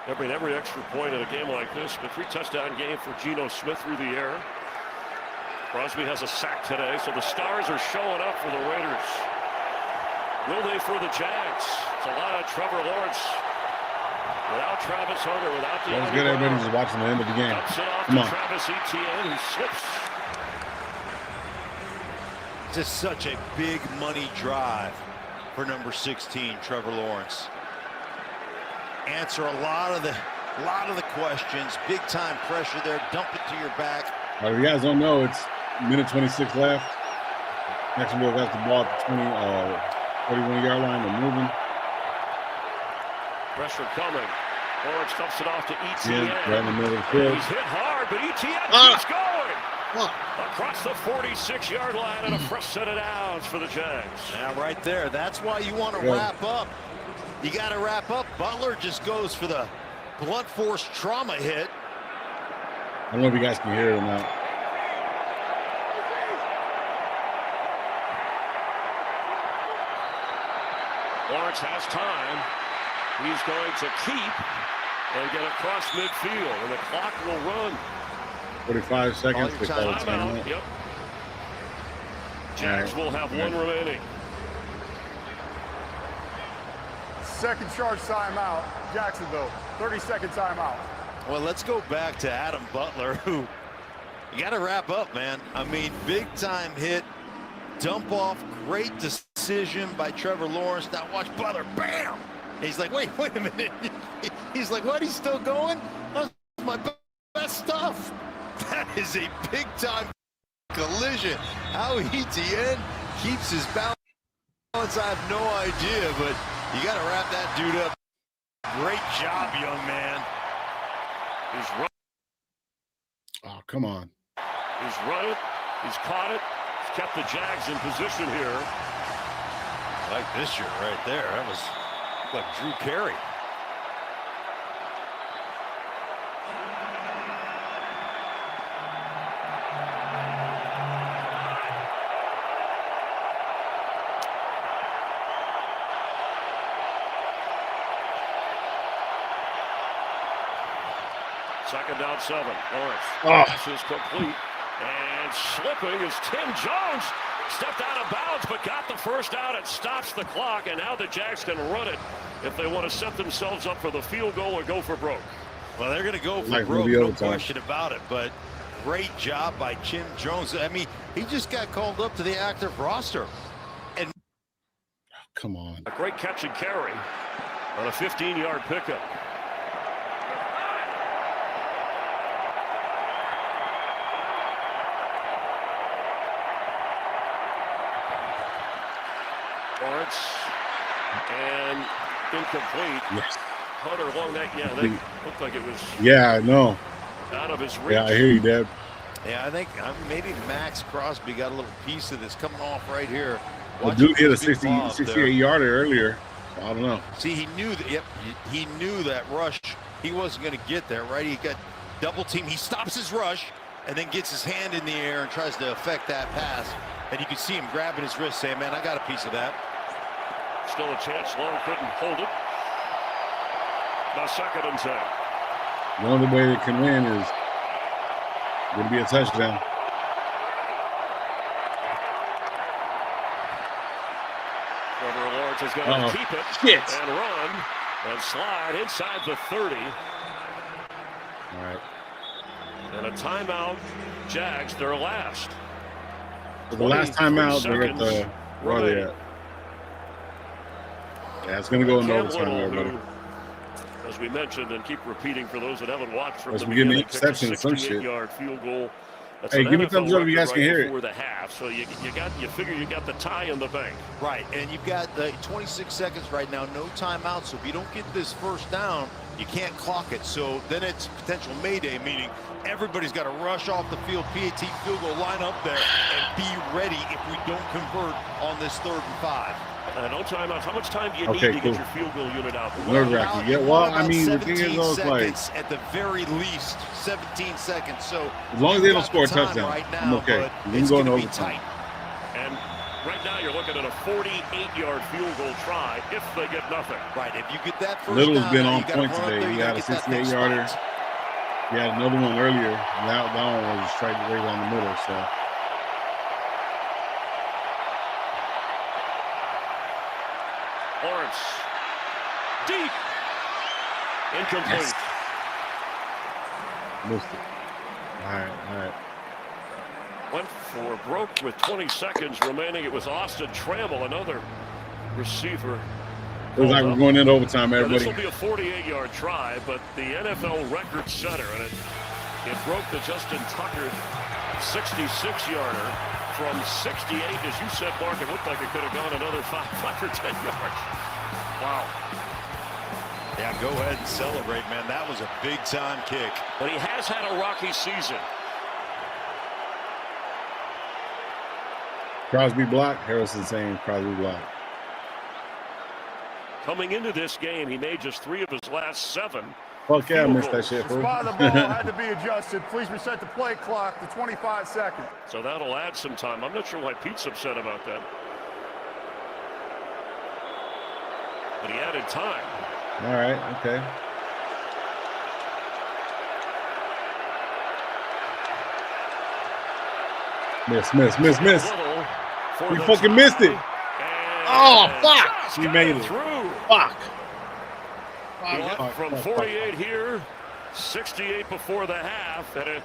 Every extra point in a game like this. The 3-touchdown game for Geno Smith through the air. Crosby has a sack today, so the stars are showing up for the Raiders. Will they for the Jags? It's a lot of Trevor Lawrence. Without Travis Hunter, without the. That's good. Everybody's just watching the end of the game. Come on. Travis Etienne, who slips. Just such a big money drive for number 16, Trevor Lawrence. Answer a lot of the questions. Big time pressure there. Dump it to your back. If you guys don't know, it's minute 26 left. Jacksonville got the ball at the 41-yard line. They're moving. Pressure coming. Lawrence dumps it off to Etienne. Right in the middle of the field. He's hit hard, but Etienne keeps going. Across the 46-yard line and a fresh set of downs for the Jags. Now right there, that's why you want to wrap up. You got to wrap up. Butler just goes for the blunt force trauma hit. I don't know if you guys can hear it or not. Lawrence has time. He's going to keep and get across midfield, and the clock will run. 45 seconds to call the timeout. Yep. Jags will have one remaining. Second charge timeout, Jacksonville. 30-second timeout. Well, let's go back to Adam Butler, who you got to wrap up, man. I mean, big time hit, dump off, great decision by Trevor Lawrence. Now watch Butler, bam! He's like, wait a minute. He's like, what? He's still going? That's my best stuff. That is a big time collision. How Etienne keeps his balance, I have no idea, but you got to wrap that dude up. Great job, young man. He's run. Oh, come on. He's run it. He's caught it. He's kept the Jags in position here. I like this shirt right there. That was like Drew Carey. Second down 7. Lawrence. Pass is complete. And slipping is Tim Jones. Stepped out of bounds, but got the first out. It stops the clock, and now the Jags can run it if they want to set themselves up for the field goal or go for broke. Well, they're going to go for broke, no question about it, but great job by Tim Jones. I mean, he just got called up to the active roster. And come on. A great catch and carry on a 15-yard pickup. Lawrence and incomplete. Yes. Hunter along that. Yeah, that looked like it was. Yeah, I know. Out of his reach. Yeah, I hear you, Deb. Yeah, I think maybe Max Crosby got a little piece of this coming off right here. The dude hit a 68-yarder earlier. I don't know. See, he knew that. Yep, he knew that rush. He wasn't going to get there, right? He got double team. He stops his rush and then gets his hand in the air and tries to affect that pass. And you can see him grabbing his wrist, saying, "Man, I got a piece of that." Still a chance. Long couldn't hold it. Now 2nd and 10. The only way they can win is going to be a touchdown. Trevor Lawrence is going to keep it and run and slide inside the 30. All right. And a timeout. Jags, their last. So the last timeout, they got the where are they at? Yeah, it's going to go in overtime, everybody. As we mentioned and keep repeating for those that haven't watched from the beginning, getting the interception and some shit. 68-yard field goal. That's hey, give me thumbs up if you guys can hear it. Before the half, so you figure you got the tie in the bank. Right, and you've got the 26 seconds right now, no timeout. So if you don't get this first down, you can't clock it. So then it's potential mayday, meaning everybody's got to rush off the field, PAT field goal, line up there, and be ready if we don't convert on this 3rd and 5. No timeouts. How much time do you need to get your field goal unit out? Nerve-wracking. Yeah, well, I mean, the thing is, like, at the very least, 17 seconds. So as long as they don't score a touchdown, right now, I'm okay. You can go in overtime. And Right now, you're looking at a 48-yard field goal try if they get nothing. Right, if you get that first Little's down, been now on you gotta point run up today. there, He you had gotta a get that thing 68-yarder. spiked. He had another one earlier. That one was straight right down the middle. So Lawrence, deep, incomplete. yes. Missed it. All right. Went for broke with 20 seconds remaining. It was Austin Trammell, another receiver. It was like we're going into overtime, Now, this everybody. will be a 48-yard try, but the NFL record setter, and it broke the Justin Tucker 66-yarder from 68. As you said, Mark, it looked like it could have gone another 5 or 10 yards. Wow. Yeah, go ahead and celebrate, man. That was a big-time kick. But he has had a rocky season. Crosby block. Harrison saying Crosby block. Coming into this game, he made just 3 of his last 7. Fuck yeah, I field missed that goals. shit, The fool. spot of the ball had to be adjusted. Please reset the play clock to 25 seconds. So that'll add some time. I'm not sure why Pete's upset about that. But he added time. All right, okay. Miss. Little for You the fucking try, missed it. and Oh, fuck. just He got made it. through. Fuck. He went Fuck, from fuck, 48 here, 68 before the half, and it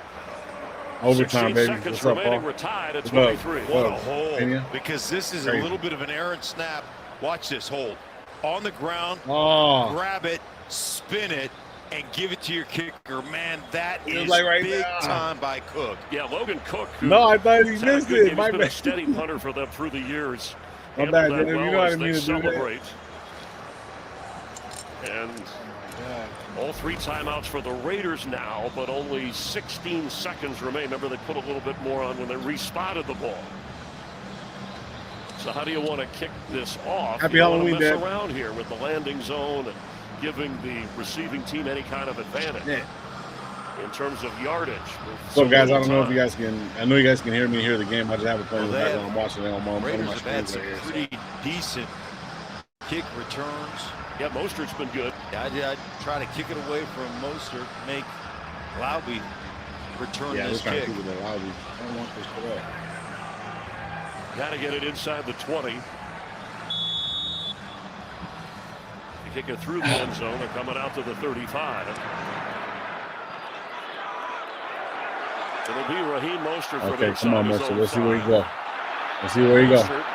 Overtime, 16 baby. seconds What's up, remaining. Paul? We're tied at What's up? 23. What a Whoa. hold. Pena? Because this is a Crazy. little bit of an errant snap. Watch this hold. On the ground, Oh, grab it, spin it, and give it to your kicker. Man, that It was is like right big there. time by Cook. Yeah, Logan Cook. Who no, I thought he has had a missed good it. game. My He's been a bad. steady punter for them through the years. My Handled bad, that Jimmy. well You know I as didn't they mean to do that. celebrate. And all 3 timeouts for the Raiders now, but only 16 seconds remain. Remember, they put a little bit more on when they respotted the ball. So how do you want to kick this off? Happy you don't Halloween, want to mess Dad. around here with the landing zone and giving the receiving team any kind of advantage Yeah. in terms of yardage. So, guys, I don't know if you guys can. I know you guys can hear me hear the game. I just have it playing in the Well, they background. I'm watching it on my Raiders my have had screen some right here, so. pretty decent kick returns. Yeah, Mostert's been good. I'd try to kick it away from Mostert, make Laube return Yeah, this they're trying kick. to keep it alive. I don't want this shit up. Got to get it inside the 20. You kick it through the end zone. They're coming out to the 35. It'll be Raheem Mostert for the Okay, come on, inside his Mercer. own Let's see where you 5. go. Let's see where you go. Mostert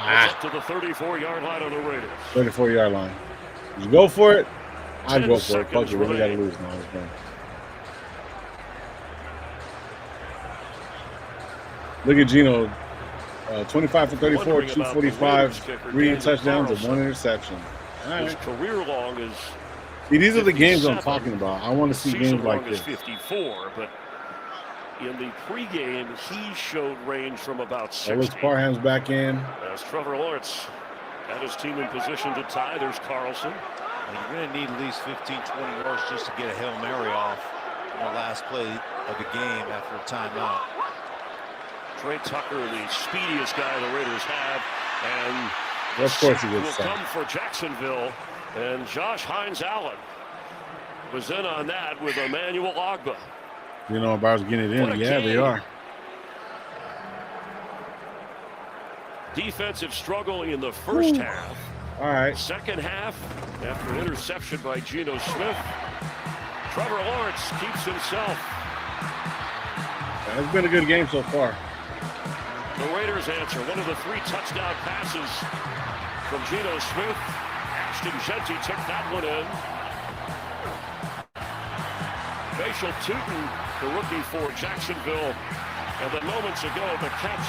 gets up to the 34-yard line of the Raiders. 34-yard line. You go for it. I'd 10 go for it. Fuck seconds it. What we got to remaining. lose now? Let's go. Look at Gino. 25 for 34, Wondering about the 245, Raiders kicker, 3 Daniel touchdowns, and Carlson. 1 interception. All His right. career long is See, these are the games I'm 57. talking about. I want to see season games like long is this. 54, but in the pregame he showed range from about 60. Ellis Parham's back in. As Trevor Lawrence got his team in position to tie. There's Carlson. And you're going to need at least 15, 20 yards just to get a Hail Mary off on the last play of the game after a timeout. Trey Tucker, the speediest guy the Raiders have, and Of course he will gets come sacked. for Jacksonville. And Josh Hines Allen was in on that with Emmanuel Ogbah. You know, if I was getting it What a in, yeah, they game. are. Defensive struggle in the first half. All right. Second half, after an interception by Geno Smith, Trevor Lawrence keeps himself. It's been a good game so far. The Raiders answer one of the 3 touchdown passes from Geno Smith. Ashton Jeanty took that one in. Facial Tootin, the rookie for Jacksonville. And then moments ago, the catch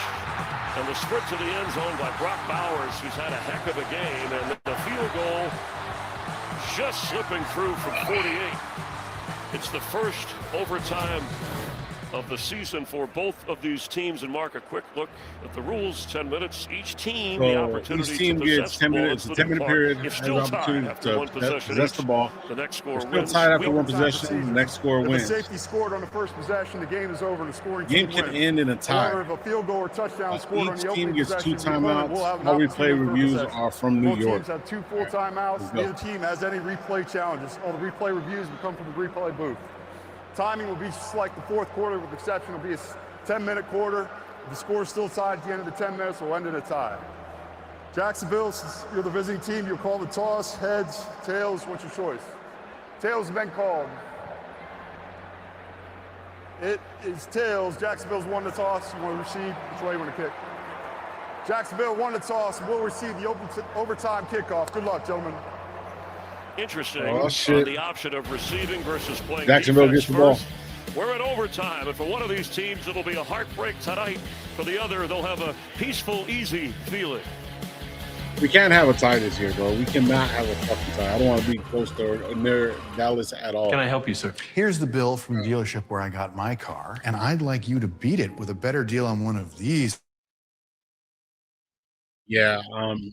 and the sprint to the end zone by Brock Bowers, who's had a heck of a game. And the field goal just slipping through from 48. It's the first overtime of the season for both of these teams. And Mark, a quick look at the rules. 10 minutes. Each team the opportunity each team to gets 10 minutes. It's a 10-minute period. It's Has still the tied opportunity after one to possession. possess the ball. The next score Still wins. tied after one possession. The next score If wins. a safety scored on the first possession, the game is over. The scoring Game team can wins. end in a tie. However, if a field goal or touchdown scored on Each the team opening gets 2 possession, the opponent will have timeouts. an All opportunity replay for a reviews possession. are from New Both York. teams have 2 full timeouts. Let's go. Neither team has any replay challenges. All the replay reviews will come from the replay booth. Timing will be just like the fourth quarter, with the exception will be a 10-minute quarter. If the score is still tied at the end of the 10 minutes, we'll end in a tie. Jacksonville, since you're the visiting team, you'll call the toss, heads, tails. What's your choice? Tails has been called. It is tails. Jacksonville's won the toss. You want to receive? Which way you want to kick? Jacksonville won the toss and will receive the overtime kickoff. Good luck, gentlemen. Interesting. Oh, shit. On the option of receiving versus playing Jacksonville defense gets the ball. first. We're at overtime, and for one of these teams, it'll be a heartbreak tonight. For the other, they'll have a peaceful, easy feeling. We can't have a tie this year, bro. We cannot have a fucking tie. I don't want to be close to near Dallas at all. Can I help you, sir? Here's the bill from the dealership where I got my car, and I'd like you to beat it with a better deal on one of these. Yeah, I'm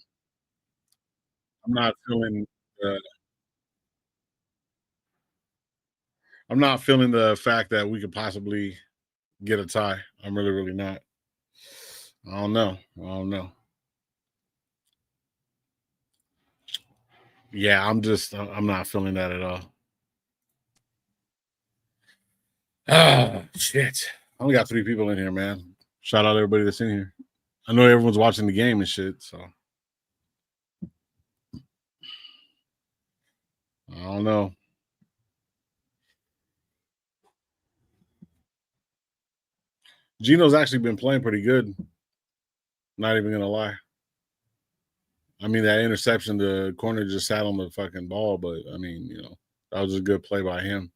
not feeling I'm not feeling the fact that we could possibly get a tie. I'm really not. I don't know. Yeah, I'm not feeling that at all. Ah, shit. I only got 3 people in here, man. Shout out everybody that's in here. I know everyone's watching the game and shit, so I don't know. Gino's actually been playing pretty good. Not even gonna lie. I mean, that interception, the corner just sat on the fucking ball, but I mean, that was a good play by him.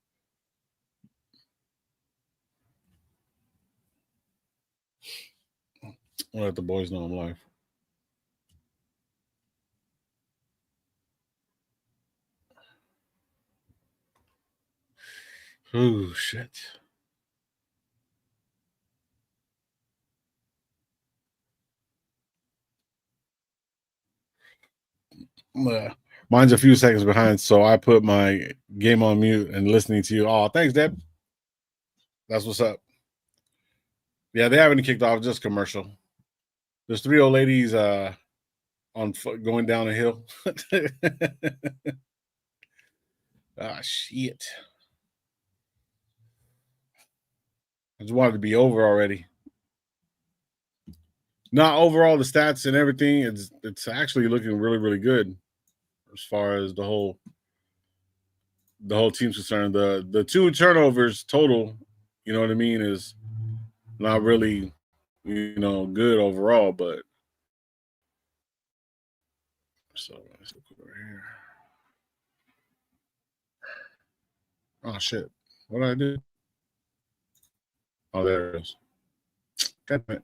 I'll let the boys know I'm live. Oh, shit. Mine's a few seconds behind, so I put my game on mute and listening to you. Oh, thanks, Deb. That's what's up. Yeah, they haven't kicked off, just commercial. There's 3 old ladies on foot going down a hill. Ah, shit. I just wanted to be over already. Not overall the stats and everything. It's actually looking really good as far as the whole team's concerned. The 2 turnovers total, you know what I mean, is not really, good overall, but so let's look over here. Oh shit. What did I do? Oh, there it is. God damn it.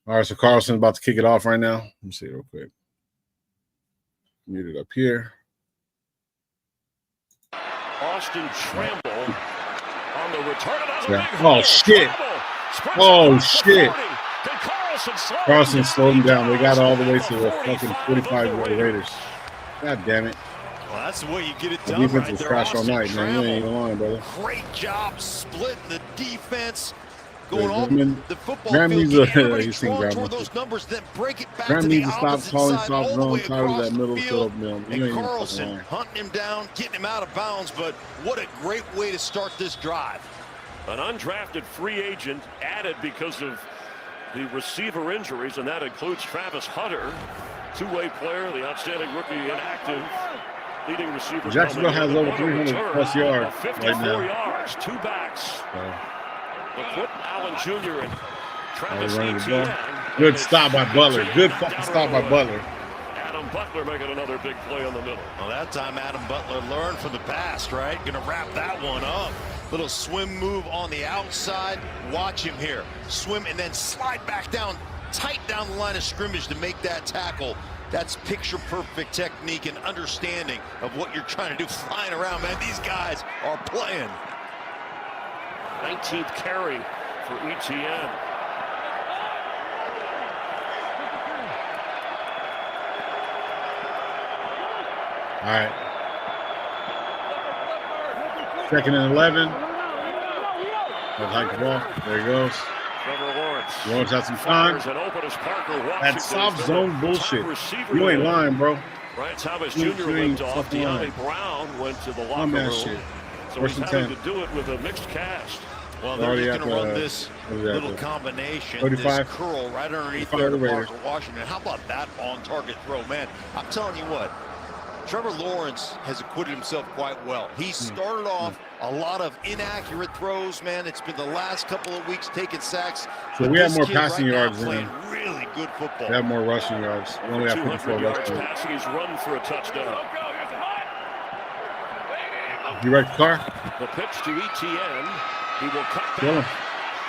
All right, so Carlson's about to kick it off right now. Let me see real quick. Mute it up here. Austin Tramble on the return. Oh, shit. Oh, shit. Carlson slowed him down. They got all the way to the fucking 45-yard Raiders. God damn it. Well, that's the way you get it The done. defense was trash all night, man. You ain't even lying, brother. Great job splitting the defense. Going Yeah, on the football Graham field, needs getting to- everybody he's seen drawn Graham. toward those numbers, then break it back Graham to the needs to stop opposite calling side, stop all the zone way tired of across that the middle field. field, man. You ain't And even Carlson fucking lying. hunting him down, getting him out of bounds, but what a great way to start this drive. An undrafted free agent added because of the receiver injuries, and that includes Travis Hunter, 2-way player, the outstanding rookie inactive, leading receiver. Jacksonville has over 300+ yards 54 right now. yards, 2 backs. Quentin Allen Jr. and Travis running the Etienne. ball. Good stop by Butler. Good fucking stop by Butler. Adam Butler making another big play on the middle. Well, that time Adam Butler learned from the past, right? Going to wrap that one up. Little swim move on the outside. Watch him here. Swim and then slide back down, tight down the line of scrimmage to make that tackle. That's picture-perfect technique and understanding of what you're trying to do. Flying around, man. These guys are playing. 19th carry for ETN. All right. 2nd and 11. Let's hike the ball. There he goes. Trevor Lawrence. Lawrence has some time. That soft zone bullshit. You ain't lying, bro. Ryan Thomas Jr. limped off. De'Ami Brown went to the locker room. Shit. So he's having to do it with a mixed cast. Well, they're just going to run this little combination, 35, this curl right underneath there to Parker Washington. How about that on-target throw? Man, I'm telling you what, Trevor Lawrence has acquitted himself quite well. He started off a lot of inaccurate throws, man. It's been the last couple of weeks taking sacks. So we have more passing yards than him. Really good football. We have more rushing yards. We only have 54 yards passing. He's run for a touchdown. You wrecked the car? The pitch to ETN. He will cut back.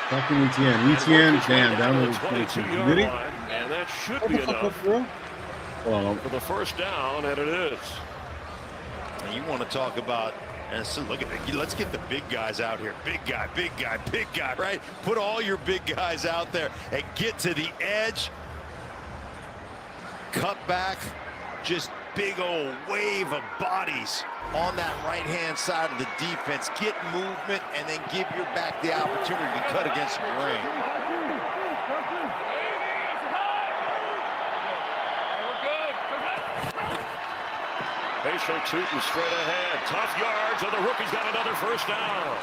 Fucking ETN. ETN, damn, down to the 22-yard line. And that should be enough for the first down, and it is. And you want to talk about, and so look at it. Let's get the big guys out here. Big guy, big guy, big guy, right? Put all your big guys out there and get to the edge. Cut back, just big old wave of bodies on that right-hand side of the defense. Get movement and then give your back the opportunity to cut against the grain. Facial tooting straight ahead. Tough yards, and the rookie's got another first down.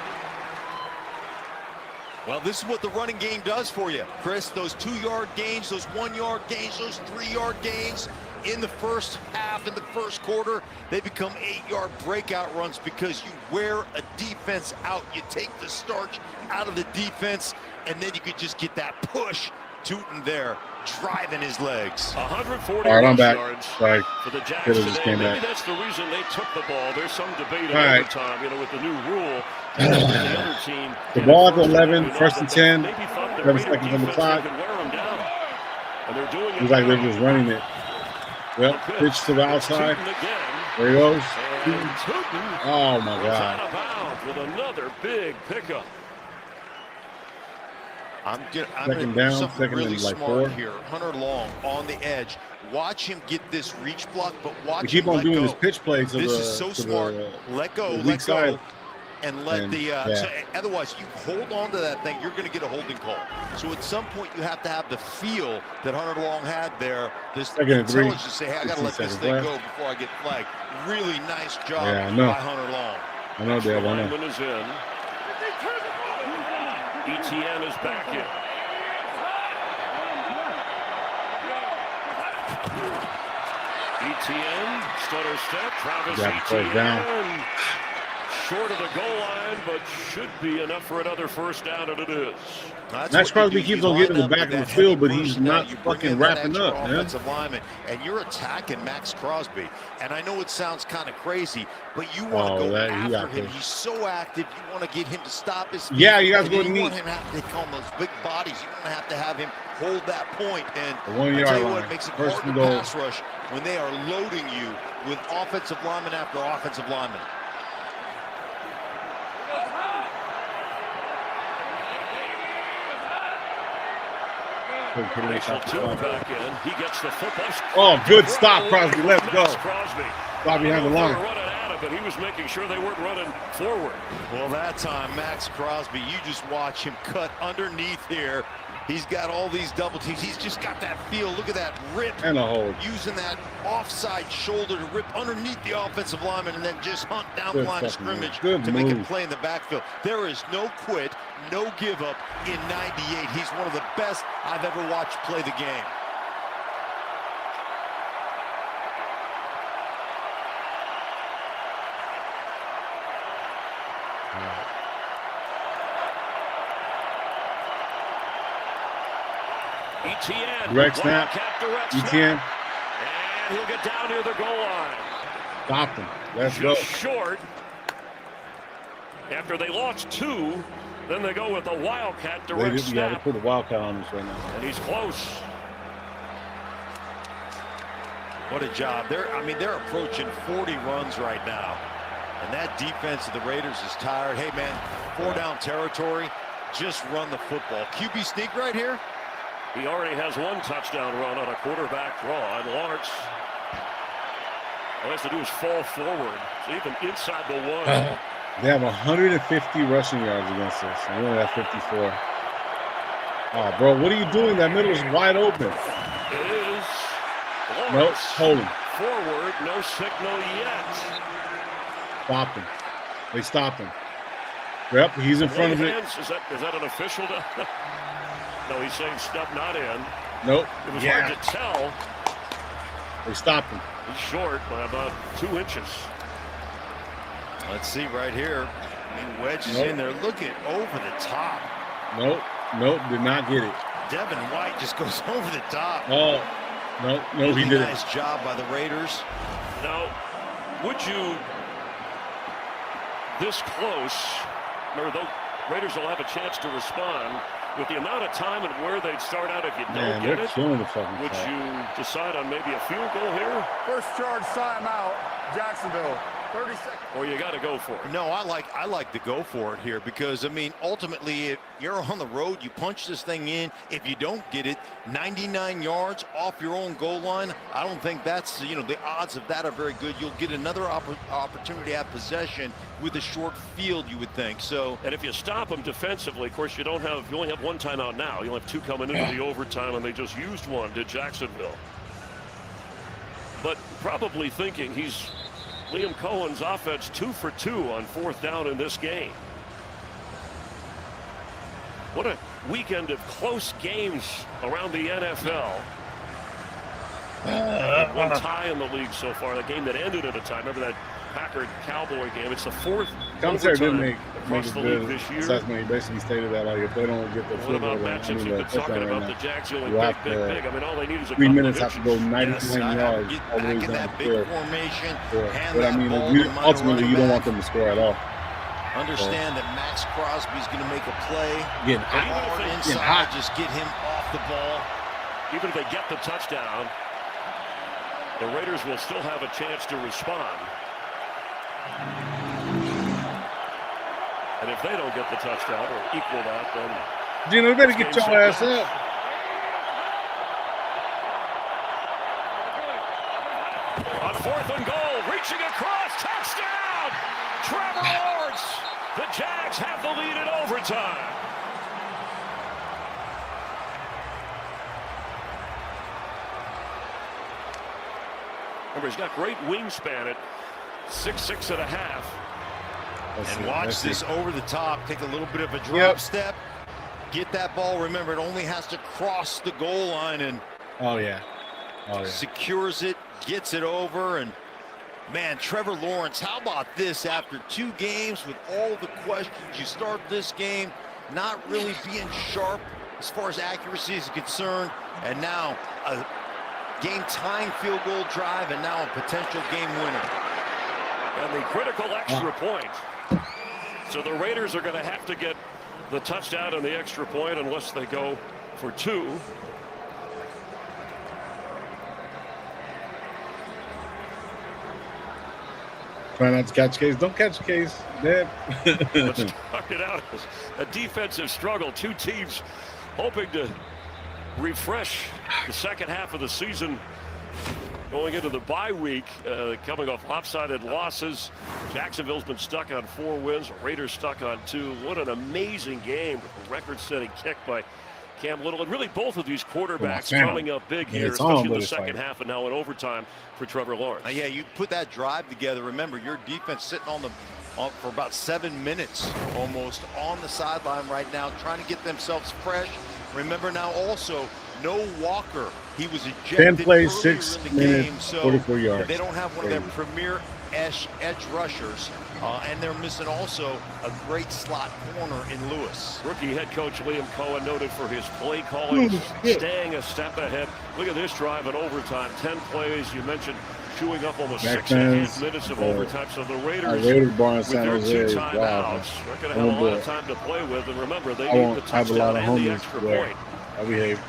Well, this is what the running game does for you, Chris. Those 2-yard gains, those 1-yard gains, those 3-yard gains in the first half, in the first quarter, they become 8-yard breakout runs because you wear a defense out. You take the starch out of the defense, and then you could just get that push. Tootin there, driving his legs. 140 yards for the Jacks today. Maybe that's the reason they took the ball. There's some debate at overtime, with the new rule. The other team. The ball at 11, 1st and 10, 7 seconds on the clock. Looks like they're just running it. Well, pitch to the outside. There he goes. Oh my God! With another big pickup. I'm going to do something really smart here. Hunter Long on the edge. Watch him get this reach block, but watch him let go. We keep on doing this pitch play to this is so smart. Let go, and let so otherwise you hold on to that thing, you're going to get a holding call. So at some point you have to have the feel that Hunter Long had there. This intelligence to say, hey, I got to let this thing go before I get flagged. Really nice job by Hunter Long. I know, Dad. I know. Is in. ETN is back in. ETN, stutter step, Travis Etienne. Short of the goal line, but should be enough for another first down, and it is. Max Crosby keeps on getting the back of the field, but he's not fucking wrapping up, man. Lineman, and you're attacking Max Crosby. And I know it sounds kind of crazy, but you want to go after him. He's so active. You want to get him to stop his speed. Yeah, you guys go to meet. You want him to have to take on those big bodies. You want to have him hold that point. And the 1 yard line. It makes it hard to pass rush when they are loading you with offensive lineman after offensive lineman. Back in. He gets the football. Oh, good stop, Crosby. Let's go. Stop behind the line. But he was making sure they weren't running forward. Well, that time, Max Crosby, you just watch him cut underneath here. He's got all these double teams. He's just got that feel. Look at that rip. And a hold. Using that offside shoulder to rip underneath the offensive lineman and then just hunt down the line of scrimmage to make a play in the backfield. There is no quit, no give up in 98. He's one of the best I've ever watched play the game. ETN. Direct snap. ETN. And he'll get down near the goal line. Stop him. Let's go. Short. After they lost 2, then they go with the Wildcat direct snap. They put the Wildcat on us right now. And he's close. What a job. They're approaching 40 runs right now. And that defense of the Raiders is tired. Hey, man, 4-down territory. Just run the football. QB sneak right here. He already has one touchdown run on a quarterback draw. And Lawrence, all he has to do is fall forward. So even inside the one. They have 150 rushing yards against us. And we only have 54. Oh, bro, what are you doing? That middle is wide open. It is Lawrence. Nope, hold him. Forward, no signal yet. Stopped him. They stopped him. Yep, he's in front of it. Is that an official? No, he's saying step not in. Nope. It was hard to tell. They stopped him. He's short by about 2 inches. Let's see right here. He wedges in there. Look at over the top. Nope, did not get it. Devin White just goes over the top. Oh, no, he didn't. Nice job by the Raiders. Now, would you, this close, remember, the Raiders will have a chance to respond. With the amount of time and where they'd start out if you don't get it, would you decide on maybe a field goal here? First charge timeout, Jacksonville. 30 seconds. Or you got to go for it? No, I like to go for it here because, I mean, ultimately, if you're on the road, you punch this thing in. If you don't get it, 99 yards off your own goal line, I don't think that's, the odds of that are very good. You'll get another opportunity to have possession with a short field, you would think. So, and if you stop them defensively, of course, you only have one timeout now. You'll have two coming into the overtime, and they just used one, did Jacksonville. But probably thinking Liam Cohen's offense 2 for 2 on 4th down in this game. What a weekend of close games around the NFL. One tie in the league so far, the game that ended at a tie. Remember that Packard-Cowboy game? It's the 4th Commentary didn't overtime across the league this year. Assessment. He basically stated that if they don't get the what about matchups you've been talking about? The Jags really big. I mean, all they need is a 3 couple minutes of have to go 99 yards get all the way back in down that the big field. formation. But I mean, ultimately, you don't want them to score at all. Understand that Max Crosby's going to make a play. Getting hard inside, just get him off the ball. Even if they get the touchdown, the Raiders will still have a chance to respond. And if they don't get the touchdown or equal that, then Gino, you better get your ass up. On 4th and goal, reaching across, touchdown! Trevor Lawrence. The Jags have the lead in overtime. Remember, he's got great wingspan at 6'6" and a half. And watch this over the top. Take a little bit of a drop step. Get that ball. Remember, it only has to cross the goal line and secures it, gets it over. And man, Trevor Lawrence, how about this after 2 games with all the questions? You start this game not really being sharp as far as accuracy is concerned, and now a game-tying field goal drive, and now a potential game winner. And the critical extra point. So the Raiders are going to have to get the touchdown and the extra point unless they go for 2. Try not to catch case. Don't catch case, Dad. Let's talk it out. A defensive struggle. 2 teams hoping to refresh the second half of the season going into the bye week, coming off lopsided losses. Jacksonville's been stuck on 4 wins. Raiders stuck on 2. What an amazing game. A record-setting kick by Cam Little. And really both of these quarterbacks coming up big here, especially in the second half and now in overtime for Trevor Lawrence. Yeah, you put that drive together. Remember, your defense sitting for about 7 minutes almost on the sideline right now, trying to get themselves fresh. Remember now also, no Walker. He was ejected 10 plays, earlier 6 in the minutes, game, so 44 yards. they don't have one of their premier edge rushers, and they're missing also a great slot corner in Lewis. Rookie head coach Liam Cohen noted for his play calling, staying a step ahead. Look at this drive in overtime, 10 plays. You mentioned chewing up almost 6.5 minutes of overtime. So the Raiders, with their 2 timeouts, are going to have a lot of time to play with. And remember, they need the touchdown and the extra point. I behave.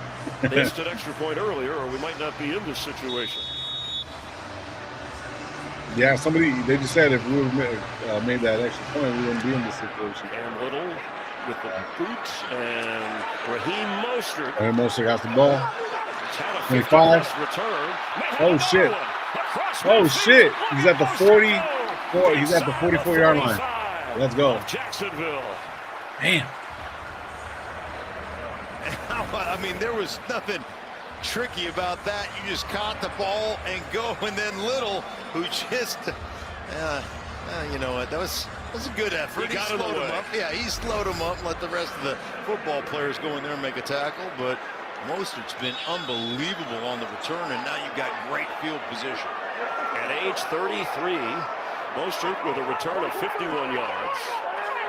They missed an extra point earlier, or we might not be in this situation. Yeah, they just said if we would have made that extra point, we wouldn't be in this situation. And Little with the boots, and Raheem Mostert. And Mostert got the ball. He's had a 25. 50-plus return. Oh, shit. Oh, shit. He's at the 44. He's at the 44-yard line. Let's go. Jacksonville. Damn. I mean, there was nothing tricky about that. You just caught the ball and go, and then Little, who just, you know what, that was a good effort. He slowed him up. Yeah, he slowed him up and let the rest of the football players go in there and make a tackle. But Mostert's been unbelievable on the return, and now you've got great field position. At age 33, Mostert with a return of 51 yards.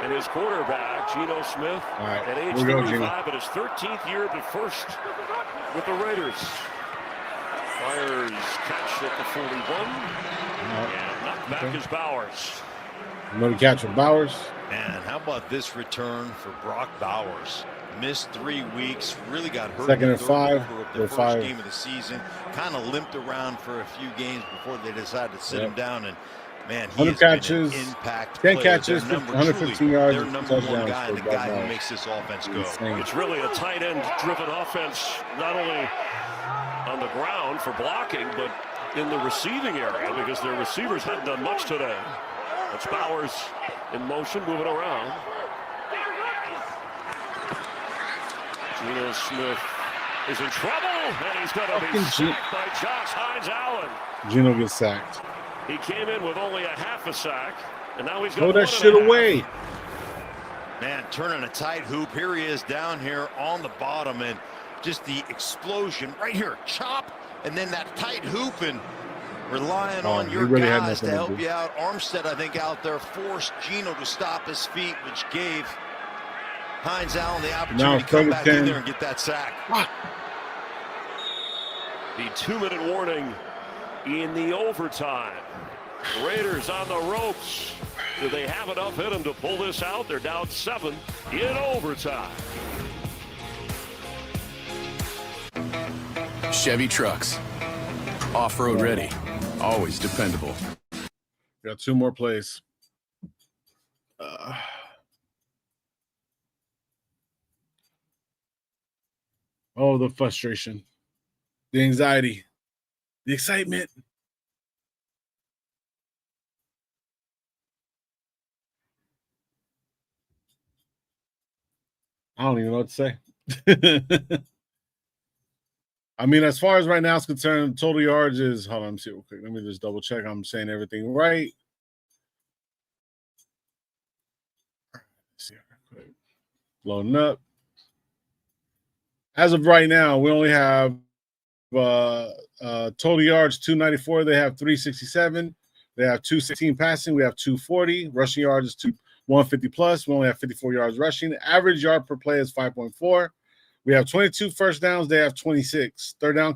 And his quarterback, Geno Smith, at age 35, at his 13th year, but first with the Raiders. Fires catch at the 41. And knocked back is Bowers. Another catch from Bowers. And how about this return for Brock Bowers? Missed 3 weeks, really got hurt. Second and 5. The first game of the season. Kind of limped around for a few games before they decided to sit him down. And man, he 100 catches, been an impact 10 player. catches, Their 115 yards. Their number one guy, and the guy who makes this offense go. It's really a tight end driven offense, not only on the ground for blocking, but in the receiving area, because their receivers hadn't done much today. That's Bowers in motion, moving around. Geno Smith is in trouble, and he's going to be sacked by Josh Hines-Allen. Geno gets sacked. He came in with only a half a sack, and now he's got throw that shit away. Man, turning a tight hoop. Here he is down here on the bottom, and just the explosion right here. Chop, and then that tight hoop, and relying on your guys to help you out. Armstead, I think, out there forced Geno to stop his feet, which gave Hines-Allen the opportunity to come back in there and get that sack. The 2-minute warning in the overtime. Raiders on the ropes. Do they have enough in them to pull this out? They're down 7 in overtime. Chevy trucks, off-road ready, always dependable. Got 2 more plays. Oh, the frustration, the anxiety, the excitement. I don't even know what to say. I mean, as far as right now is concerned, total yards is, hold on, let me see real quick. Let me just double check I'm saying everything right. Let's see real quick. Loading up. As of right now, we only have total yards 294. They have 367. They have 216 passing. We have 240. Rushing yards is 150 plus. We only have 54 yards rushing. The average yard per play is 5.4. We have 22 first downs. They have 26. Third down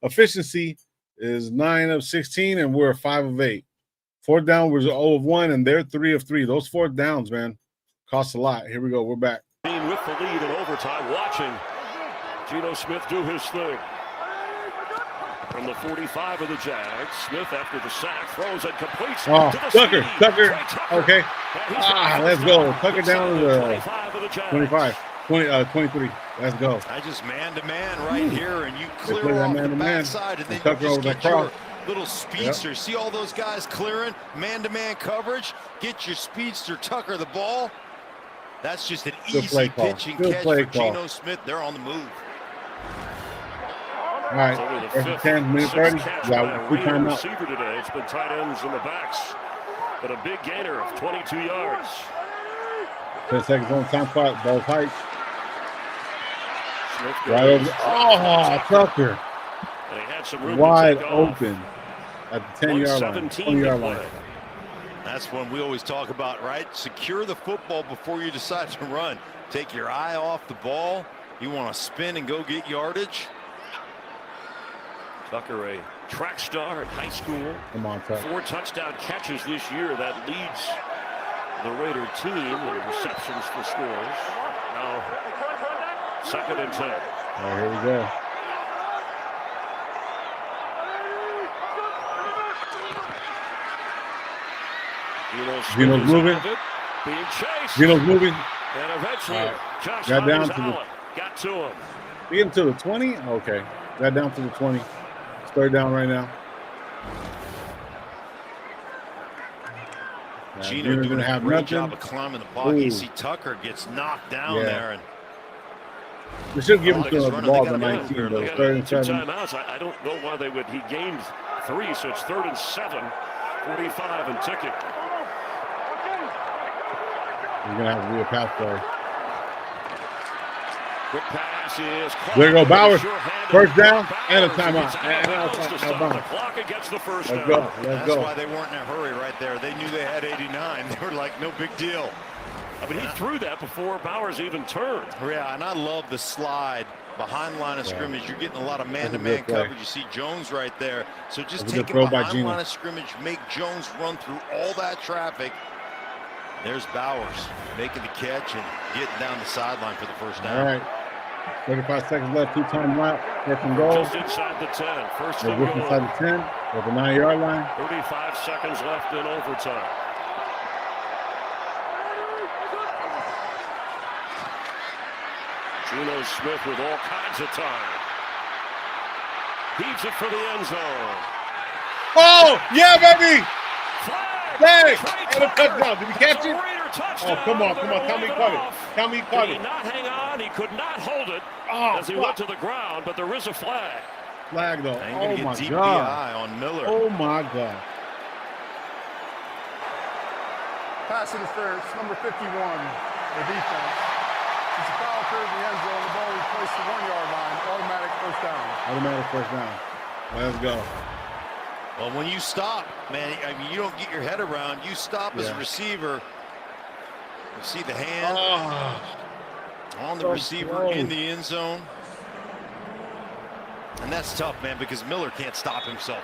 efficiency is 9 of 16, and we're 5 of 8. Fourth down was 0 of 1, and they're 3 of 3. Those fourth downs, man, cost a lot. Here we go. We're back. With the lead in overtime, watching Geno Smith do his thing. From the 45 of the Jags, Smith after the sack throws and completes. Oh, to the Tucker. Okay. Let's go. Tucker down to the 25. 23. Let's go. I just man-to-man right here, and you clear off the backside, and then Tucker you just over get that your little speedster. Yep. See all those guys clearing man-to-man coverage? Get your speedster Tucker the ball. That's just an easy pitch and catch for Geno Smith. They're on the move. All right, 10, minute 30. Yeah, receiver today. It's been tight ends in the backs, but a big gainer of 22 yards. 10 seconds on time clock. Ball height. Right over. Oh, Tucker. And he had some room wide open at the 10-yard line. 20-yard line. That's when we always talk about, right? Secure the football before you decide to run. Take your eye off the ball. You want to spin and go get yardage. Tucker, a track star at high school. Come on, Tucker. 4 touchdown catches this year. That leads the Raider team in receptions for scores. Now, 2nd and 10. All right, here we go. Gino's moving. Being chased. Gino's moving. And eventually, Josh got down Hines to Allen got to him. Getting to the 20? Okay. Got down to the 20. It's third down right now. Gino doing a great job of climbing the pocket. You see Tucker gets knocked down there. And they should give him the ball to 19, though. Third and 7. Timeouts. I don't know why they would. He gained 3, so it's 3rd and 7. 45 and ticking. He's going to have to be a pass play. Quick pass is caught. There you go, Bowers. First down and a Bowers timeout. gets And out of bounds to stop the clock and gets the first down. That's why they weren't in a hurry right there. They knew they had 89. They were like, no big deal. I mean, he threw that before Bowers even turned. Yeah, and I love the slide behind line of scrimmage. You're getting a lot of man-to-man coverage. You see Jones right there. So just take him behind line of scrimmage, make Jones run through all that traffic. There's Bowers making the catch and getting down the sideline for the first down. All right. 35 seconds left, 2-time lap. First and goal. Just inside the 10. First and goal. Inside the 10 at the 9-yard line. 35 seconds left in overtime. Geno Smith with all kinds of time. Heaves it for the end zone. Oh, yeah, baby! Flag! And a touchdown. Did he catch it? Oh, come on. Tell me he caught it. Tell me he caught it. He did not hang on. He could not hold it as he went to the ground, but there is a flag. Flag, though. Oh, my DPI God. on Miller. Oh, my God. Pass interference, number 51, the defense. It's a foul occurred in the end zone. The ball was placed to the 1-yard line. Automatic first down. Automatic first down. Let's go. Well, when you stop, man, I mean, you don't get your head around. You stop as a receiver. You see the hand on the receiver in the end zone. And that's tough, man, because Miller can't stop himself.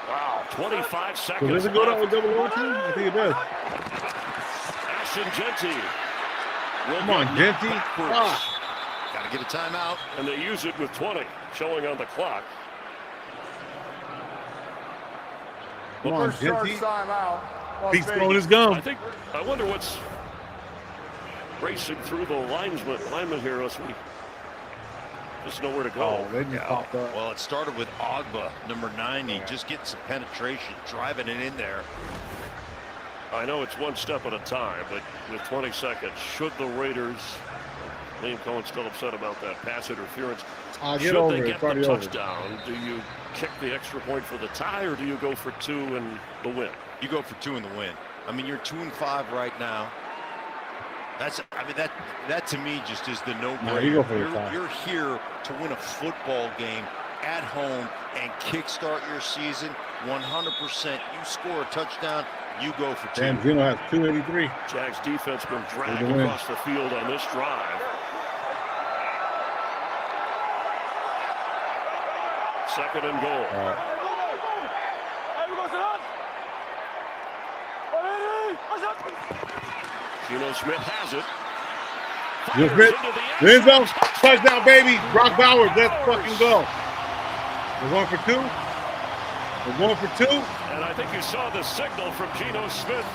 Wow, 25 seconds. So does it go to double overtime? I think it does. Ashton Genty. Come on, Genty. Got to get a timeout. And they use it with 20 showing on the clock. Come on, First charge Genty. timeout. He's throwing his gum. I wonder what's racing through the lineman here as we just know where to go. Oh, they just popped up. Well, it started with Ogba, number 90, just getting some penetration, driving it in there. I know it's one step at a time, but with 20 seconds, should the Raiders, Liam Cohen's still upset about that pass interference, should they get the touchdown, do you kick the extra point for the tie, or do you go for 2 and the win? You go for 2 and the win. I mean, you're 2-5 right now. That to me just is the no-brainer. You're here to win a football game at home and kickstart your season 100%. You score a touchdown, you go for 2. And Gino has 283. Jags defense been dragged across the field on this drive. Second and goal. All right. Geno Smith has it. Geno Smith, the end zone, touchdown, baby. Brock Bowers, let's fucking go. We're going for 2. We're going for 2. And I think you saw the signal from Geno Smith.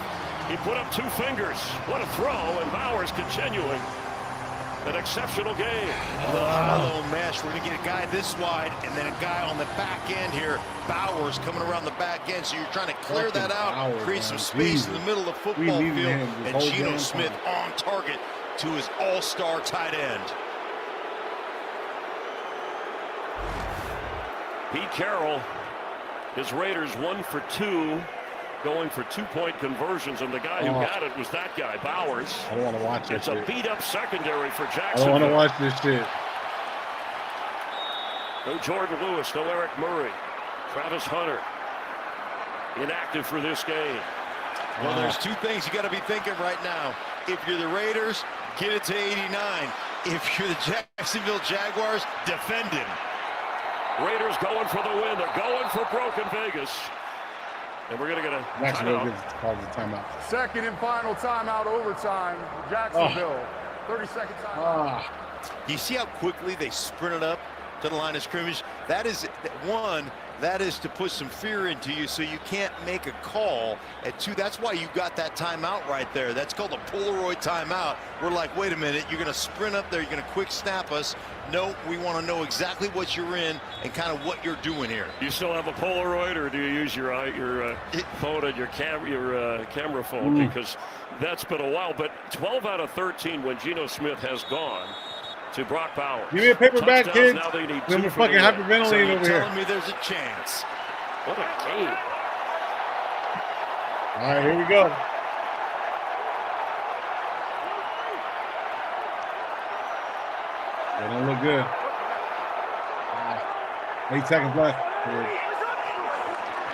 He put up 2 fingers. What a throw, and Bowers continuing an exceptional game. Hello, mesh. We're going to get a guy this wide and then a guy on the back end here. Bowers coming around the back end, so you're trying to clear that out, create some space in the middle of the football field, and Geno Smith on target to his all-star tight end. Pete Carroll, his Raiders 1 for 2, going for 2-point conversions, and the guy who got it was that guy, Bowers. I don't want to watch this. It's a beat-up secondary for Jacksonville. I don't want to watch this shit. No Jordan Lewis, no Eric Murray. Travis Hunter inactive for this game. Well, there's 2 things you got to be thinking right now. If you're the Raiders, get it to 89. If you're the Jacksonville Jaguars, defend him. Raiders going for the win. They're going for broken Vegas. And we're going to get a timeout. Second and final timeout, overtime. Jacksonville. 30-second timeout. You see how quickly they sprinted up to the line of scrimmage? That is, one, that is to put some fear into you so you can't make a call at 2. That's why you got that timeout right there. That's called a Polaroid timeout. We're like, wait a minute, you're going to sprint up there, you're going to quick snap us. No, we want to know exactly what you're in and kind of what you're doing here. You still have a Polaroid, or do you use your phone and your camera phone? Because that's been a while. But 12 out of 13 when Geno Smith has gone to Brock Bowers. Give me a paper bag, kids. Now they need We're 2 fucking hyperventilating So you're over here. telling me there's a chance. What a game. All right, here we go. They don't look good. 8 seconds left.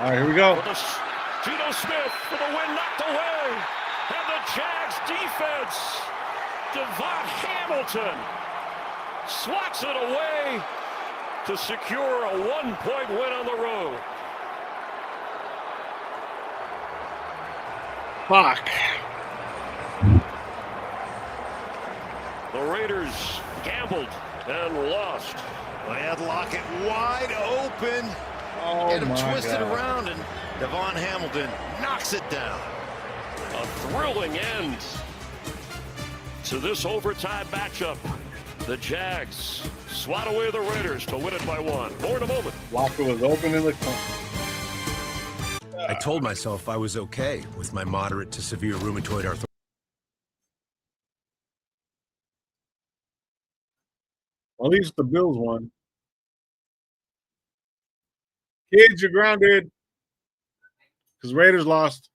All right, here we go. Geno Smith for the win, knocked away. And the Jags defense, Devon Hamilton, swats it away to secure a 1-point win on the road. Fuck. The Raiders gambled and lost. They had Lockett wide open. Oh, Get him my twisted God. around, and Devon Hamilton knocks it down. A thrilling end to this overtime matchup. The Jags swat away the Raiders to win it by 1. More in a moment. Locker was open in the corner. I told myself I was okay with my moderate to severe rheumatoid arthritis. At least the Bills won. Kids, you're grounded. Because Raiders lost.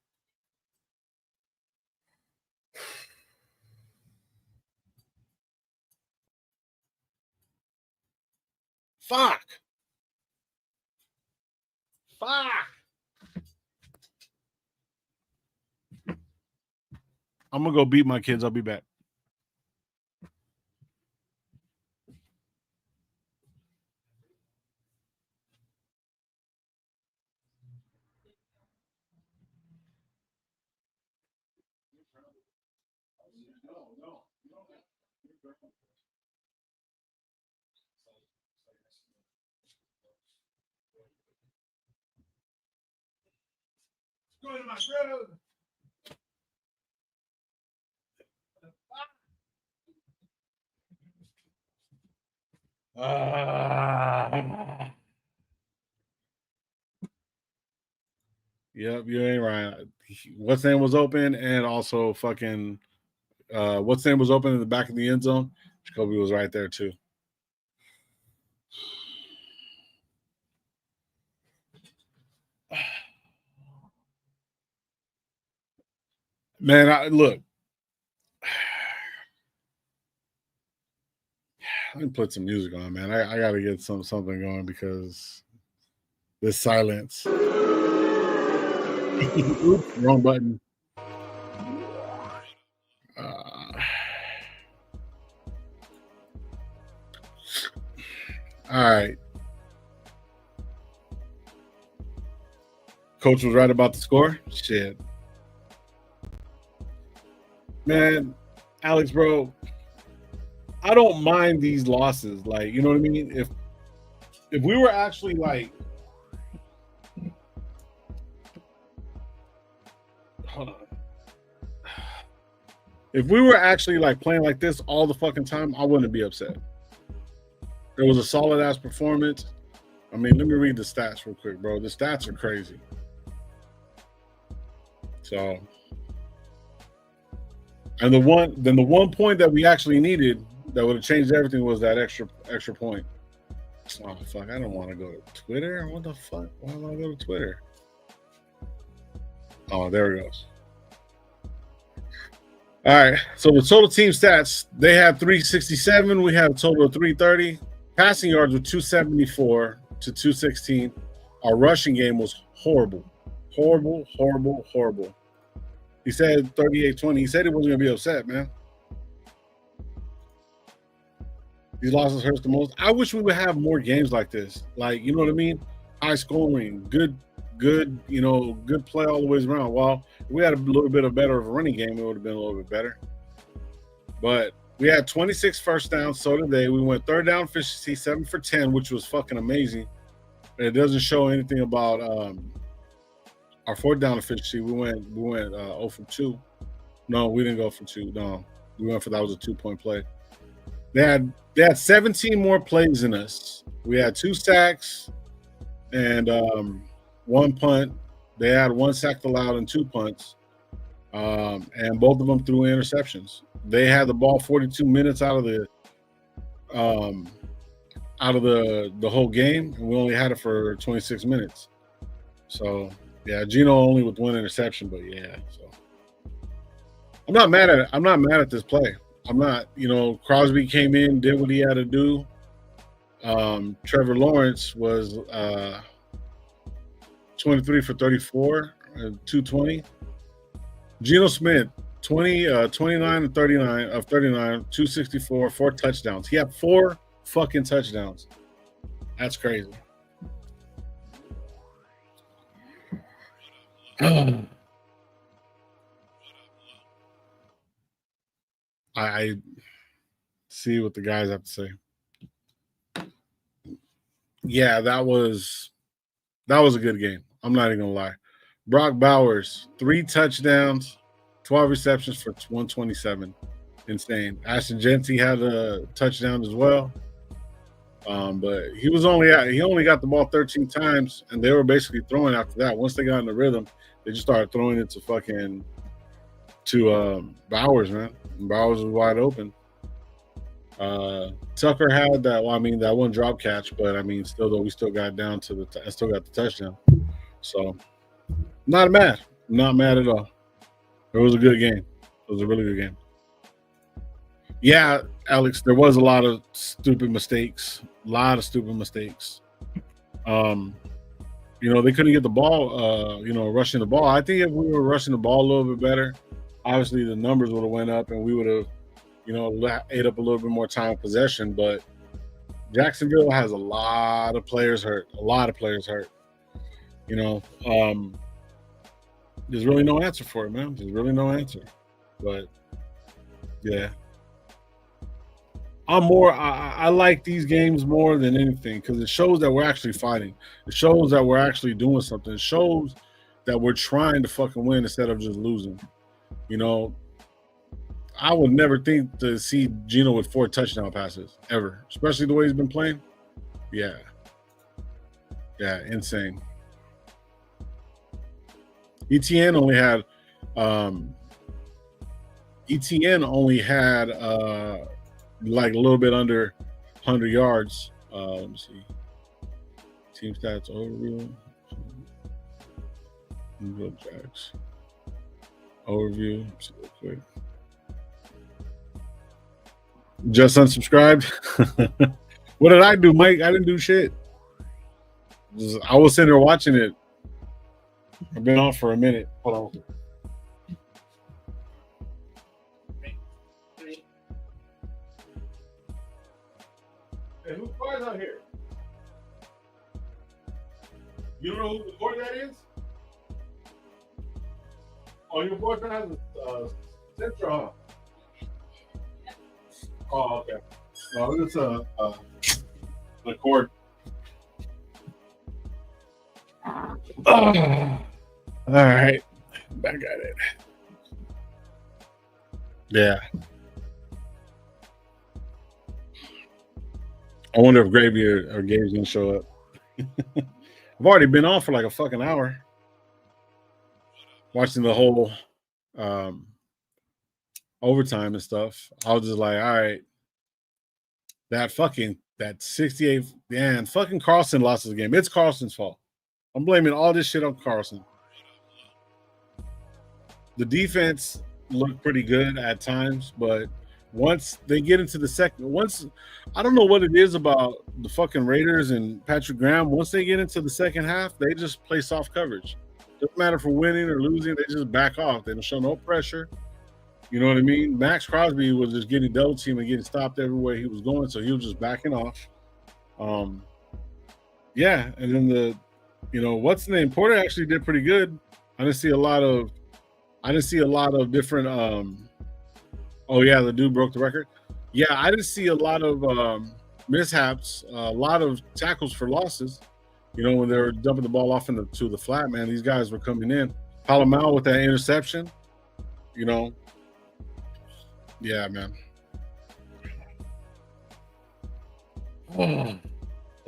Fuck. Fuck. I'm going to go beat my kids. I'll be back. Go to my road. Yep, you ain't right. What's name was open, and also fucking what's name was open in the back of the end zone. Jacoby was right there too. Man, look. Let me put some music on, man. I got to get something going because this silence. Oops, wrong button. All right. Coach was right about the score. Shit. Man, Alex, bro, I don't mind these losses. Like, you know what I mean? If we were actually like, hold on. If we were actually like playing like this all the fucking time, I wouldn't be upset. It was a solid ass performance. I mean, let me read the stats real quick, bro. The stats are crazy. So, and the one point that we actually needed that would have changed everything was that extra point. Oh fuck! I don't want to go to Twitter. What the fuck? Why do I go to Twitter? Oh, there it goes. All right. So the total team stats: they had 367. We had a total of 330. Passing yards were 274 to 216. Our rushing game was horrible. He said 38-20. He said he wasn't going to be upset, man. These losses hurts the most. I wish we would have more games like this. Like, you know what I mean? High scoring, good, you know, good play all the way around. Well, if we had a little bit of better of a running game, it would have been a little bit better. But we had 26 first downs, so did they. We went third down efficiency, 7 for 10, which was fucking amazing. It doesn't show anything about our fourth down efficiency. We went 0 for 2. No, we didn't go for 2. No, we went for that was a 2-point play. They had 17 more plays than us. We had 2 sacks and 1 punt. They had 1 sack allowed and 2 punts, and both of them threw interceptions. They had the ball 42 minutes out of the whole game, and we only had it for 26 minutes. So yeah, Gino only with 1 interception, but yeah. So I'm not mad at it. I'm not mad at this play. I'm not. Crosby came in, did what he had to do. Trevor Lawrence was 23 for 34, 220. Geno Smith, 29 and 39 of 39, 264, 4 touchdowns. He had 4 fucking touchdowns. That's crazy. I see what the guys have to say. Yeah, that was a good game. I'm not even gonna lie. Brock Bowers, 3 touchdowns, 12 receptions for 127. Insane. Ashton Genty had a touchdown as well. But he only got the ball 13 times, and they were basically throwing after that. Once they got in the rhythm, they just started throwing it to Bowers, man. And Bowers was wide open. Tucker had that. Well, I mean, that 1 drop catch, but I mean, still though, we still got down to still got the touchdown. So, not mad at all. It was a good game. It was a really good game. Yeah, Alex, there was a lot of stupid mistakes. They couldn't get the ball, rushing the ball. I think if we were rushing the ball a little bit better, obviously the numbers would have went up and we would have, ate up a little bit more time of possession. But Jacksonville has a lot of players hurt. There's really no answer for it, man. There's really no answer. But, yeah. I like these games more than anything because it shows that we're actually fighting. It shows that we're actually doing something. It shows that we're trying to fucking win instead of just losing. I would never think to see Gino with 4 touchdown passes ever, especially the way he's been playing. Yeah, insane. ETN only had like a little bit under 100 yards. Let me see. Team stats overview. Jacks. Overview. Let's see real quick. Just unsubscribed. What did I do, Mike? I didn't do shit. I was sitting there watching it. I've been off for a minute. Hold on. Hey, whose car is out here? You don't know who the board that is? Oh, your boyfriend has a Central. Oh, okay. No, it's a cord. All right, back at it. Yeah. I wonder if Gravy or Gabe's gonna show up. I've already been on for like a fucking hour, watching the whole overtime and stuff. I was just like, all right, that 68, man, fucking Carlson lost the game. It's Carlson's fault. I'm blaming all this shit on Carlson. The defense looked pretty good at times, but once they get into the second, I don't know what it is about the fucking Raiders and Patrick Graham. Once they get into the second half, they just play soft coverage. Doesn't matter for winning or losing, they just back off. They don't show no pressure. You know what I mean? Max Crosby was just getting double teamed and getting stopped everywhere he was going, so he was just backing off. Yeah, and then what's the name? Porter actually did pretty good. I didn't see a lot of different the dude broke the record. Yeah, I didn't see a lot of mishaps, a lot of tackles for losses. You know, when they were dumping the ball off to the flat, man, these guys were coming in. Palomar with that interception, you know. Yeah, man. Oh,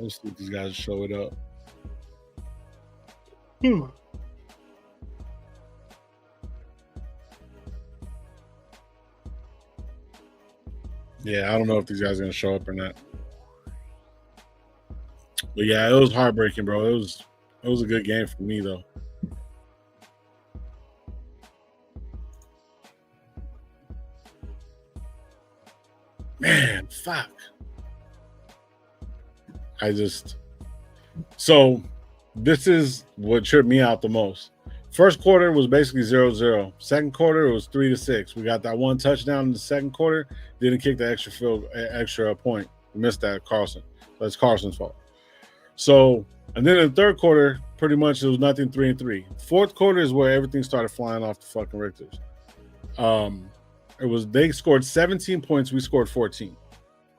let's see if these guys show it up. Yeah, I don't know if these guys are going to show up or not. But yeah, it was heartbreaking, bro. It was a good game for me, though. Man, fuck. So this is what tripped me out the most. First quarter was basically 0-0. Second quarter, it was 3-6. We got that one touchdown in the second quarter. Didn't kick the extra point. We missed that, Carlson. That's Carson's fault. So, and then in the third quarter, pretty much it was nothing, 3-3. Fourth quarter is where everything started flying off the fucking Richters. They scored 17 points. We scored 14.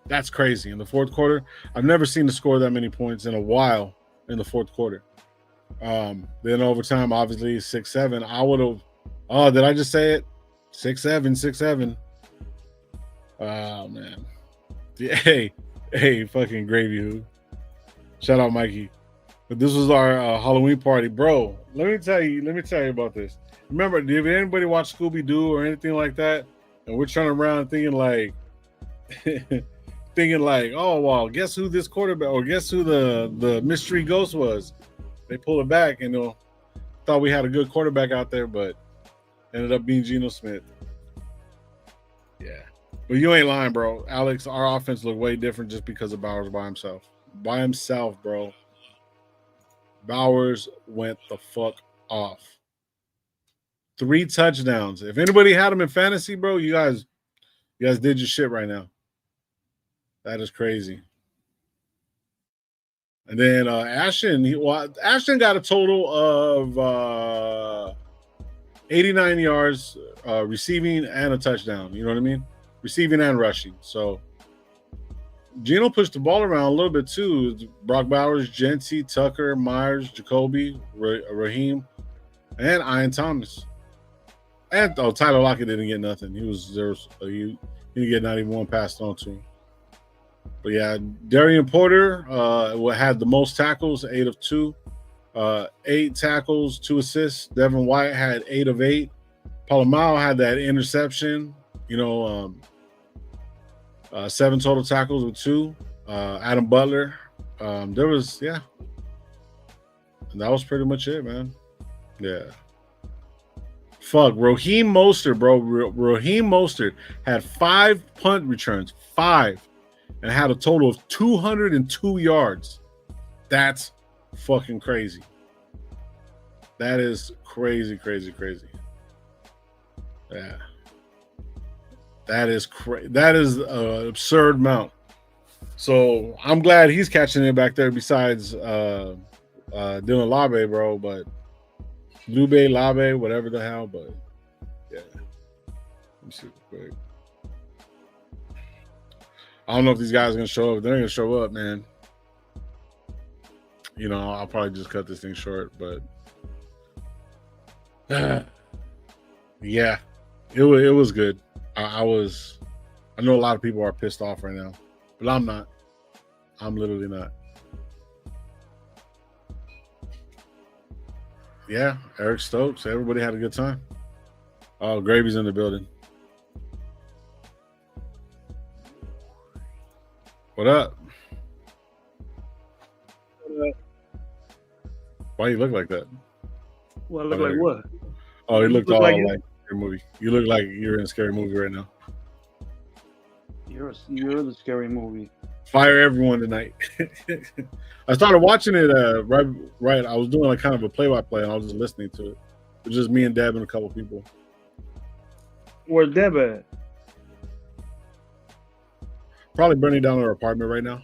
That's crazy. In the fourth quarter, I've never seen the score that many points in a while in the fourth quarter. Then overtime, obviously 6-7. I would have. Oh, did I just say it? 6-7, 6-7. Oh man. Yeah, hey, fucking gravy who. Shout out Mikey. But this was our Halloween party, bro. Let me tell you about this. Remember, did anybody watch Scooby-Doo or anything like that? And we're turning around thinking like, oh well, guess who this quarterback or guess who the mystery ghost was? They pulled it back and thought we had a good quarterback out there, but ended up being Geno Smith. Yeah, but you ain't lying, bro. Alex, our offense looked way different just because of Bowers by himself. By himself, bro. Bowers went the fuck off. 3 touchdowns. If anybody had him in fantasy, bro, you guys did your shit right now. That is crazy. And then Ashton got a total of 89 yards receiving and a touchdown. You know what I mean? Receiving and rushing. So Geno pushed the ball around a little bit too. Brock Bowers, Genty, Tucker, Myers, Jacoby, Raheem, and Ian Thomas. And Tyler Lockett didn't get nothing. He didn't get not even one passed on to him. But yeah, Darian Porter had the most tackles, 8 of 2. 8 tackles, 2 assists. Devin White had 8 of 8. Palomar had that interception, 7 total tackles with 2. Adam Butler. And that was pretty much it, man. Yeah. Fuck, Raheem Mostert, bro. Raheem Mostert had 5 punt returns. 5. And had a total of 202 yards. That's fucking crazy. That is crazy. Yeah. That is crazy. That is an absurd amount. So I'm glad he's catching it back there besides Dylan Labe, bro. But Lube, Labe, whatever the hell. But yeah. Let me see real quick. I don't know if these guys are going to show up. If they're going to show up, man. I'll probably just cut this thing short. But yeah, it was good. I know a lot of people are pissed off right now, but I'm not. I'm literally not. Yeah, Eric Stokes. Everybody had a good time. Oh, Gravy's in the building. What up? Why you look like that? Well, I look like what? Oh, you looked all like like a scary movie. You look like you're in a scary movie right now. You're the scary movie. Fire everyone tonight. I started watching it right. I was doing like kind of a play-by-play, and I was just listening to it. It was just me and Deb and a couple people. Where's Deb at? Probably burning down her apartment right now.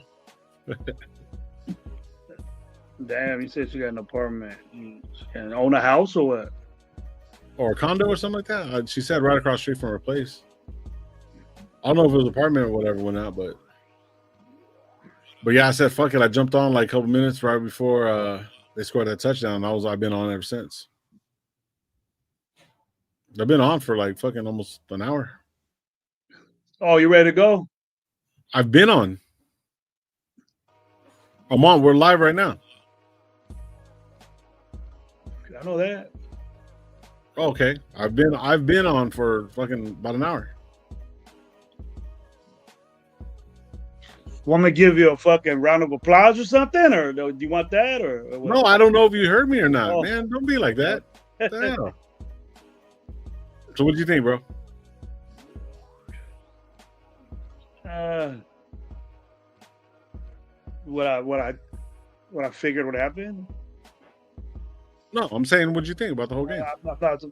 Damn, you said she got an apartment. And own a house or what? Or a condo or something like that. She said right across the street from her place. I don't know if it was an apartment or whatever went out, but But yeah, I said fuck it. I jumped on like a couple minutes right before they scored that touchdown. I've been on ever since. I've been on for like fucking almost an hour. Oh, you ready to go? I've been on. I'm on. We're live right now. I know that. Okay. I've been on for fucking about an hour. Want me to give you a fucking round of applause or something, or do you want that, or what? No, I don't know if you heard me or not, Oh. man. Don't be like that. Damn. So what do you think, bro? What I figured would happen. No, I'm saying what do you think about the whole game? I thought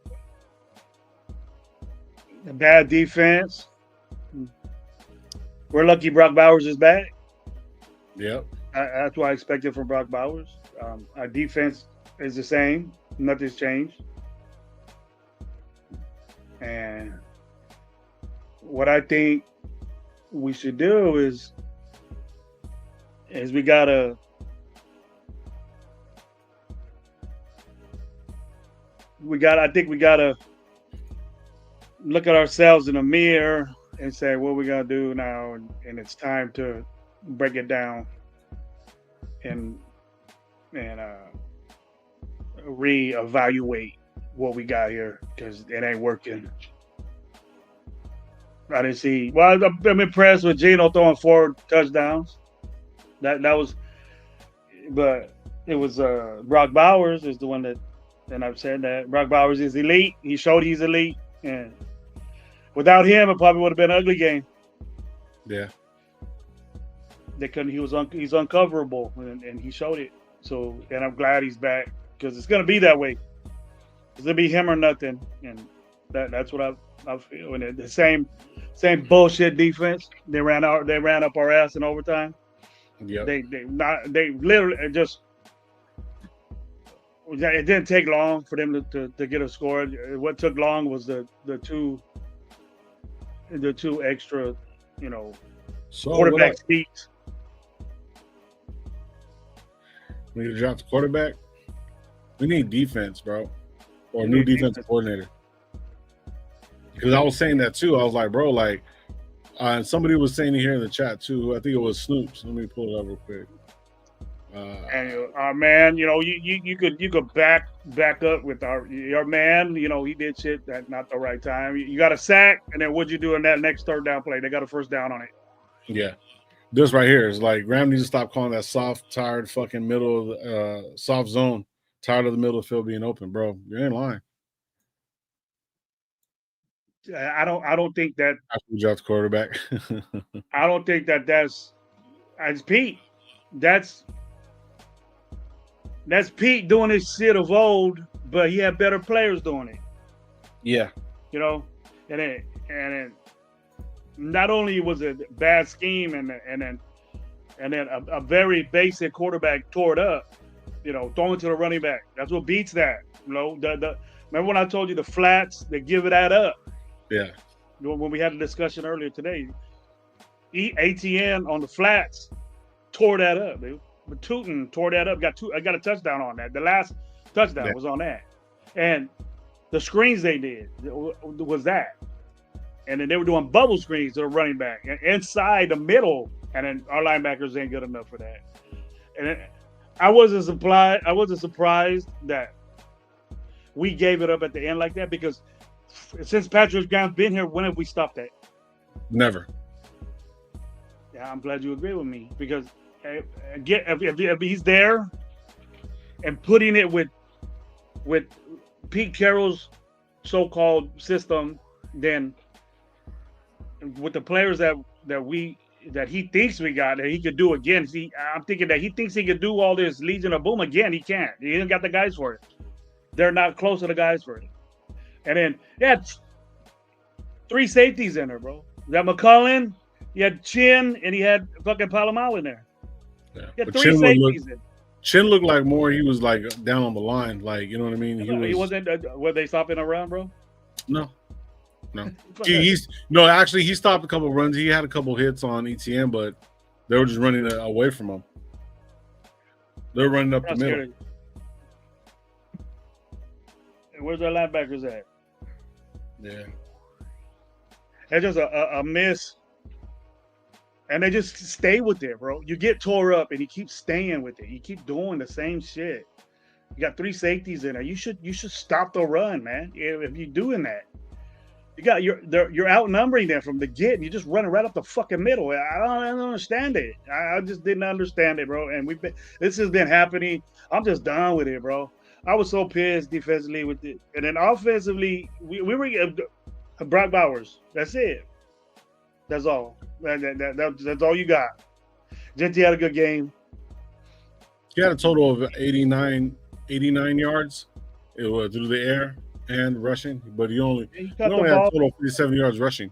a bad defense. We're lucky Brock Bowers is back. Yep. That's what I expected from Brock Bowers. Our defense is the same. Nothing's changed. And what I think we should do is we gotta look at ourselves in the mirror and say what we gotta do now, and it's time to break it down and reevaluate what we got here, because it ain't working. I didn't see. Well, I'm impressed with Geno throwing 4 touchdowns. That was, but it was Brock Bowers is the one that, and I've said that Brock Bowers is elite. He showed he's elite, and without him, it probably would have been an ugly game. Yeah. They couldn't. He's uncoverable, and he showed it. So, and I'm glad he's back, because it's gonna be that way. It's gonna be him or nothing, and that's what I feel. And the same bullshit defense. They ran up our ass in overtime. Yeah. They literally just. It didn't take long for them to get a score. What took long was the two extra, quarterback seats. We need to draft the quarterback. We need defense, bro, or a new defensive coordinator. Because I was saying that too. I was like, bro, like, and somebody was saying it here in the chat too. I think it was Snoops. Let me pull it up real quick. And man, you could back up with your man. He did shit at not the right time. You got a sack, and then what'd you do in that next third down play? They got a first down on it. Yeah, this right here is like Graham needs to stop calling that soft, tired, fucking middle of soft zone. Tired of the middle of the field being open, bro. You ain't lying. I don't think that. After we draft the quarterback. I don't think that's Pete. That's Pete doing his shit of old, but he had better players doing it. Yeah. And then not only was it a bad scheme and then a very basic quarterback tore it up, throwing to the running back. That's what beats that. Remember when I told you the flats, they give it that up. Yeah. When we had a discussion earlier today, ATN on the flats tore that up, dude. But Tootin tore that up. I got a touchdown on that. The last touchdown was on that. And the screens they did was that. And then they were doing bubble screens to the running back and inside the middle. And then our linebackers ain't good enough for that. And I wasn't surprised that we gave it up at the end like that, because since Patrick Graham's been here, when have we stopped that? Never. Yeah, I'm glad you agree with me, because if he's there and putting it with Pete Carroll's so-called system, then with the players that he thinks we got, that he could do again. See, I'm thinking that he thinks he could do all this Legion of Boom again. He can't. He ain't got the guys for it. They're not close to the guys for it. And then he had 3 safeties in there, bro. You got McCullen, he had Chin, and he had fucking Palomalu in there. Yeah. He had But 3 safeties in. Chin looked like more. He was like down on the line, like, you know what I mean. He wasn't. Were they stopping around, bro? No. He stopped a couple runs. He had a couple hits on ETN, but They were just running away from him. They were running up the I'm middle. scared. Where's our linebackers at? Yeah. That's just a miss. And they just stay with it, bro. You get tore up and you keep staying with it. You keep doing the same shit. You got 3 safeties in there. You should stop the run, man. If you're doing that. You're outnumbering them from the get, and you're just running right up the fucking middle. I don't understand it. I just didn't understand it, bro. And this has been happening. I'm just done with it, bro. I was so pissed defensively with it, and then offensively, we were Brock Bowers. That's it. That's all. That's all you got. Genty had a good game. He had a total of 89 yards. It was through the air and rushing, but he only had a total of 57 yards rushing.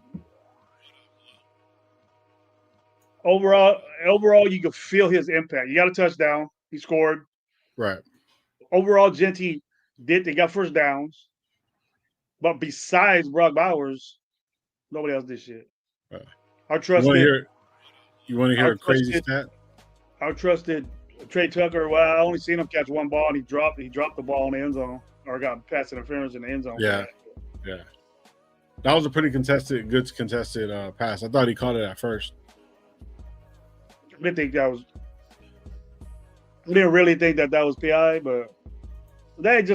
Overall, you could feel his impact. He got a touchdown. He scored. Right. Overall, Genty they got first downs. But besides Brock Bowers, nobody else did shit. Right. Our trusted. You want to hear a crazy stat? Our trusted Trey Tucker. Well, I only seen him catch one ball, and he dropped the ball in the end zone, or got pass interference in the end zone. Yeah. That was a pretty good contested pass. I thought he caught it at first. I didn't think that was. I didn't really think that was PI, but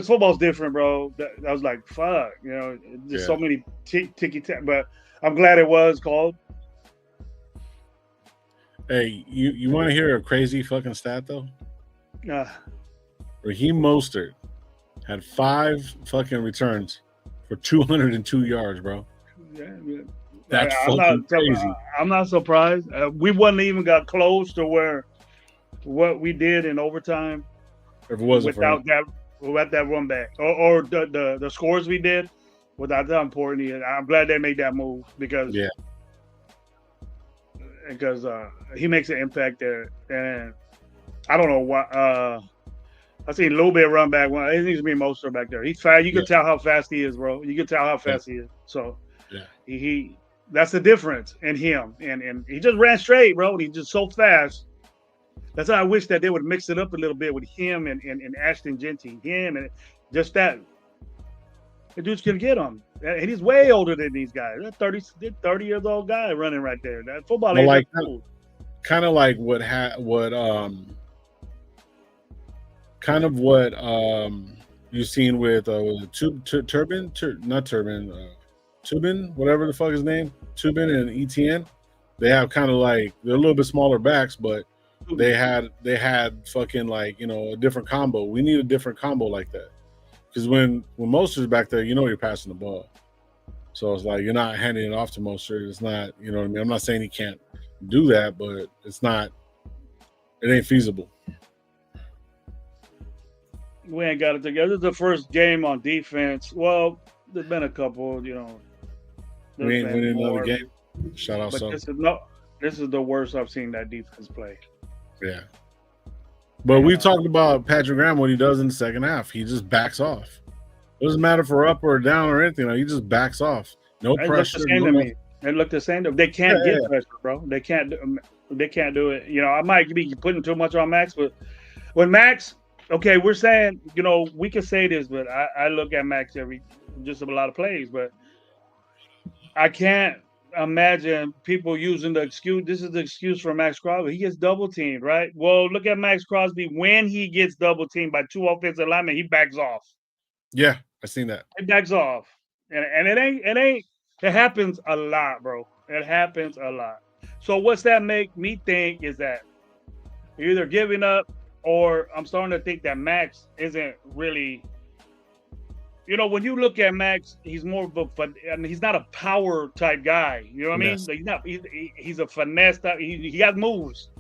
football's different, bro. I was like, fuck, there's so many ticky tack, but I'm glad it was called. Hey, you want to hear a crazy fucking stat though? Raheem Mostert had 5 fucking returns for 202 yards, bro. Yeah. That's fucking crazy. I'm not surprised. We wouldn't even got close to what we did in overtime. If it wasn't without that run back or the scores we did without that important. I'm glad they made that move because he makes an impact there. And I don't know what I seen a little bit of run back. Well, it needs to be Mostert back there. He's fast. You can tell how fast he is, bro. You can tell how fast he is. So he that's the difference in him. And he just ran straight, bro. He's just so fast. That's how I wish that they would mix it up a little bit with him and Ashton Genty. Him and just that. The dudes can get him. And he's way older than these guys. That 30 years old guy running right there. That football ain't like cool. Kind of like what you've seen with Tubin, whatever the fuck his name, Tubin and ETN. They have kind of like they're a little bit smaller backs, but they had fucking like a different combo. We need a different combo like that because when Mostert's back there, you're passing the ball. So it's like you're not handing it off to Mostert. It's not, you know what I mean. I'm not saying he can't do that, but it ain't feasible. We ain't got it together. This is the first game on defense. Well, there's been a couple, We ain't winning another game. Shout out, this is the worst I've seen that defense play. Yeah. But we talked about Patrick Graham, what he does in the second half. He just backs off. It doesn't matter if we're up or down or anything. He just backs off. No pressure. It looked the same to me. They can't get pressure, bro. They can't do it. I might be putting too much on Max, but when Max, okay, we're saying, we can say this, but I look at Max just a lot of plays, but I can't imagine people using the excuse. This is the excuse for Max Crosby. He gets double teamed, right? Well, look at Max Crosby. When he gets double teamed by 2 offensive linemen, he backs off. Yeah, I seen that. He backs off, and it happens a lot, bro. It happens a lot. So what's that make me think is that you're either giving up, or I'm starting to think that Max isn't really. When you look at Max, he's more of he's not a power type guy. You know what I mean? Like he's a finesse type. He got moves.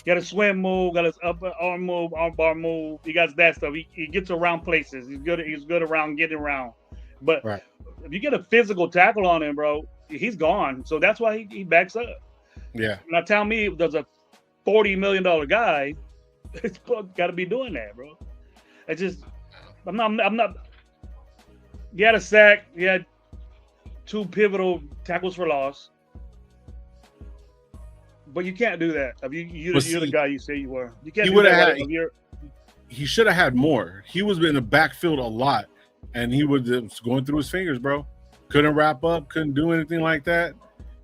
He got a swim move, got his upper arm move, arm bar move. He got that stuff. He gets around places. He's good around getting around. But if you get a physical tackle on him, bro, he's gone. So that's why he backs up. Yeah. Now tell me, there's a $40 million guy. It's got to be doing that, bro. It's just I'm not. He had a sack. He had 2 pivotal tackles for loss. But you can't do that. I mean, you're the guy you say you were. You can't He do would that. have he should have had more. He was in the backfield a lot, and he was going through his fingers, bro. Couldn't wrap up, couldn't do anything like that.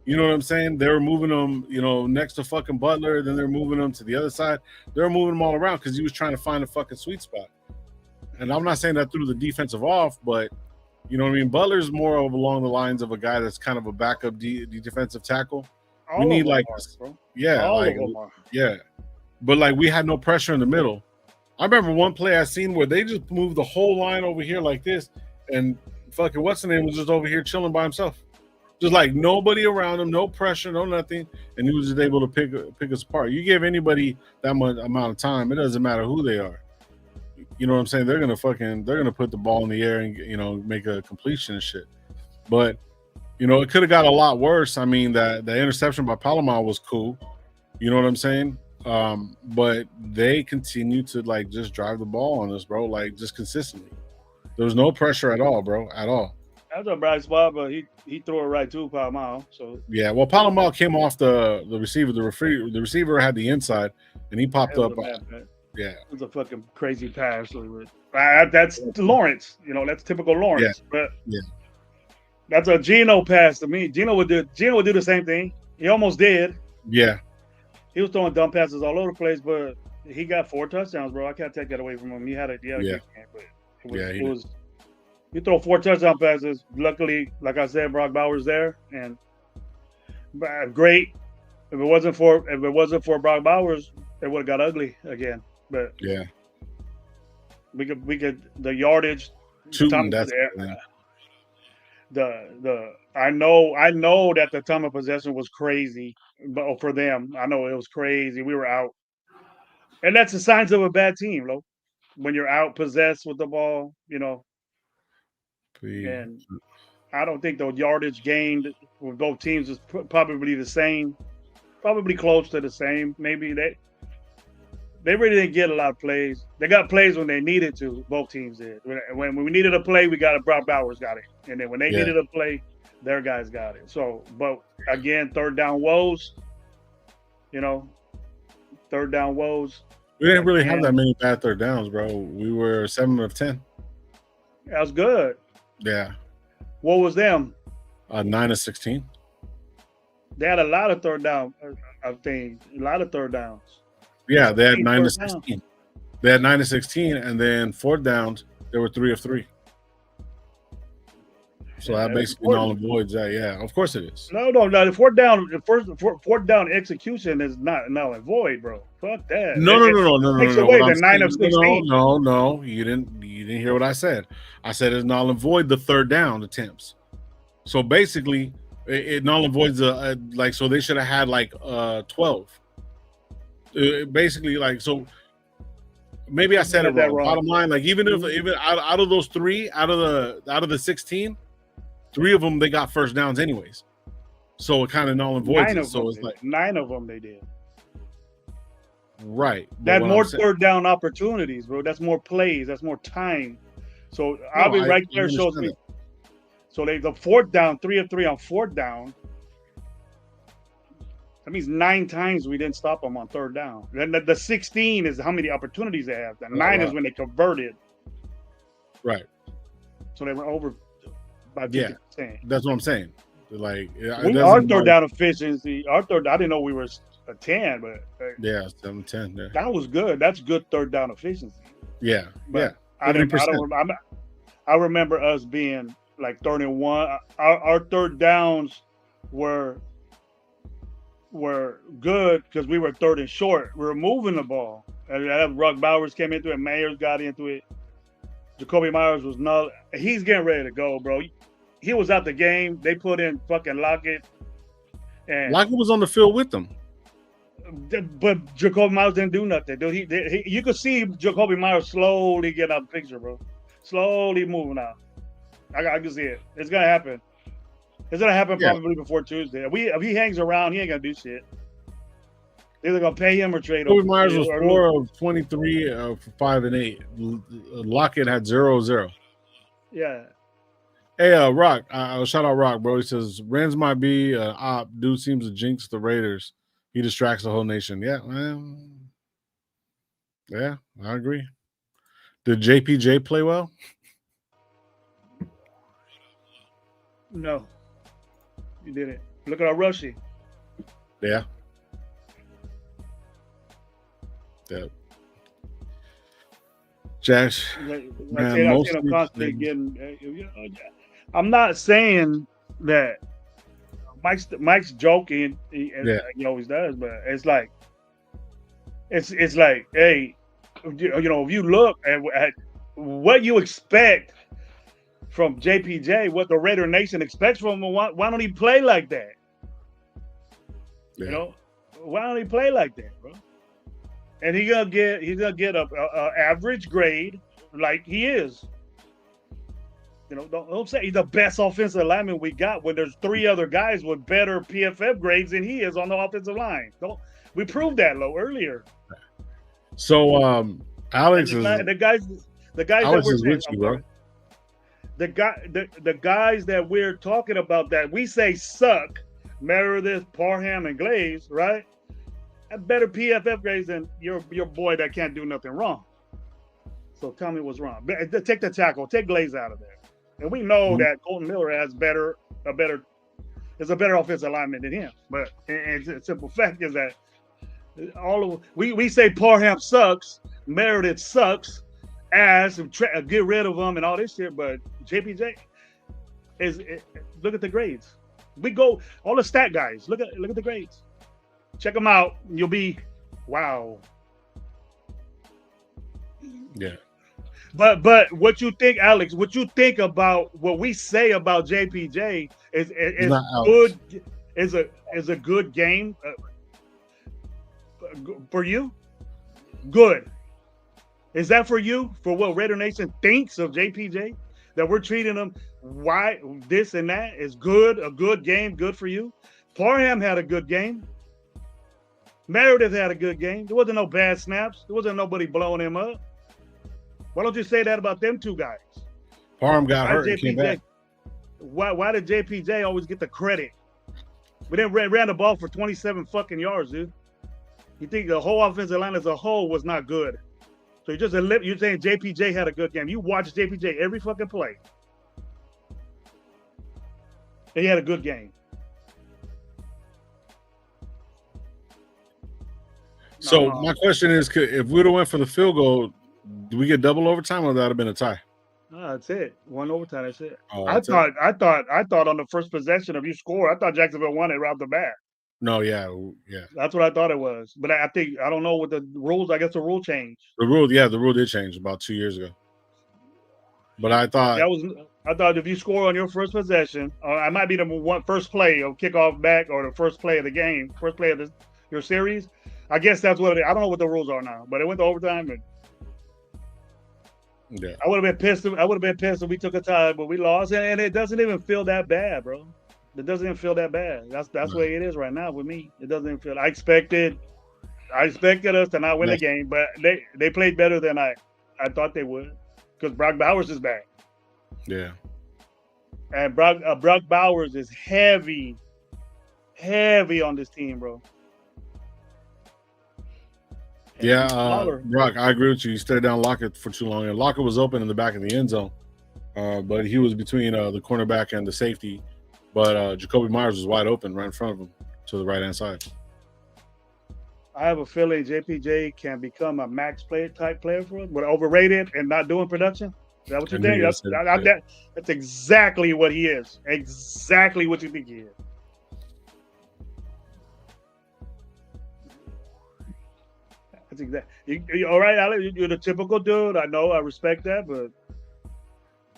You know what I'm saying? They were moving him, next to fucking Butler. Then they're moving him to the other side. They were moving him all around because he was trying to find a fucking sweet spot. And I'm not saying that through the defensive off, but you know what I mean? Butler's more of along the lines of a guy that's kind of a backup defensive tackle. We need like, yeah. But like we had no pressure in the middle. I remember one play I seen where they just moved the whole line over here like this, and fucking what's the name was just over here chilling by himself. Just like nobody around him, no pressure, no nothing, and he was just able to pick us apart. You give anybody that much amount of time, it doesn't matter who they are. You know what I'm saying? They're gonna put the ball in the air and make a completion and shit. But it could have got a lot worse. I mean, the interception by Palomar was cool. You know what I'm saying? But they continue to like just drive the ball on us, bro, like just consistently. There was no pressure at all, bro, at all. That's a bright spot, but he threw it right to Palomar. So yeah, well, Palomar came off the receiver. The receiver had the inside, and he popped up. Yeah, it was a fucking crazy pass. That's Lawrence. That's typical Lawrence. Yeah. But that's a Geno pass to me. Geno would do the same thing. He almost did. Yeah, he was throwing dumb passes all over the place, but he got 4 touchdowns, bro. I can't take that away from him. He had a good game, but it was. You throw 4 touchdown passes. Luckily, like I said, Brock Bowers there, and great. If it wasn't for Brock Bowers, it would have got ugly again. But yeah, we could the yardage. I know that the time of possession was crazy, but for them, I know it was crazy. We were out, and that's the signs of a bad team, though. When you're out possessed with the ball, And I don't think the yardage gained with both teams is probably the same, probably close to the same. Maybe they really didn't get a lot of plays. They got plays when they needed to. Both teams did. When we needed a play, Brock Bowers got it, and then when they needed a play, their guys got it. So, but again, third down woes. Third down woes. We didn't really have that many bad third downs, bro. We were 7 of 10. That was good. Yeah. What was them? 9 of 16. They had a lot of third down things. A lot of third downs. Yeah, they had 9 of 16. They had 9 of 16, and then fourth downs, they were 3 of 3. So that basically null and voids that. Yeah, of course it is. No. The fourth down execution is not null and void, bro. Fuck that. No. Takes away the 9 of 16. No. You didn't hear what I said. I said it's null and void the third down attempts. So basically, it null and voids so they should have had 12. Basically, so maybe I said it wrong. Bottom line, even out of those 3, out of the 16. 3 of them they got first downs anyways, so it kind of null and voids it. So it's 9 of them they did. Right. That's more third down opportunities, bro. That's more plays. That's more time. So I'll be right there. Shows me. So the fourth down, 3 of 3 on fourth down. That means 9 times we didn't stop them on third down. Then the 16 is how many opportunities they have. The 9 is when they converted. Right. So they were over. By 50%. That's what I'm saying. Our third down efficiency. I didn't know we were a 10, but 7-10. Yeah. That was good. That's good third down efficiency. Yeah, but I remember us being like 3rd and 1. Our third downs were good because we were 3rd and short. We were moving the ball. And Brock Bowers came into it. Mayers got into it. Jacoby Myers was null. He's getting ready to go, bro. He was out the game. They put in fucking Lockett. And Lockett was on the field with them. But Jacoby Myers didn't do nothing, dude. You could see Jacoby Myers slowly get out the picture, bro. Slowly moving out. I can see it. It's gonna happen. It's gonna happen probably before Tuesday. If he hangs around, he ain't gonna do shit. They're either gonna pay him or trade him. Jacoby Myers was 4 of 23 for 5 and 8. Lockett had 0-0. Yeah. Hey, Rock. Shout out Rock, bro. He says Rams might be op. Dude seems to jinx the Raiders. He distracts the whole nation. Yeah, well, yeah, I agree. Did JPJ play well? No, you didn't. Look at our rushing. Yeah. Yeah. Jax, I man, seen most him constantly getting. I'm not saying that Mike's joking. He always does, but it's like, hey, if you look at what you expect from JPJ, what the Raider Nation expects from him, why don't he play like that? yeah. Why don't he play like that, bro? And he's gonna get a average grade like he is. Don't say he's the best offensive lineman we got when there's 3 other guys with better PFF grades than he is on the offensive line. We proved that earlier. So Alex is the guys Alex that we're is saying, with you, bro. the guys that we're talking about that we say suck, Meredith, Parham, and Glaze, right? Have better PFF grades than your boy that can't do nothing wrong. So tell me what's wrong. Take the tackle, take Glaze out of there. And we know that Colton Miller has a better offensive lineman than him. But the simple fact is that we say Parham sucks, Meredith sucks, get rid of them and all this shit. But JPJ look at the grades. We go all the stat guys. Look at the grades. Check them out. You'll be wow. Yeah. But what you think, Alex? What you think about what we say about JPJ is good? Is a good game for you? Good. Is that for you? For what Raider Nation thinks of JPJ? That we're treating him why this and that is good? A good game, good for you? Parham had a good game. Meredith had a good game. There wasn't no bad snaps. There wasn't nobody blowing him up. Why don't you say that about them 2 guys? Parham got hurt and came back. Why did JPJ always get the credit? But then ran the ball for 27 fucking yards, dude. You think the whole offensive line as a whole was not good. So you're saying JPJ had a good game. You watch JPJ every fucking play. And he had a good game. So my question is, if we would have went for the field goal, do we get double overtime, or that would have been a tie? No, that's it. 1 overtime. That's it. Oh, I thought on the first possession of you score, I thought Jacksonville won it right off the bat. No, yeah. That's what I thought it was. But I don't know what the rules. I guess the rule changed. The rule did change about 2 years ago. But I thought if you score on your first possession, I might be the first play of kickoff back or the first play of the game, first play of your series. I guess that's what I don't know what the rules are now, but it went to overtime. And yeah, I would have been pissed. If we took a tie, but we lost, and it doesn't even feel that bad, bro. It doesn't even feel that bad. That's the way it is right now with me. It doesn't even feel. I expected us to not win the game, but they played better than I thought they would, because Brock Bowers is back. Yeah, and Brock Bowers is heavy on this team, bro. Yeah, Brock, I agree with you. You stayed down Lockett for too long, and Lockett was open in the back of the end zone, but he was between the cornerback and the safety. But Jacoby Myers was wide open right in front of him to the right-hand side. I have a feeling JPJ can become a max type player for us, but overrated and not doing production. Is that what you think? That's exactly what he is. Exactly what you think he is. That's exactly. You all right, Alex? You're the typical dude. I know. I respect that, but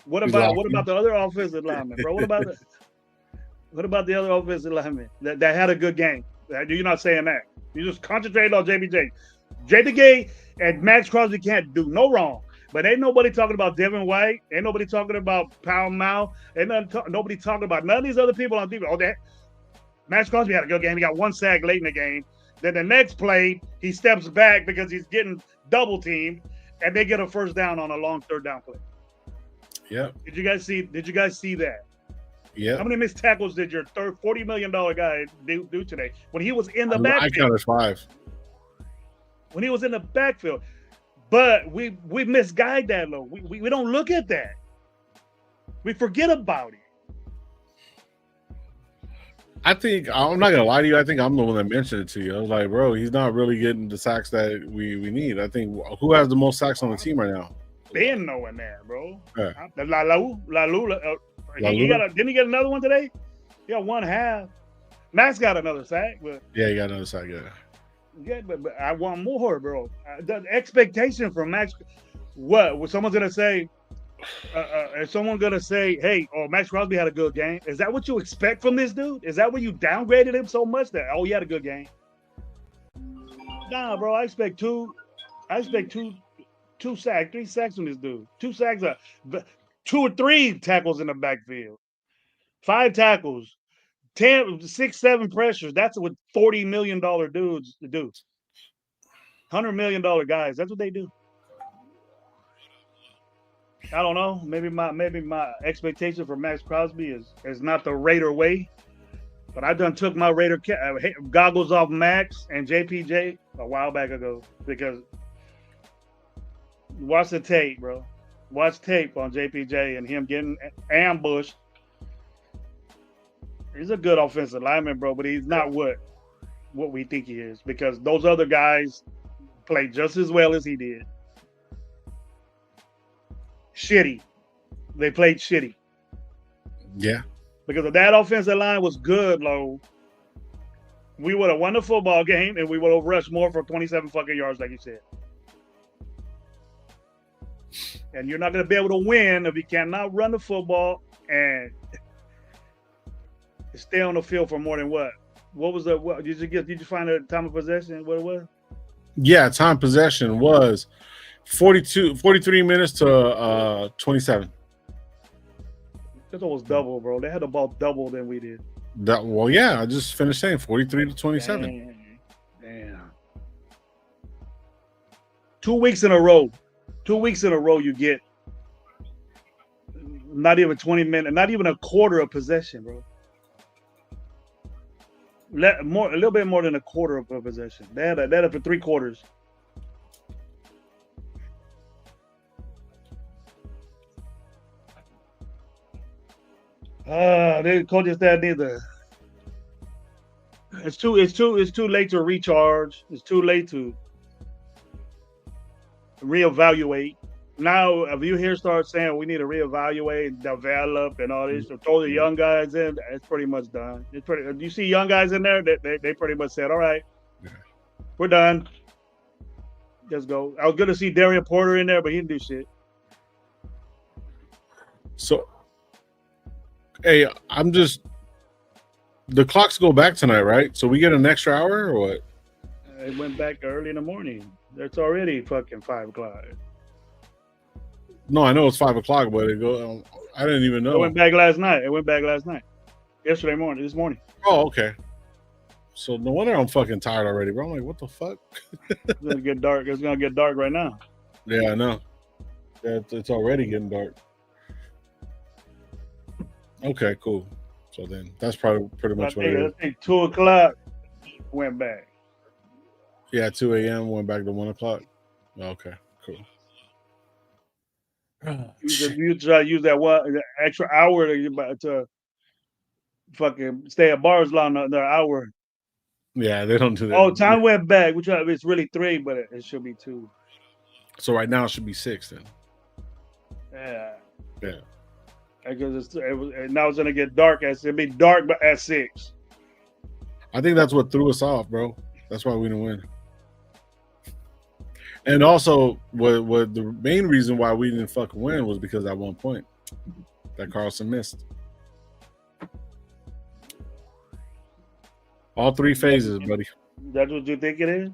what about the other offensive linemen, bro? What about the other offensive linemen that had a good game? You're not saying that. You just concentrate on JPJ. JPJ and Max Crosby can't do no wrong. But ain't nobody talking about Devin White. Ain't nobody talking about Powell Mao. Ain't nobody talking about none of these other people on defense. That Max Crosby had a good game. He got 1 sack late in the game. Then the next play, he steps back because he's getting double teamed, and they get a first down on a long 3rd down play. Yeah. Did you guys see that? Yeah. How many missed tackles did your $40 million guy do today when he was in the I backfield? counted 5. When he was in the backfield. But we misguide that, though. We don't look at that. We forget about it. I think I'm not gonna lie to you. I think I'm the one that mentioned it to you. I was like, bro, he's not really getting the sacks that we need. I think who has the most sacks on the team right now? Been knowing that, bro. Yeah. Lalu, didn't he get another one today? He got 1/2. Max got another sack, but Yeah, he got another sack. Yeah. but I want more, bro. The expectation from Max. What? Was someone's gonna say? Is someone gonna say, "Hey, Max Crosby had a good game"? Is that what you expect from this dude? Is that when you downgraded him so much that he had a good game? Nah, bro. I expect two sacks, 3 sacks from this dude. 2 sacks, 2 or 3 tackles in the backfield, 5 tackles, 10, 6, 7 pressures. That's what $40 million dudes do. $100 million guys. That's what they do. I don't know. Maybe my expectation for Max Crosby is not the Raider way, but I done took my Raider goggles off Max and JPJ a while back ago because watch the tape, bro. Watch tape on JPJ and him getting ambushed. He's a good offensive lineman, bro, but he's not what we think he is because those other guys played just as well as he did. Shitty. They played shitty. Yeah. Because if that offensive line was good, Lo, we would have won the football game and we would have rushed more for 27 fucking yards, like you said. And you're not going to be able to win if you cannot run the football and stay on the field for more than what? What was the what did you find the time of possession? What it was? Yeah, time possession was 43 minutes to 27. That's almost double, bro. They had the ball double than we did. Well, yeah, I just finished saying 43 to 27. Damn. 2 weeks in a row. 2 weeks in a row, you get not even 20 minutes, not even a quarter of possession, bro. A little bit more than a quarter of a possession. They had it for 3 quarters. The coaches that neither. It's too late to recharge. It's too late to reevaluate. Now, if you hear start saying we need to reevaluate and develop and all this, to throw the young guys in, it's pretty much done. You see young guys in there, they pretty much said, all right, we're done. Let's go. I was going to see Darian Porter in there, but he didn't do shit. So, hey, the clocks go back tonight, right? So we get an extra hour or what? It went back early in the morning. It's already fucking 5 o'clock. No, I know it's 5 o'clock, but I didn't even know. It went back last night. Yesterday morning, this morning. Oh, okay. So no wonder I'm fucking tired already, bro. I'm like, what the fuck? It's gonna get dark. It's gonna get dark right now. Yeah, I know. Yeah, it's already getting dark. Okay, cool. So then that's probably pretty much what it is. I think 2 o'clock went back. Yeah, 2 a.m. went back to 1 o'clock. Okay, cool. You try to use that extra hour to fucking stay at bars long another hour. Yeah, they don't do that. Oh, time went back. It's really 3, but it should be 2. So right now it should be 6 then. Yeah. Yeah. Because now it's gonna get dark. It'll be dark, but at 6. I think that's what threw us off, bro. That's why we didn't win. And also, what the main reason why we didn't fucking win was because at one point that Carlson missed. All 3 phases, buddy. That's what you think it is?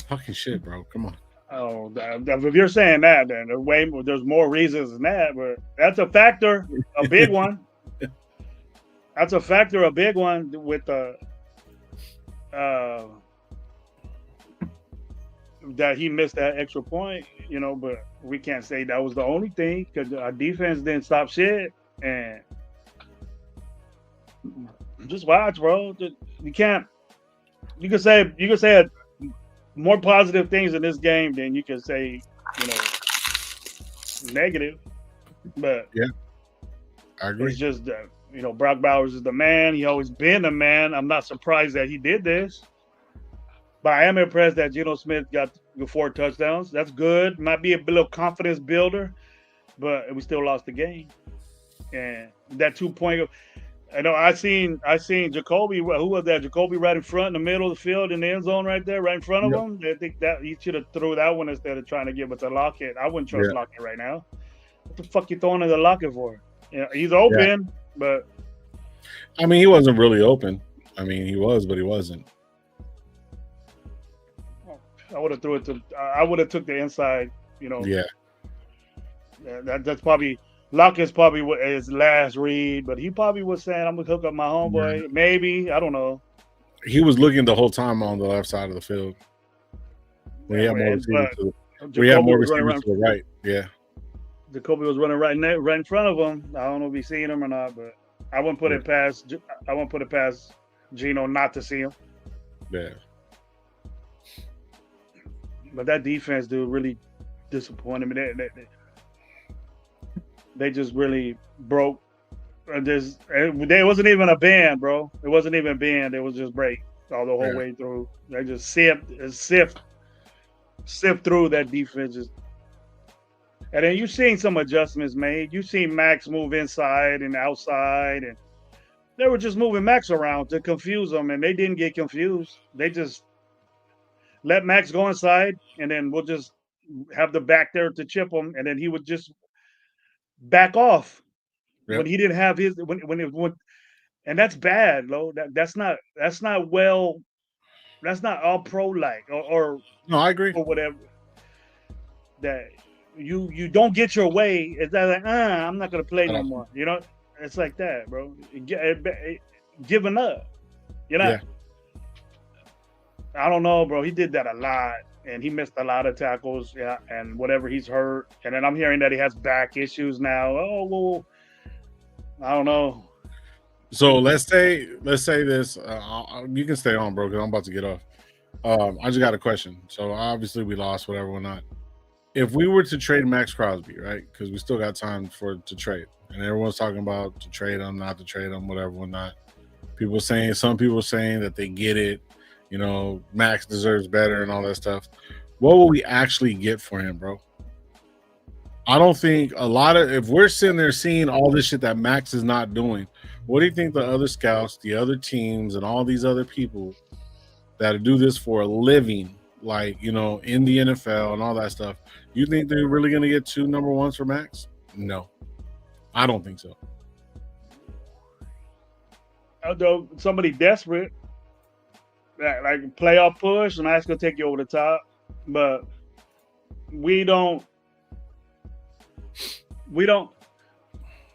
Fucking shit, bro. Come on. Oh, if you're saying that, then there's more reasons than that, but that's a factor, a big one. That's a factor, a big one with the that he missed that extra point, but we can't say that was the only thing because our defense didn't stop shit, and Just watch, bro. You can't. You can say more positive things in this game than you can say, negative. But Yeah, I agree. it's just Brock Bowers is the man. He always been the man. I'm not surprised that he did this, but I am impressed that Geno Smith got 4 touchdowns. That's good. Might be a little confidence builder, but we still lost the game. And that 2-point. I know I seen Jacoby. Who was that? Jacoby right in front in the middle of the field in the end zone right there, right in front of Yep. him. I think that he should have threw that one instead of trying to give it to Lockett. I wouldn't trust Yeah. Lockett right now. What the fuck you throwing to the Lockett for? He's open, but I mean, he wasn't really open. I mean, he was, but he wasn't. I would have threw it to. I would have took the inside. Yeah. That's probably Lockett's probably his last read, but he probably was saying, "I'm gonna hook up my homeboy." Yeah. Maybe, I don't know. He was looking the whole time on the left side of the field. We had more receivers to the right. Yeah. Jacoby was running right in front of him. I don't know if he's seeing him or not, but I wouldn't put it past. I wouldn't put it past Geno not to see him. Yeah. But that defense, dude, really disappointed me. They just really broke. There wasn't even a band, bro. It wasn't even band. It was just break all the whole way through. They just sift through that defense. And then you've seen some adjustments made. You've seen Max move inside and outside, and they were just moving Max around to confuse them, and they didn't get confused. They just let Max go inside, and then we'll just have the back there to chip him, and then he would just back off when he didn't have his and that's bad, Lo. That's not well. That's not all pro like or no, I agree or whatever. That you don't get your way. It's like I'm not gonna play no more. It's like that, bro. Giving up. Yeah. I don't know, bro. He did that a lot, and he missed a lot of tackles. Yeah, and whatever he's hurt, and then I'm hearing that he has back issues now. Oh well, I don't know. So let's say this. You can stay on, bro, because I'm about to get off. I just got a question. So obviously we lost, whatever, not. If we were to trade Max Crosby, right? Because we still got time to trade, and everyone's talking about to trade him, not to trade him, whatever, not. Some people saying that they get it. Max deserves better and all that stuff. What will we actually get for him, bro? I don't think if we're sitting there seeing all this shit that Max is not doing, what do you think the other scouts, the other teams, and all these other people that do this for a living, like, in the NFL and all that stuff, you think they're really going to get 2 number ones for Max? No, I don't think so. Although somebody desperate, like playoff push, and that's gonna take you over the top. But we don't.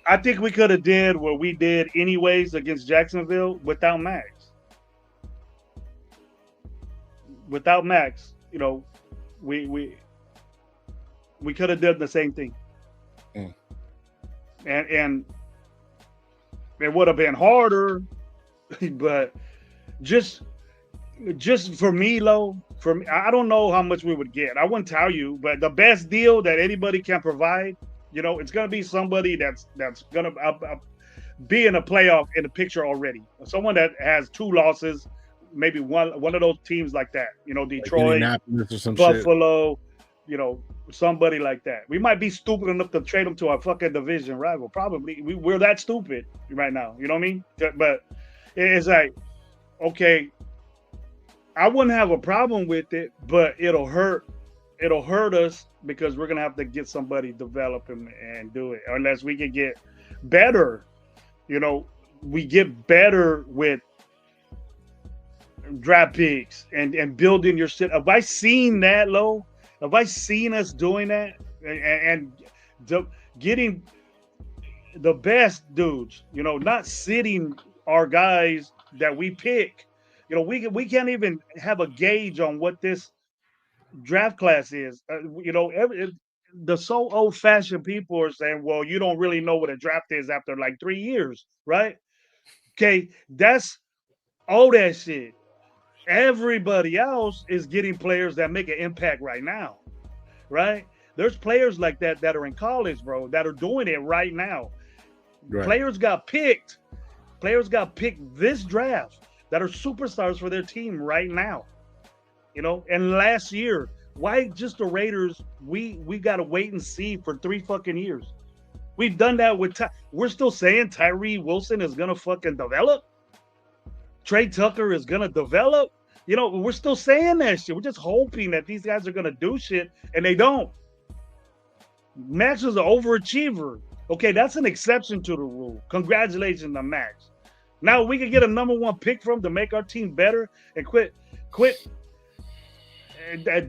I think we could have did what we did anyways against Jacksonville without Max. Without Max, we could have done the same thing. And it would have been harder, but just for me, I don't know how much we would get. I wouldn't tell you, but the best deal that anybody can provide, it's going to be somebody that's going to be in a playoff in the picture already. Someone that has 2 losses, maybe one of those teams like that. Detroit, or some Buffalo, somebody like that. We might be stupid enough to trade them to our fucking division rival. Probably we're that stupid right now. You know what I mean? But it's like, okay, I wouldn't have a problem with it, but it'll hurt us because we're gonna have to get somebody develop and do it, unless we can get better. We get better with draft picks and building your shit. Have I seen that, Lo? Have I seen us doing that and getting the best dudes? Not sitting our guys that we pick. We can't even have a gauge on what this draft class is. The so old-fashioned people are saying, well, you don't really know what a draft is after like 3 years, right? Okay, that's all that shit. Everybody else is getting players that make an impact right now, right? There's players like that that are in college, bro, that are doing it right now. Right. Players got picked this draft that are superstars for their team right now. You know, and last year, why just the Raiders? We got to wait and see for 3 fucking years. We've done that with. We're still saying Tyree Wilson is gonna fucking develop. Trey Tucker is gonna develop. You know, we're still saying that shit. We're just hoping that these guys are gonna do shit, and they don't. Max is an overachiever. Okay, that's an exception to the rule. Congratulations to Max. Now we can get a number 1 pick from him to make our team better and quit.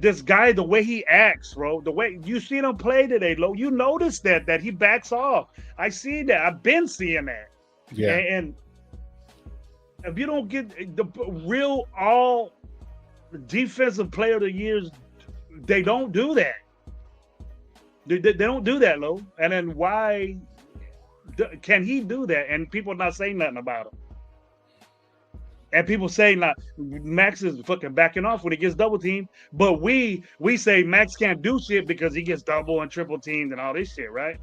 This guy, the way he acts, bro, the way you seen him play today, Lo, you notice that he backs off. I see that. I've been seeing that. Yeah. And if you don't get the real all defensive player of the years, they don't do that. They don't do that, Lo. And then why can he do that? And people not saying nothing about him. And people say not Max is fucking backing off when he gets double teamed, but we say Max can't do shit because he gets double and triple teamed and all this shit, right?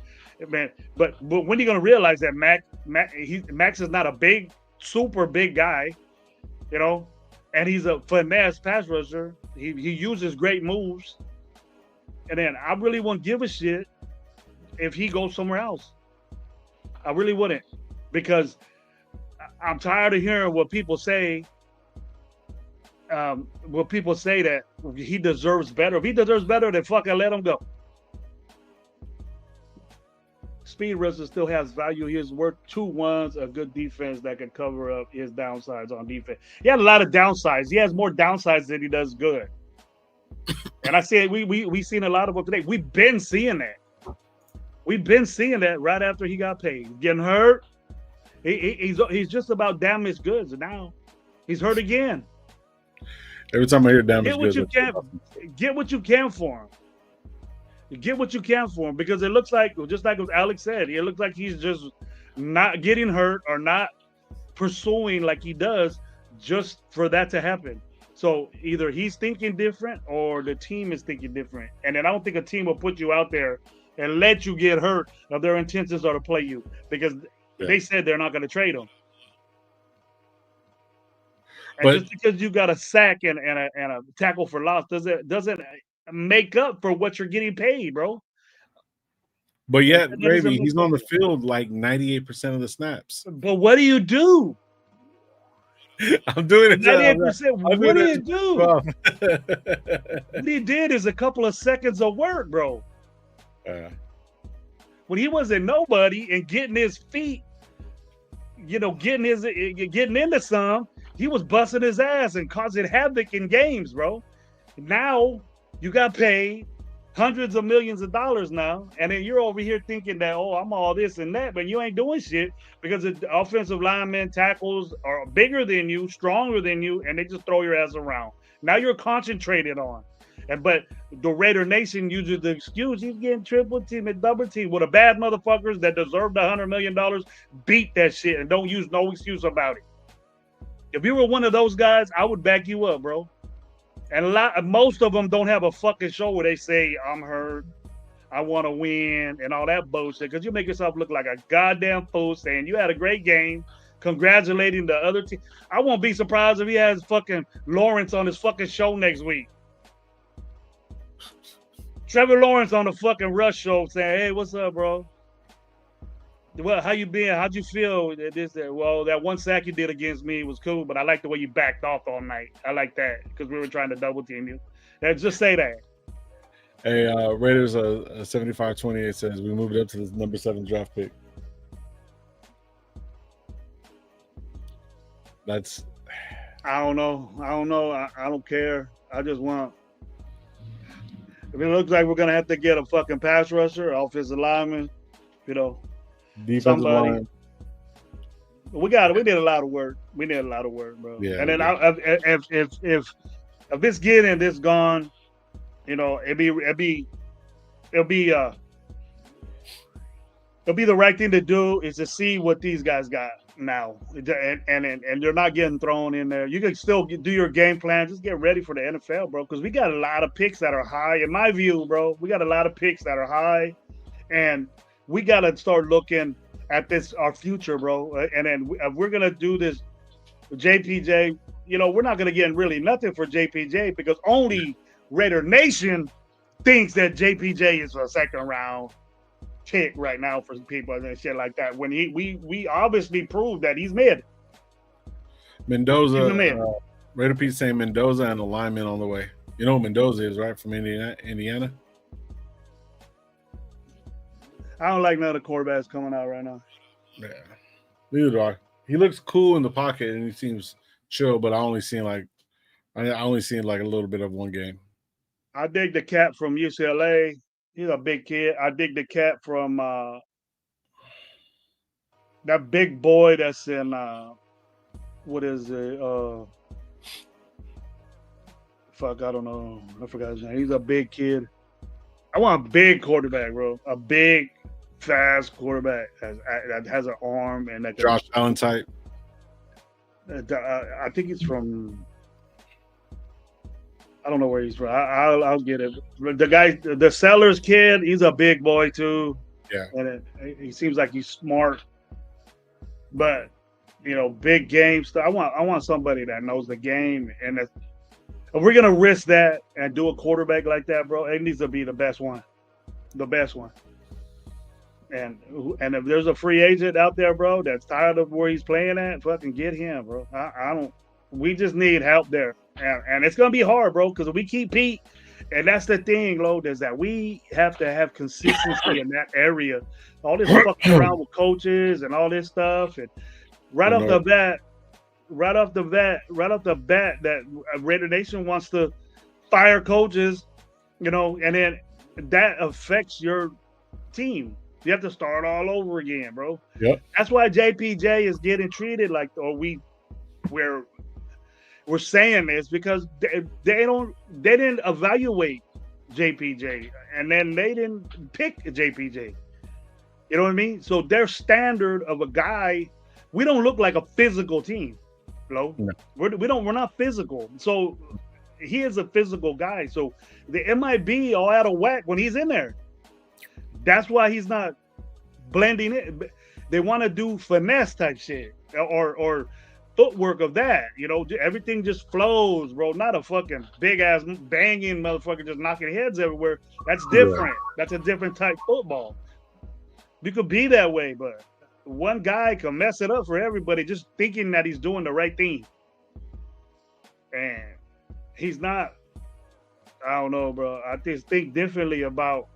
Man, but when are you gonna realize that Max is not a big, super big guy, you know, and he's a finesse pass rusher. He uses great moves, and then I really wouldn't give a shit if he goes somewhere else. I really wouldn't, because I'm tired of hearing what people say. That he deserves better. If he deserves better, then fucking let him go. Speed rusher still has value. He's worth 2-1s, a good defense that can cover up his downsides on defense. He had a lot of downsides. He has more downsides than he does good. And I said we seen a lot of them today. We've been seeing that. We've been seeing that right after he got paid. Getting hurt. He's just about damaged goods now. He's hurt again. Every time I hear damaged goods, get what you can for him. Get what you can for him, because it looks like, just like what Alex said, it looks like he's just not getting hurt or not pursuing like he does just for that to happen. So either he's thinking different or the team is thinking different. And then I don't think a team will put you out there and let you get hurt if their intentions are to play you, because they said they're not going to trade him. And but just because you got a sack and a tackle for loss doesn't make up for what you're getting paid, bro. But yet, Gravy, he's on the field like 98% of the snaps. But what do you do? I'm doing it. 98%. What do you do? What he did is a couple of seconds of work, bro. When he wasn't nobody and getting his feet, getting into some, he was busting his ass and causing havoc in games, bro. Now you got paid hundreds of millions of dollars now, and then you're over here thinking that, oh, I'm all this and that, but you ain't doing shit because the offensive linemen, tackles are bigger than you, stronger than you, and they just throw your ass around. Now you're concentrated on. But the Raider Nation uses the excuse he's getting triple team and double team with the bad motherfuckers that deserve the $100 million. Beat that shit and don't use no excuse about it. If you were one of those guys, I would back you up, bro. And most of them don't have a fucking show where they say, I'm hurt, I want to win, and all that bullshit. Because you make yourself look like a goddamn fool saying you had a great game, congratulating the other team. I won't be surprised if he has fucking Lawrence on his fucking show next week. Trevor Lawrence on the fucking Rush show saying, hey, what's up, bro? Well, how you been? How'd you feel? Well, that one sack you did against me was cool, but I like the way you backed off all night. I like that because we were trying to double team you. Just say that. Hey, Raiders 75-28 says we moved up to the number 7 draft pick. That's. I don't know. I don't care. I just want. If it looks like we're gonna have to get a fucking pass rusher, offensive lineman, Defensive somebody. line. We did a lot of work. We did a lot of work, bro. Yeah, and then if it's getting and it's gone, it'll be the right thing to do is to see what these guys got. now, and you're not getting thrown in there. You can still do your game plan. Just get ready for the NFL, bro, because we got a lot of picks that are high. In my view, bro, we got a lot of picks that are high, and we got to start looking at our future, bro. And then we're gonna do this, JPJ. We're not gonna get really nothing for JPJ because only Raider Nation thinks that JPJ is a second round pick right now for people and shit like that. When we obviously proved that he's mid. Mendoza, Raider Pete saying Mendoza and a lineman on the way. You know what Mendoza is, right? From Indiana. I don't like none of the quarterbacks coming out right now. Yeah, neither do I. He looks cool in the pocket and he seems chill, but I only seen like a little bit of one game. I dig the cat from UCLA. He's a big kid. I dig the cat from that big boy that's in what is it? Fuck, I don't know. I forgot his name. He's a big kid. I want a big quarterback, bro. A big, fast quarterback that has an arm and that Josh Allen type. I think he's from. I don't know where he's from. I'll get it. The guy, the Sellers kid, he's a big boy too. Yeah, and he seems like he's smart, but big game stuff. I want somebody that knows the game, and if we're gonna risk that and do a quarterback like that, bro, it needs to be the best one. And if there's a free agent out there, bro, that's tired of where he's playing at, fucking get him, bro. I don't. We just need help there. And it's going to be hard, bro, because we keep Pete. And that's the thing, Lo, is that we have to have consistency in that area. All this fucking around with coaches and all this stuff. And right off the bat, that Raider Nation wants to fire coaches, and then that affects your team. You have to start all over again, bro. Yep. That's why JPJ is getting treated like, we're saying this because they didn't evaluate JPJ, and then they didn't pick JPJ. You know what I mean? So their standard of a guy, we don't look like a physical team. No. We're not physical. So he is a physical guy. So it might be all out of whack when he's in there. That's why he's not blending in. They want to do finesse type shit or footwork of that, everything just flows, bro. Not a fucking big ass banging motherfucker just knocking heads everywhere. That's different. Yeah. That's a different type football. You could be that way, but one guy can mess it up for everybody just thinking that he's doing the right thing. And he's not. I don't know, bro. I just think differently about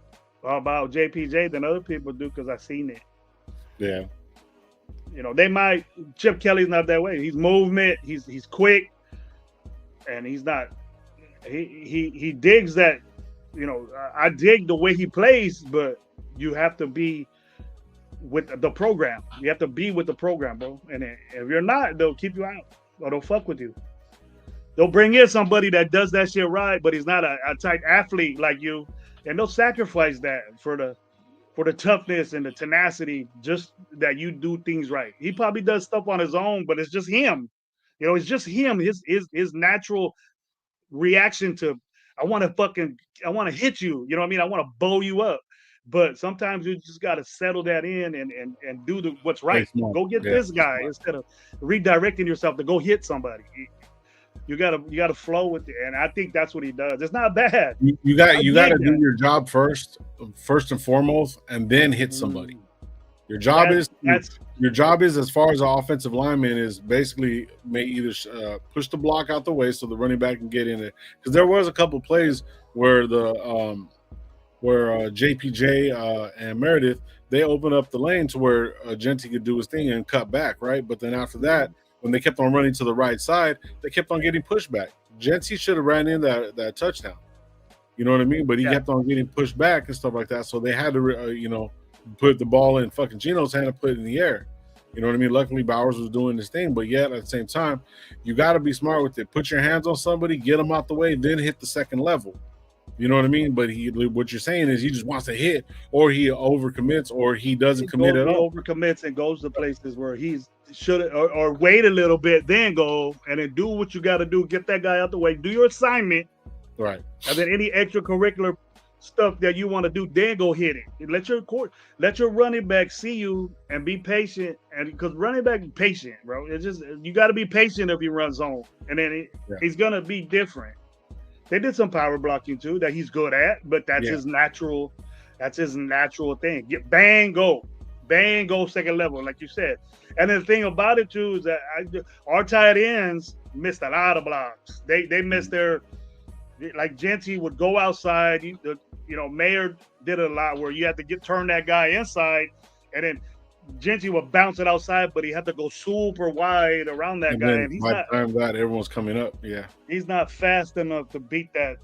JPJ than other people do because I've seen it. Yeah. They might. Chip Kelly's not that way. He's movement. He's quick, and he's not. He digs that. I dig the way he plays, but you have to be with the program. You have to be with the program, bro. And if you're not, they'll keep you out or they'll fuck with you. They'll bring in somebody that does that shit right, but he's not a type athlete like you, and they'll sacrifice that for the toughness and the tenacity, just that you do things right. He probably does stuff on his own, but it's just him. It's just him. His natural reaction to, I want to hit you. You know what I mean? I want to bow you up. But sometimes you just got to settle that in and do what's right. Go get this guy instead of redirecting yourself to go hit somebody. You gotta flow with it, and I think that's what he does. It's not bad. You got to do your job first and foremost, and then hit somebody. Your job is as far as the offensive lineman is basically may either push the block out the way so the running back can get in it. Because there was a couple plays where JPJ and Meredith, they opened up the lane to where Genty could do his thing and cut back, right? But then after that, when they kept on running to the right side, they kept on getting pushed back. Genty should have ran in that touchdown. You know what I mean? But he kept on getting pushed back and stuff like that. So they had to, put the ball in fucking Gino's hand and put it in the air. You know what I mean? Luckily, Bowers was doing his thing. But yet, at the same time, you got to be smart with it. Put your hands on somebody, get them out the way, then hit the second level. You know what I mean? But what you're saying is he just wants to hit, or he overcommits, or he doesn't commit at He all. overcommits and goes to places where he's should or wait a little bit, then go and then do what you got to do. Get that guy out the way. Do your assignment, Right. and then any extracurricular stuff that you want to do, then go hit it. Let your running back see you and be patient. And because running back is patient, bro. It's just you got to be patient if you run zone, and then he's gonna be different. They did some power blocking too that he's good at, but that's his natural. That's his natural thing. Get bang, go second level, like you said. And the thing about it too is that our tight ends missed a lot of blocks. They missed their, like Genty would go outside. Mayer did it a lot where you had to turn that guy inside, and then Genty would bounce it outside, but he had to go super wide around that guy. And by the time that everyone's coming up, he's not fast enough to beat that,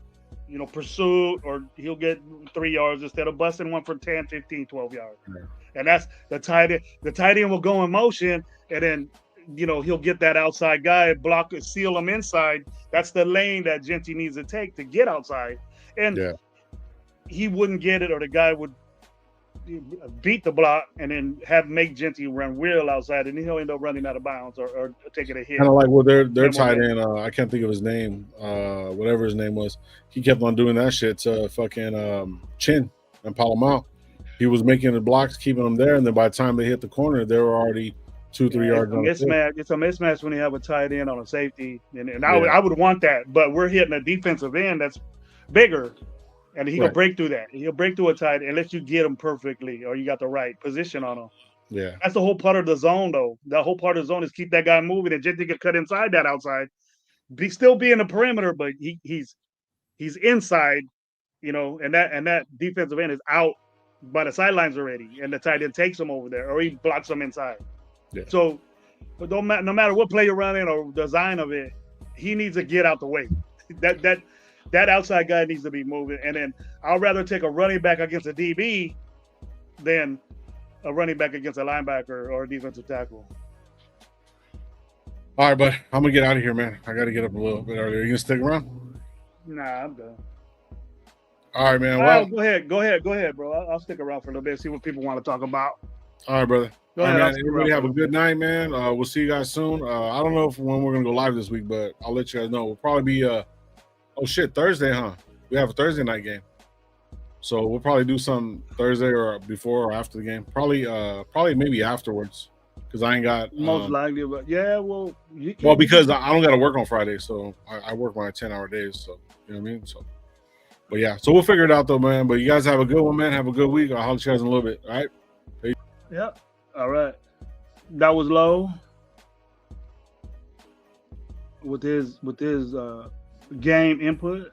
pursuit, or he'll get 3 yards instead of busting one for 10, 15, 12 yards. Yeah. And that's the tight end. The tight end will go in motion, and then he'll get that outside guy, block it, seal him inside. That's the lane that Genty needs to take to get outside. And he wouldn't get it, or the guy would beat the block and then make Genty run real outside, and he'll end up running out of bounds or taking a hit. Kind of like their tight end. I can't think of his name. Whatever his name was, he kept on doing that shit to fucking Chin and Palomar. He was making the blocks, keeping them there, and then by the time they hit the corner, they were already 2-3 yards on the mismatch. It's a mismatch when you have a tight end on a safety, and I would want that, but we're hitting a defensive end that's bigger. And he'll break through that. He'll break through a tight unless you get him perfectly or you got the right position on him. Yeah. That's the whole part of the zone, though. The whole part of the zone is keep that guy moving, and Genty can cut inside that outside. Still be in the perimeter, but he's inside, and that defensive end is out by the sidelines already, and the tight end takes him over there, or he blocks him inside. Yeah. So, but no matter what play you're running or design of it, he needs to get out the way. That outside guy needs to be moving, and then I'd rather take a running back against a DB than a running back against a linebacker or a defensive tackle. All right, but I'm gonna get out of here, man. I got to get up a little bit earlier. You gonna stick around? Nah, I'm done. All right, man. Well, go ahead, bro. I'll stick around for a little bit, see what people want to talk about. All right, brother. Go ahead, man. Everybody have a good night, man. We'll see you guys soon. I don't know when we're gonna go live this week, but I'll let you guys know. We'll probably be oh shit, Thursday, huh? We have a Thursday night game. So we'll probably do some Thursday or before or after the game. Probably maybe afterwards. Because I ain't got most likely, but because I don't gotta work on Friday, so I work my 10-hour days, so you know what I mean? So but yeah, so we'll figure it out though, man. But you guys have a good one, man. Have a good week. I'll holler at you guys in a little bit. All right. Peace. Yep. All right. That was Low with his game input.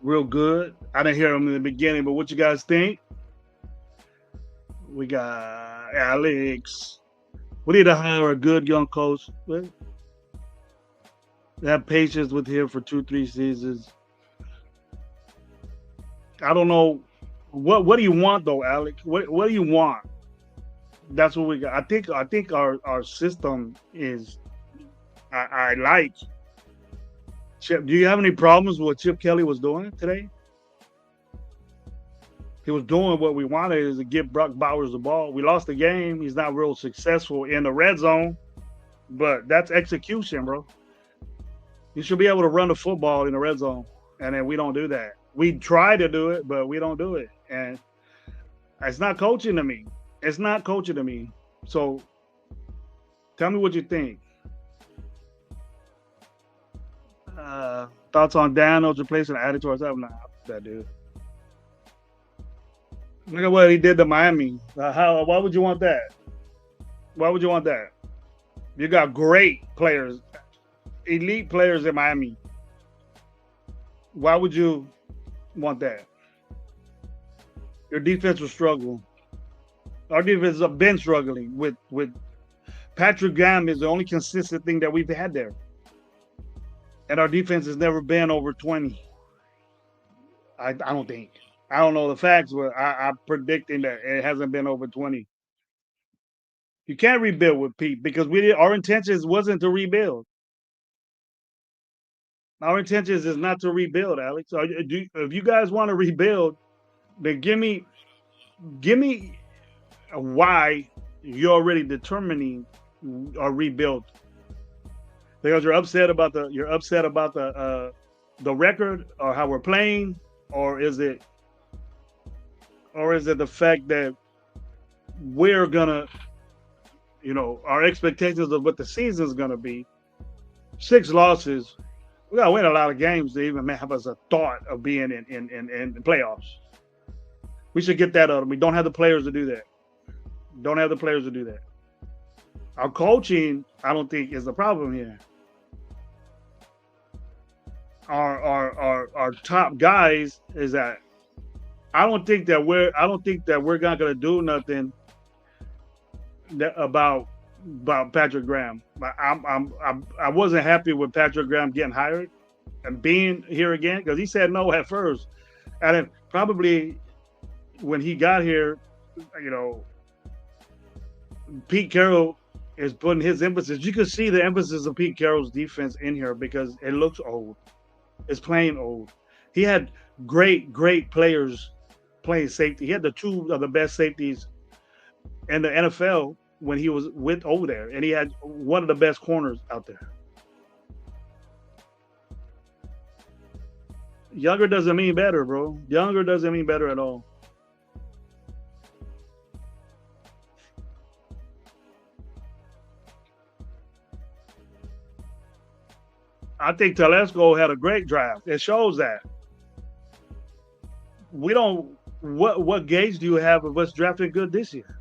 Real good. I didn't hear him in the beginning, but what you guys think? We got Alex. We need to hire a good young coach. Have patience with him for 2-3 seasons. I don't know. What do you want though, Alex? What do you want? That's what we got. I think our system is I like. Chip, do you have any problems with what Chip Kelly was doing today? He was doing what we wanted, is to get Brock Bowers the ball. We lost the game. He's not real successful in the red zone, but that's execution, bro. You should be able to run the football in the red zone, and then we don't do that. We try to do it, but we don't do it, and it's not coaching to me. It's not coaching to me. So tell me what you think. Thoughts on Daniels replacing added towards that? Nah, that dude. Look at what he did to Miami. Why would you want that? Why would you want that? You got great players, elite players in Miami. Why would you want that? Your defense will struggle. Our defense has been struggling with Patrick Graham is the only consistent thing that we've had there. And our defense has never been over 20. I don't think. I don't know the facts, but I'm predicting that it hasn't been over 20. You can't rebuild with Pete because our intentions wasn't to rebuild. Our intentions is not to rebuild, Alex. If you guys want to rebuild, then give me why you're already determining a rebuild. Because you're upset about the record or how we're playing, or is it the fact that we're gonna, our expectations of what the season's gonna be? 6 losses. We gotta win a lot of games to even have us a thought of being in the playoffs. We should get that out of them. We don't have the players to do that. Our coaching, I don't think, is the problem here. Our top guys is that I don't think that we're not gonna do nothing about Patrick Graham. I wasn't happy with Patrick Graham getting hired and being here again, because he said no at first, and then probably when he got here, Pete Carroll is putting his emphasis. You can see the emphasis of Pete Carroll's defense in here because it looks old. It's playing old. He had great players playing safety. He had the 2 of the best safeties in the NFL when he was over there, and he had one of the best corners out there. Younger doesn't mean better, bro. Younger doesn't mean better at all. I think Telesco had a great draft. It shows that. We don't. What gauge do you have of us drafting good this year?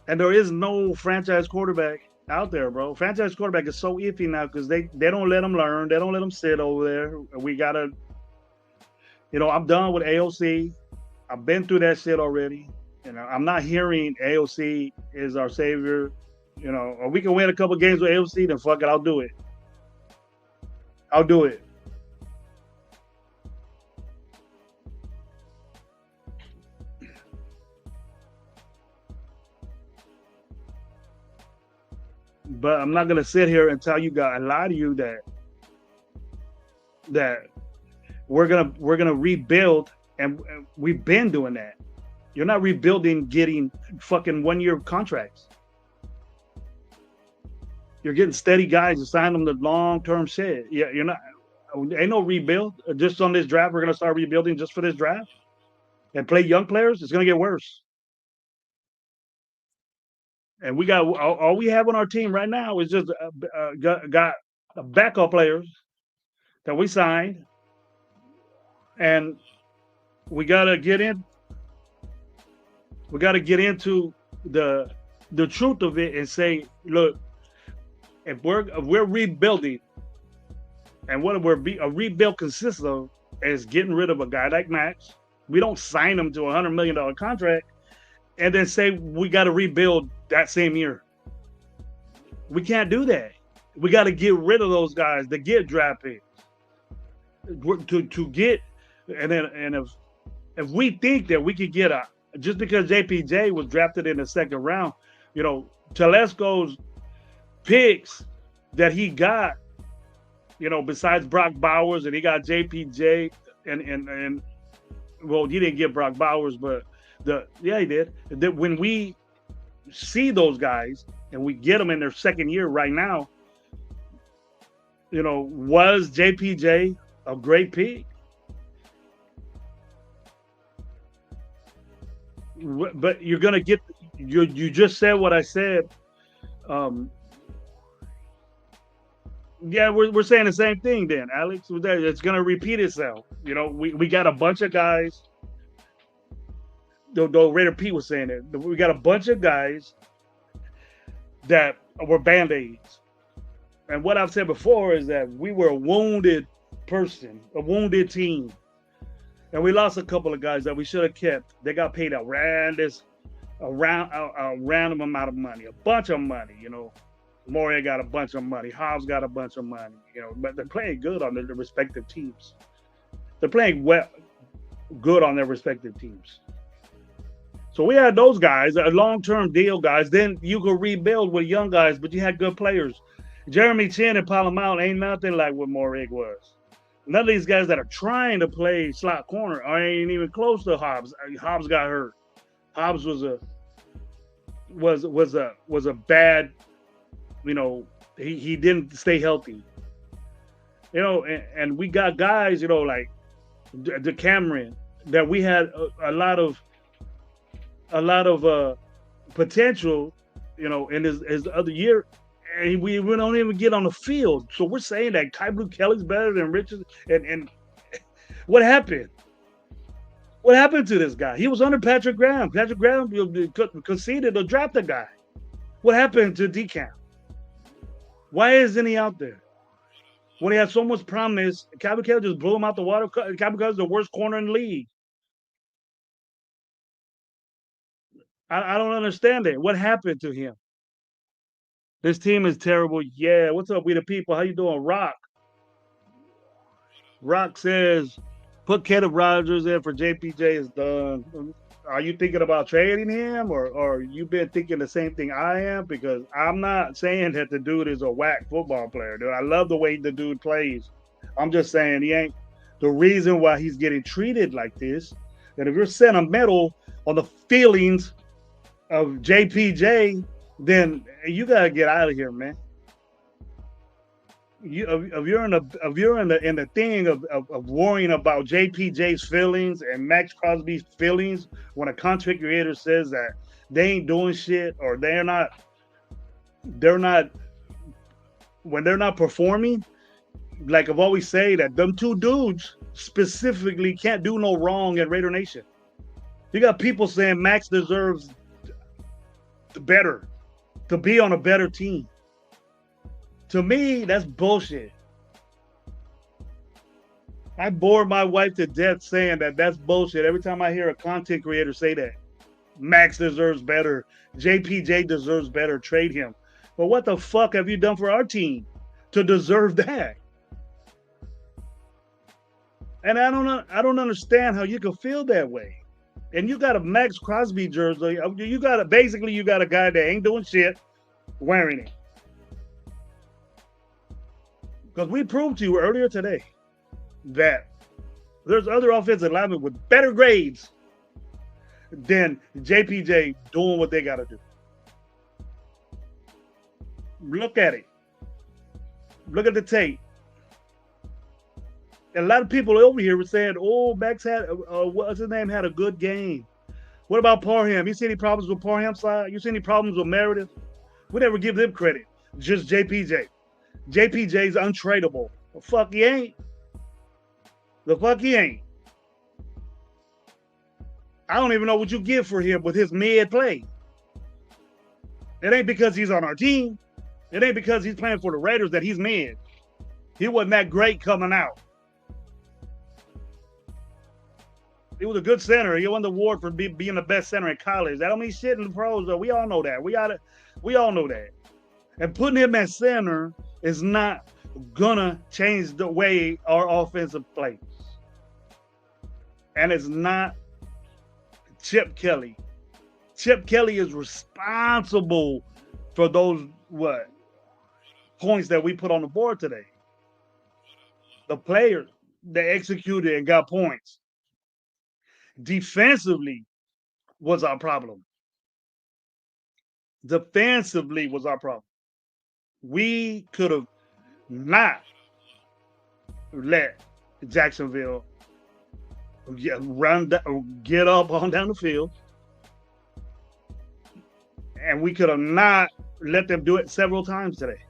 And there is no franchise quarterback out there, bro. Franchise quarterback is so iffy now because they don't let them learn. They don't let them sit over there. We gotta. I'm done with AOC. I've been through that shit already. I'm not hearing AOC is our savior. Or we can win a couple games with AOC, then fuck it, I'll do it. But I'm not gonna sit here and tell you guys, lie to you that we're gonna rebuild, and we've been doing that. You're not rebuilding getting fucking 1-year contracts. You're getting steady guys to sign them to long-term shit. Yeah, you're not. Ain't no rebuild. Just on this draft, we're gonna start rebuilding just for this draft and play young players. It's gonna get worse. And we got all we have on our team right now is just got backup players that we signed, and we gotta get in. We gotta get into the truth of it and say, look, if we're rebuilding, and what a rebuild consists of is getting rid of a guy like Max. We don't sign him to a $100 million contract and then say we got to rebuild that same year. We can't do that. We got to get rid of those guys that get draft picks. To get, and if we think that we could get just because JPJ was drafted in the 2nd round, Telesco's picks that he got, besides Brock Bowers, and he got JPJ, and well, he didn't get Brock Bowers, but he did. When we see those guys and we get them in their 2nd year right now, was JPJ a great pick? But you're gonna get. You just said what I said. Yeah, we're saying the same thing then, Alex. It's going to repeat itself. We got a bunch of guys. Though Raider Pete was saying it, we got a bunch of guys that were Band-Aids. And what I've said before is that we were a wounded person, a wounded team. And we lost a couple of guys that we should have kept. They got paid a random amount of money, a bunch of money, Moria got a bunch of money. Hobbs got a bunch of money, but they're playing good on their respective teams. They're playing good on their respective teams. So we had those guys, long-term deal guys. Then you could rebuild with young guys, but you had good players. Jeremy Chin and Palomount ain't nothing like what Morig was. None of these guys that are trying to play slot corner ain't even close to Hobbs. Hobbs got hurt. Hobbs was a bad, he didn't stay healthy. And we got guys, like the Cameron that we had a lot of potential, in his other year, and we don't even get on the field. So we're saying that Ty Blue Kelly's better than Richards. And what happened? What happened to this guy? He was under Patrick Graham. Patrick Graham conceded to draft the guy. What happened to DeCamp? Why isn't he out there? When he had so much promise, Calvin Kelly just blew him out the water. Calvin Kelly's the worst corner in the league. I don't understand it. What happened to him? This team is terrible. Yeah, what's up, we the people? How you doing? Rock says, put Caleb Rogers in for JPJ is done. Are you thinking about trading him, or you been thinking the same thing I am? Because I'm not saying that the dude is a whack football player, dude. I love the way the dude plays. I'm just saying he ain't the reason why he's getting treated like this. And if you're sentimental on the feelings of JPJ, then you gotta get out of here, man. If you're in the thing of worrying about JPJ's feelings and Max Crosby's feelings when a content creator says that they ain't doing shit, or they're not when they're not performing, like I've always say that them two dudes specifically can't do no wrong at Raider Nation. You got people saying Max deserves better, to be on a better team. To me, that's bullshit. I bore my wife to death saying that that's bullshit. Every time I hear a content creator say that, Max deserves better, JPJ deserves better, trade him. But what the fuck have you done for our team to deserve that? And I don't understand how you can feel that way. And you got a Max Crosby jersey. You got a guy that ain't doing shit wearing it. Because we proved to you earlier today that there's other offensive linemen with better grades than JPJ doing what they got to do. Look at it. Look at the tape. And a lot of people over here were saying, oh, Max had, what's his name, had a good game. What about Parham? You see any problems with Parham's side? You see any problems with Meredith? We never give them credit. Just JPJ. JPJ's untradeable. The fuck he ain't. I don't even know what you give for him with his mid play. It ain't because he's on our team. It ain't because he's playing for the Raiders that he's mid. He wasn't that great coming out. He was a good center. He won the award for being the best center in college. That don't mean shit in the pros, though. We all know that. We all know that. And putting him at center is not gonna change the way our offensive plays. And it's not Chip Kelly. Chip Kelly is responsible for those points that we put on the board today. The players that executed and got points. Defensively was our problem. We could have not let Jacksonville get up on down the field. And we could have not let them do it several times today.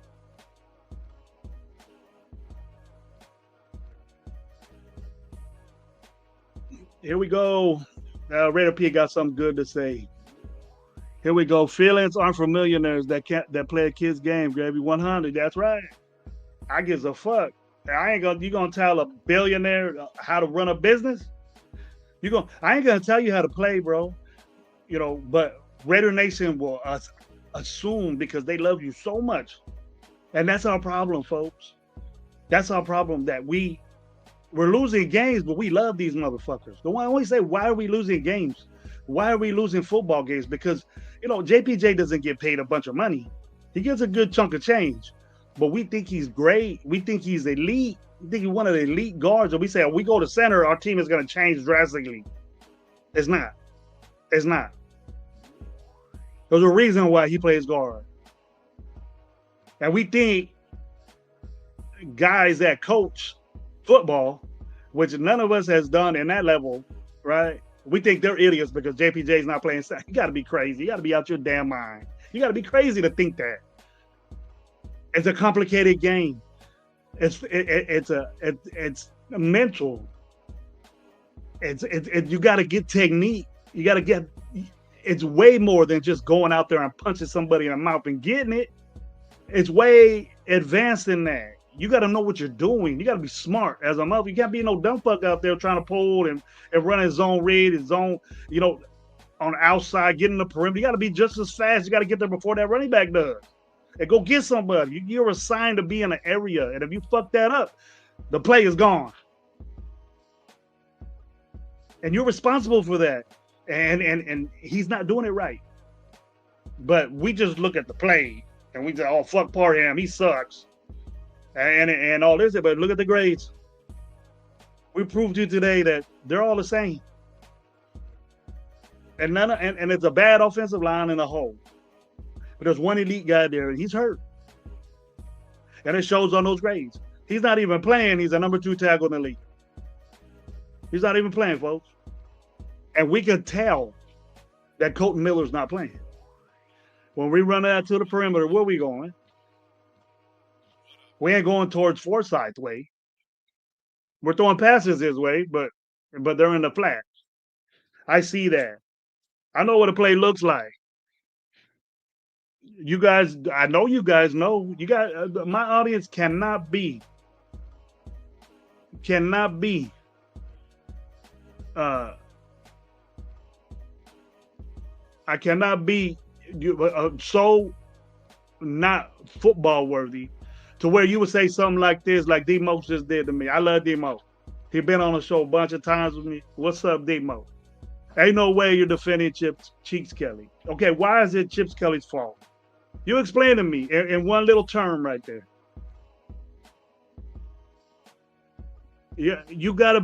Here we go. Raider P got something good to say. Here we go. Feelings aren't for millionaires that play a kid's game. Gravy 100. That's right. I gives a fuck. You gonna tell a billionaire how to run a business? I ain't gonna tell you how to play, bro. But Raider Nation will assume because they love you so much. And that's our problem, folks. That's our problem, that we're losing games, but we love these motherfuckers. The one I always say, why are we losing games? Why are we losing football games? Because, JPJ doesn't get paid a bunch of money. He gets a good chunk of change. but we think he's great. We think he's elite. We think he's one of the elite guards. And we say, if we go to center, our team is going to change drastically. It's not. It's not. There's a reason why he plays guard. And we think guys that coach football, which none of us has done in that level, right? We think they're idiots because JPJ's not playing center. You got to be crazy. You got to be out your damn mind. You got to be crazy to think that. It's a complicated game. It's mental. You got to get technique. You got to get. It's way more than just going out there and punching somebody in the mouth and getting it. It's way advanced than that. You got to know what you're doing. You got to be smart as a mother. You can't be no dumb fuck out there trying to pull and run his zone read, his zone, on the outside, getting the perimeter. You got to be just as fast. You got to get there before that running back does. And go get somebody. You're assigned to be in an area. And if you fuck that up, the play is gone. And you're responsible for that. And he's not doing it right. But we just look at the play and we say, oh, fuck Parham, he sucks. And all this, but look at the grades. We proved to you today that they're all the same. And and it's a bad offensive line in the whole. But there's one elite guy there, and he's hurt. And it shows on those grades. He's not even playing. He's a number 2 tackle in the league. He's not even playing, folks. And we could tell that Colton Miller's not playing. When we run out to the perimeter, where are we going? We ain't going towards Forsyth's way. We're throwing passes his way, but they're in the flat. I see that. I know what a play looks like. You guys, I know you guys know. You guys, my audience cannot be. I cannot be so not football worthy to where you would say something like this, like D-Mo just did to me. I love D-Mo. He been on the show a bunch of times with me. What's up, D-Mo? Ain't no way you're defending Cheeks Kelly. Okay, why is it Chips Kelly's fault? You explain to me in one little term right there. Yeah, you gotta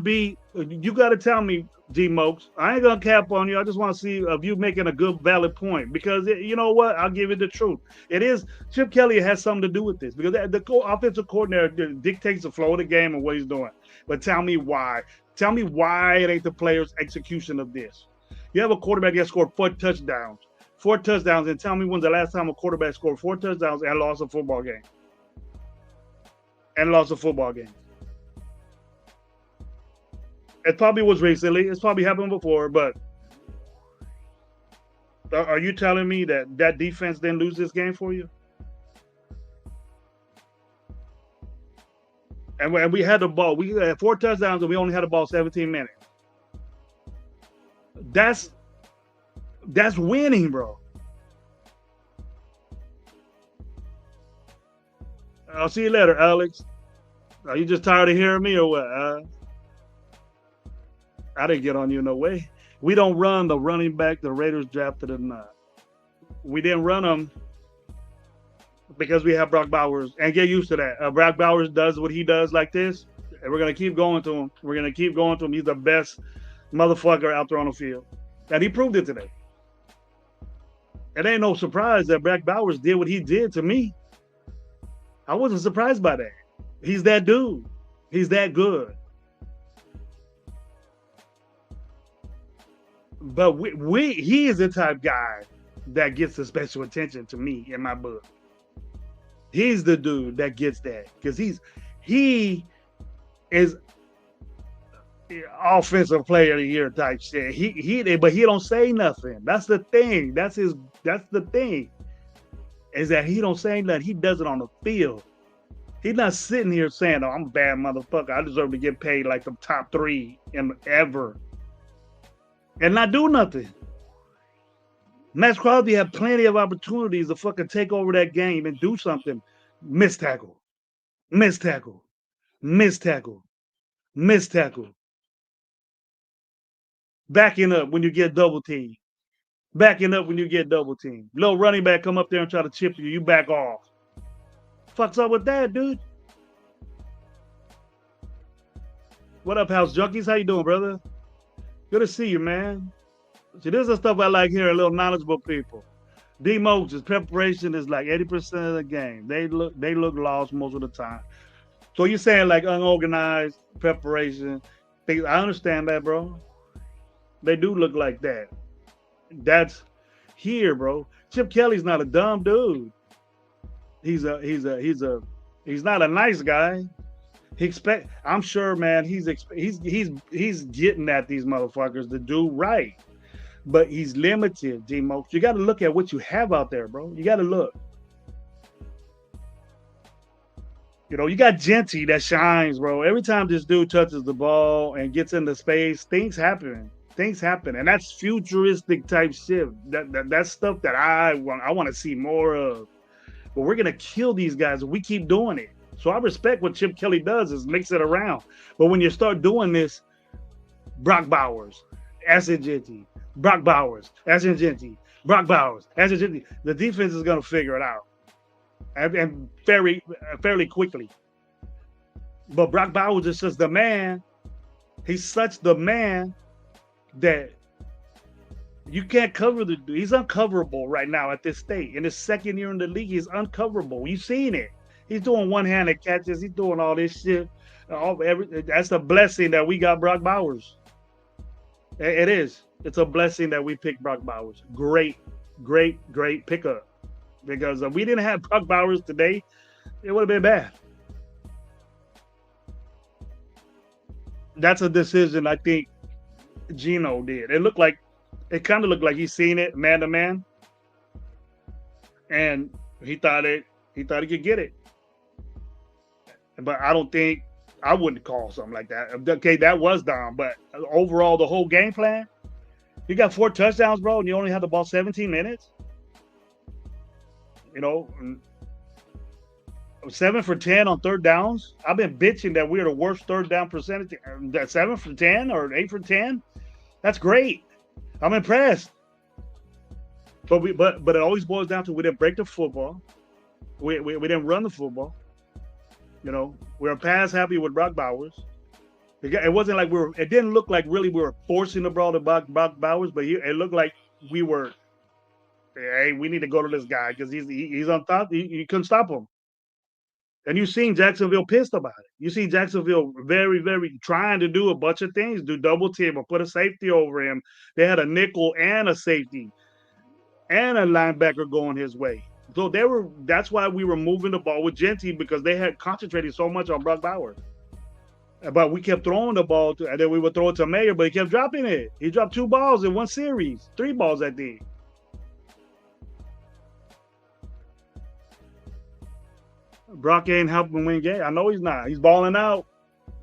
tell me, D-Mokes. I ain't gonna cap on you. I just want to see if you making a good, valid point. Because you know what? I'll give you the truth. It is Chip Kelly has something to do with this because the offensive coordinator dictates the flow of the game and what he's doing. But tell me why. Tell me why it ain't the player's execution of this. You have a quarterback that scored 4 touchdowns. 4 touchdowns, and tell me when's the last time a quarterback scored 4 touchdowns and lost a football game. It probably was recently. It's probably happened before, but are you telling me that defense didn't lose this game for you? And we had the ball. We had 4 touchdowns, and we only had the ball 17 minutes. That's winning, bro. I'll see you later, Alex. Are you just tired of hearing me or what? I didn't get on you no way. We don't run the running back the Raiders drafted or not. We didn't run them because we have Brock Bowers. And get used to that. Brock Bowers does what he does like this, and we're going to keep going to him. He's the best motherfucker out there on the field. And he proved it today. It ain't no surprise that Brock Bowers did what he did to me. I wasn't surprised by that. He's that dude. He's that good. But he is the type guy that gets the special attention to me in my book. He's the dude that gets that because he is offensive player of the year type shit. But he don't say nothing. That's the thing. That's the thing. Is that he don't say nothing. He does it on the field. He's not sitting here saying, "Oh, I'm a bad motherfucker. I deserve to get paid like the top 3 ever," and not do nothing. Max Crosby had plenty of opportunities to fucking take over that game and do something. Missed tackle. Backing up when you get double teamed. Little running back come up there and try to chip you. You back off. Fuck's up with that, dude? What up, House Junkies? How you doing, brother? Good to see you, man. See, this is the stuff I like hearing, little knowledgeable people. D-Moses, preparation is like 80% of the game. They look lost most of the time. So you're saying like unorganized preparation. I understand that, bro. They do look like that. That's here, bro. Chip Kelly's not a dumb dude. He's not a nice guy. I'm sure, man, he's getting at these motherfuckers to do right. But he's limited, D-Mo. You got to look at what you have out there, bro. You got to look. You know, you got Genty that shines, bro. Every time this dude touches the ball and gets into space, things happen. Things happen, and that's futuristic type shit. That's stuff that I want to see more of. But we're gonna kill these guys if we keep doing it. So I respect what Chip Kelly does is mix it around. But when you start doing this, Brock Bowers, Genty, Brock Bowers, Genty, Brock Bowers, Genty, the defense is gonna figure it out, and fairly quickly. But Brock Bowers is just the man. He's such the man that you can't cover the dude. He's uncoverable right now at this state. In his second year in the league, he's uncoverable. You've seen it. He's doing one-handed catches. He's doing all this shit. That's a blessing that we got Brock Bowers. It is. It's a blessing that we picked Brock Bowers. Great pickup. Because if we didn't have Brock Bowers today, it would have been bad. That's a decision I think Gino did. It kind of looked like he's seen it man to man, and he thought he could get it. But I wouldn't call something like that. Okay, that was dumb, but overall, the whole game plan, you got 4 touchdowns, bro, and you only had the ball 17 minutes. You know, 7 for 10 on third downs. I've been bitching that we're the worst third down percentage. That 7 for 10 or 8 for 10. That's great. I'm impressed. But it always boils down to we didn't break the football. We didn't run the football. You know, we were pass happy with Brock Bowers. It wasn't like it didn't look like really we were forcing the ball to Brock Bowers, but it looked like we were, hey, we need to go to this guy because he's on top. You couldn't stop him. And you've seen Jacksonville pissed about it. You see Jacksonville very, very trying to do a bunch of things, do double team or put a safety over him. They had a nickel and a safety and a linebacker going his way. So that's why we were moving the ball with Genty because they had concentrated so much on Brock Bowers. But we kept throwing the ball and then we would throw it to Mayer, but he kept dropping it. He dropped 2 balls in one series, 3 balls I think. Brock ain't helping win game. I know he's not. He's balling out.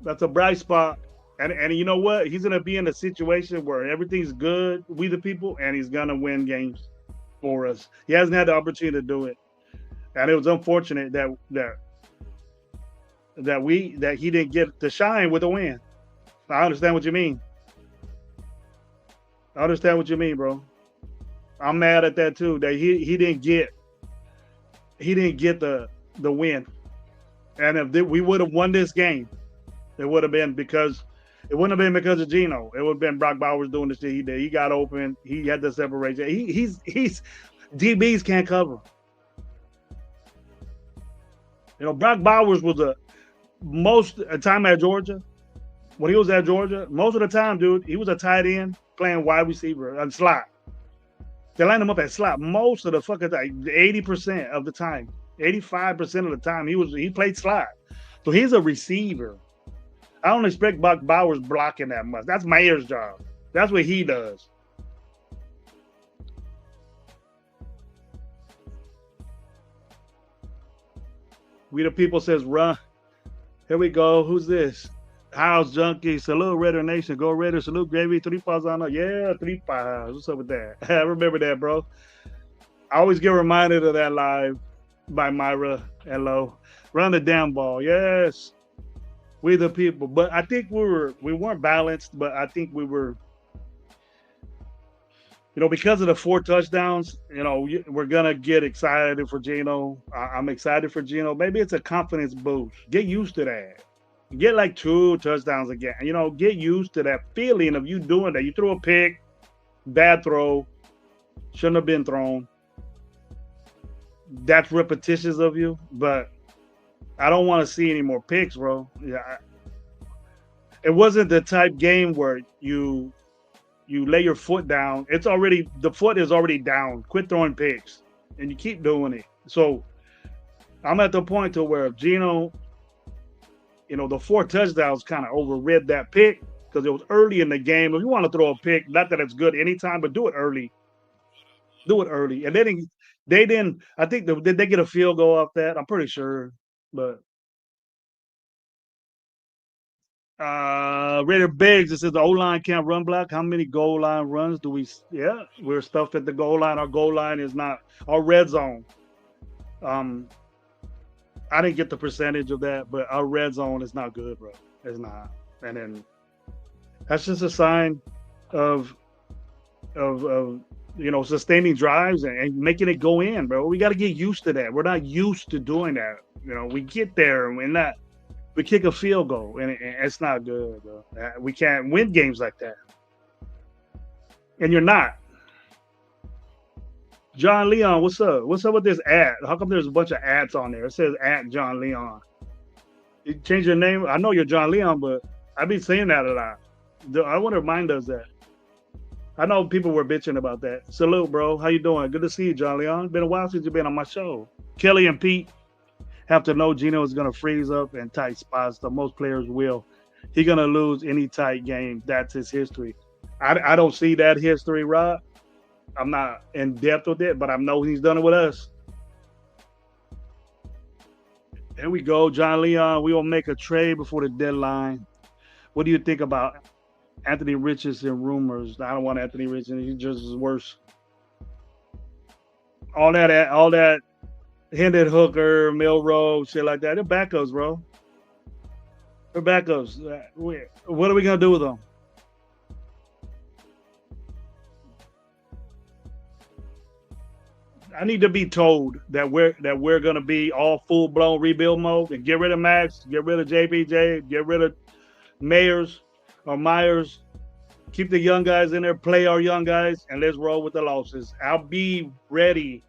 That's a bright spot. And you know what? He's going to be in a situation where everything's good, we the people, and he's going to win games for us. He hasn't had the opportunity to do it. And it was unfortunate that he didn't get to shine with a win. I understand what you mean. I understand what you mean, bro. I'm mad at that too, that he didn't get the win. And if we would have won this game, it wouldn't have been because of Gino. It would have been Brock Bowers doing the shit he did. He got open. He had the separation. He's DBs can't cover. You know, Brock Bowers was most of the time at Georgia. When he was at Georgia, most of the time, dude, he was a tight end playing wide receiver and slot. They lined him up at slot most of the fucking time, 80% of the time. 85% of the time he played slot. So he's a receiver. I don't expect Brock Bowers blocking that much. That's Mayer's job. That's what he does. We the people says run. Here we go. Who's this? House Junkie. Salute Raider Nation. Go Raiders. Salute Gravy. 3 pies on. Yeah, 3 pies. What's up with that? I remember that, bro. I always get reminded of that live by Myra. Hello. Run the damn ball. Yes. We the people. But I think we weren't balanced, but I think we were Because of the 4 touchdowns, we're gonna get excited for Geno. I'm excited for Geno. Maybe it's a confidence boost. Get used to that. Get like 2 touchdowns again. Get used to that feeling of you doing that. You threw a pick, bad throw, shouldn't have been thrown. That's repetitious of you, but I don't want to see any more picks, bro. Yeah, it wasn't the type game where you lay your foot down. The foot is already down. Quit throwing picks, and you keep doing it. So I'm at the point to where Geno, the 4 touchdowns kind of overrid that pick because it was early in the game. If you want to throw a pick, not that it's good anytime, but do it early. Do it early, and they didn't. I think did they get a field goal off that? I'm pretty sure, but. Raider Biggs, it says the O-line can't run block. How many goal line runs do we? Yeah, we're stuffed at the goal line. Our goal line is not our red zone. I didn't get the percentage of that, but our red zone is not good, bro. It's not. And then that's just a sign of sustaining drives and making it go in, bro. We got to get used to that. We're not used to doing that. We get there and we're not. We kick a field goal, and it's not good, bro. We can't win games like that. And you're not. John Leon, what's up? What's up with this ad? How come there's a bunch of ads on there? It says at John Leon. You change your name. I know you're John Leon, but I be saying that a lot. I wonder if mine does that. I know people were bitching about that. Salute, bro. How you doing? Good to see you, John Leon. Been a while since you've been on my show. Kelly and Pete have to know Geno is going to freeze up in tight spots. So most players will. He's going to lose any tight game. That's his history. I don't see that history, Rod. I'm not in depth with it, but I know he's done it with us. There we go, John Leon. We will make a trade before the deadline. What do you think about Anthony Richardson rumors? I don't want Anthony Richardson. He just is worse. All that Hendon Hooker, Milrow, shit like that. They're backups, bro. They're backups. What are we gonna do with them? I need to be told that we're gonna be all full blown rebuild mode and get rid of Max, get rid of JPJ, get rid of Myers, keep the young guys in there, play our young guys, and let's roll with the losses. I'll be ready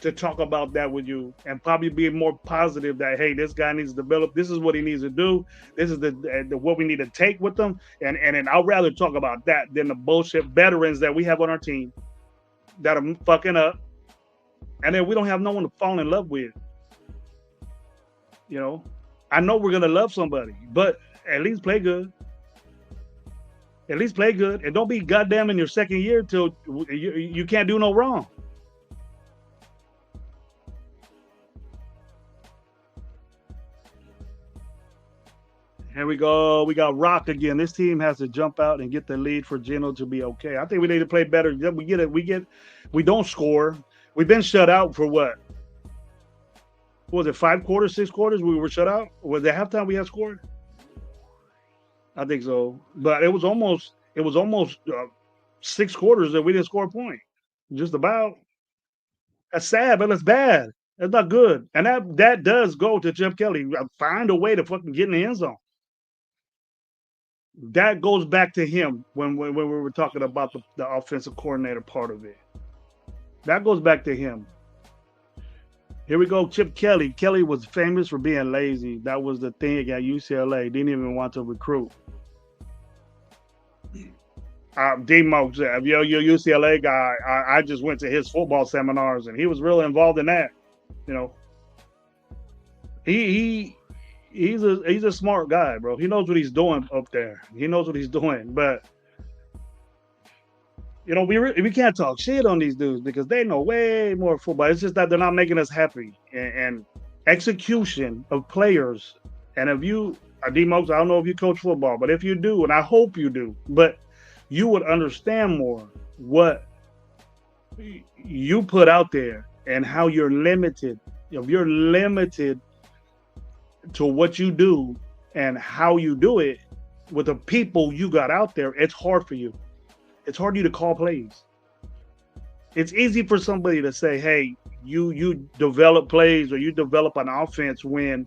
to talk about that with you and probably be more positive that, hey, this guy needs to develop. This is what he needs to do. This is the what we need to take with them. And I'd rather talk about that than the bullshit veterans that we have on our team that are fucking up. And then we don't have no one to fall in love with. I know we're going to love somebody, but at least play good. At least play good. And don't be goddamn in your second year till you can't do no wrong. Here we go. We got Rock again. This team has to jump out and get the lead for Geno to be okay. I think we need to play better. We don't score. We've been shut out for what? Was it 5 quarters, 6 quarters? We were shut out. Was it halftime we had scored? I think so. But it was almost 6 quarters that we didn't score a point. Just about. That's sad, but it's bad. That's not good. And that does go to Jeff Kelly. Find a way to fucking get in the end zone. That goes back to him when we were talking about the offensive coordinator part of it. That goes back to him. Here we go, Chip Kelly. Kelly was famous for being lazy. That was the thing at UCLA. Didn't even want to recruit. D-Mo said, you're a UCLA guy. I just went to his football seminars, and he was really involved in that. He's a smart guy, bro. He knows what he's doing up there. He knows what he's doing. But we can't talk shit on these dudes because they know way more football. It's just that they're not making us happy. And execution of players. And if you, D-Mokes, I don't know if you coach football, but if you do, and I hope you do, but you would understand more what you put out there and how you're limited. If you're limited to what you do and how you do it with the people you got out there, it's hard for you. It's hard for you to call plays. It's easy for somebody to say, hey, you develop plays or you develop an offense when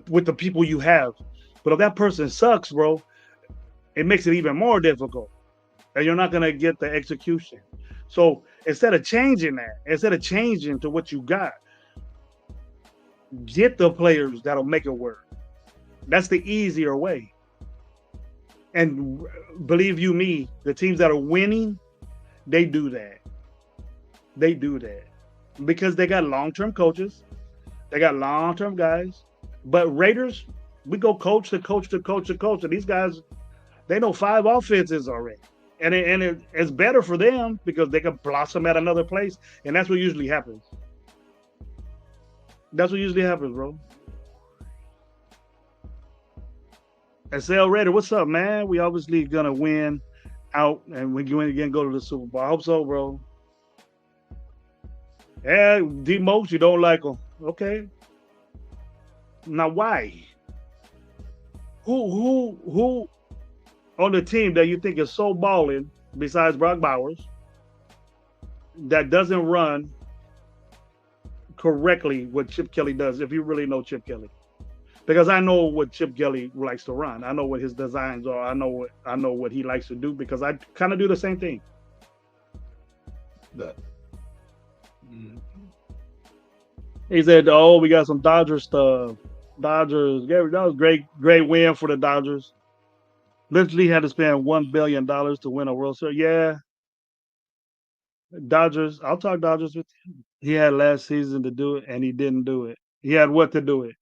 with the people you have. But if that person sucks, bro, it makes it even more difficult. And you're not gonna get the execution. So instead of changing to what you got, get the players that'll make it work. That's the easier way. And believe you me, the teams that are winning, they do that. They do that because they got long-term coaches, they got long-term guys. But Raiders, we go coach to coach to coach to coach, and these guys, they know 5 offenses already, and it's better for them because they can blossom at another place, and that's what usually happens. That's what usually happens, bro. SL Raider, what's up, man? We obviously gonna win out, and when you win again, go to the Super Bowl. I hope so, bro. Yeah, D-Most, you don't like them. Okay. Now why? Who on the team that you think is so balling besides Brock Bowers that doesn't run correctly what Chip Kelly does, if you really know Chip Kelly? Because I know what Chip Kelly likes to run. I know what his designs are. I know what he likes to do because I kind of do the same thing. He said, "Oh, we got some Dodgers stuff. Dodgers, that was great win for the Dodgers. Literally had to spend $1 billion to win a World Series. Yeah, Dodgers. I'll talk Dodgers with you. He had last season to do it, and he didn't do it. He had what to do it?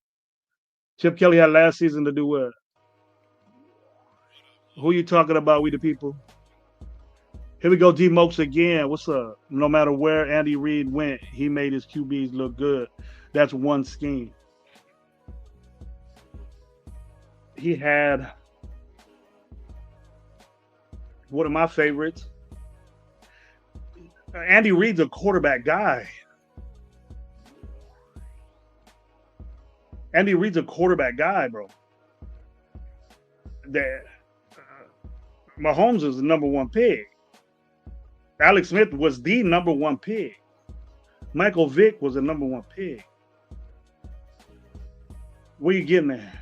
Chip Kelly had last season to do what? Who you talking about? We the people. Here we go, D Mokes again. What's up? No matter where Andy Reid went, he made his QBs look good. That's one scheme. He had one of my favorites. Andy Reid's a quarterback guy. Andy Reid's a quarterback guy, bro. That Mahomes is the number 1 pick. Alex Smith was the number 1 pick. Michael Vick was the number 1 pick. Where you getting at?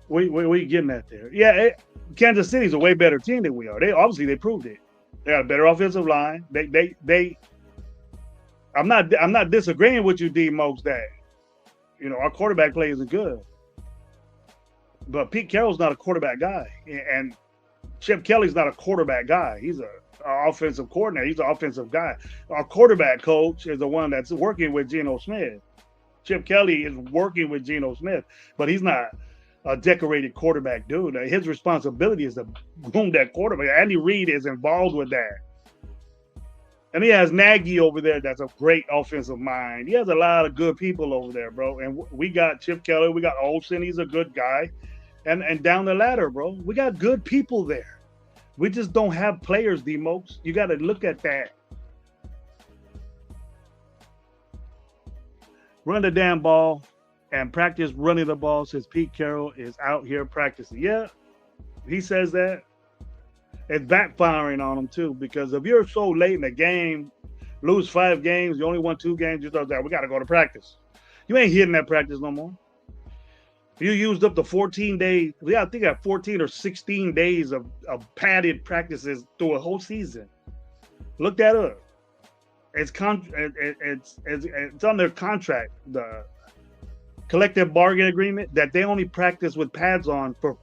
Where you getting at there? Yeah, Kansas City's a way better team than we are. They proved it. They got a better offensive line. I'm not disagreeing with you, D Mokes, that our quarterback play isn't good. But Pete Carroll's not a quarterback guy, and Chip Kelly's not a quarterback guy. He's an offensive coordinator. He's an offensive guy. Our quarterback coach is the one that's working with Geno Smith. Chip Kelly is working with Geno Smith, but he's not a decorated quarterback dude. His responsibility is to groom that quarterback. Andy Reid is involved with that. And he has Nagy over there that's a great offensive mind. He has a lot of good people over there, bro. And we got Chip Kelly. We got Olsen. He's a good guy. And down the ladder, bro, we got good people there. We just don't have players, D-Mokes. You got to look at that. Run the damn ball and practice running the ball since Pete Carroll is out here practicing. Yeah, he says that. It's backfiring on him, too, because if you're so late in the game, lose 5 games, you only won 2 games, you thought that we got to go to practice. You ain't hitting that practice no more. You used up the 14 days. I think I have 14 or 16 days of padded practices through a whole season. Look that up. It's on their contract, the collective bargain agreement, that they only practice with pads on for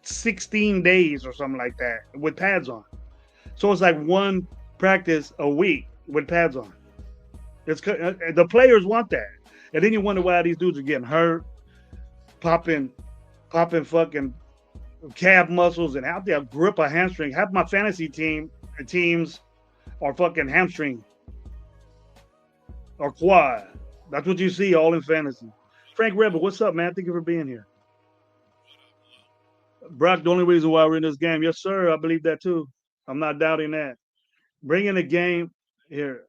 16 days or something like that with pads on. So it's like 1 practice a week with pads on. The players want that. And then you wonder why these dudes are getting hurt, popping fucking calf muscles, and how they have grip a hamstring. Half my fantasy teams are fucking hamstring or quad. That's what you see all in fantasy. Frank Rebel, what's up, man? Thank you for being here. Brock, the only reason why we're in this game. Yes, sir. I believe that too. I'm not doubting that. Bringing the game here.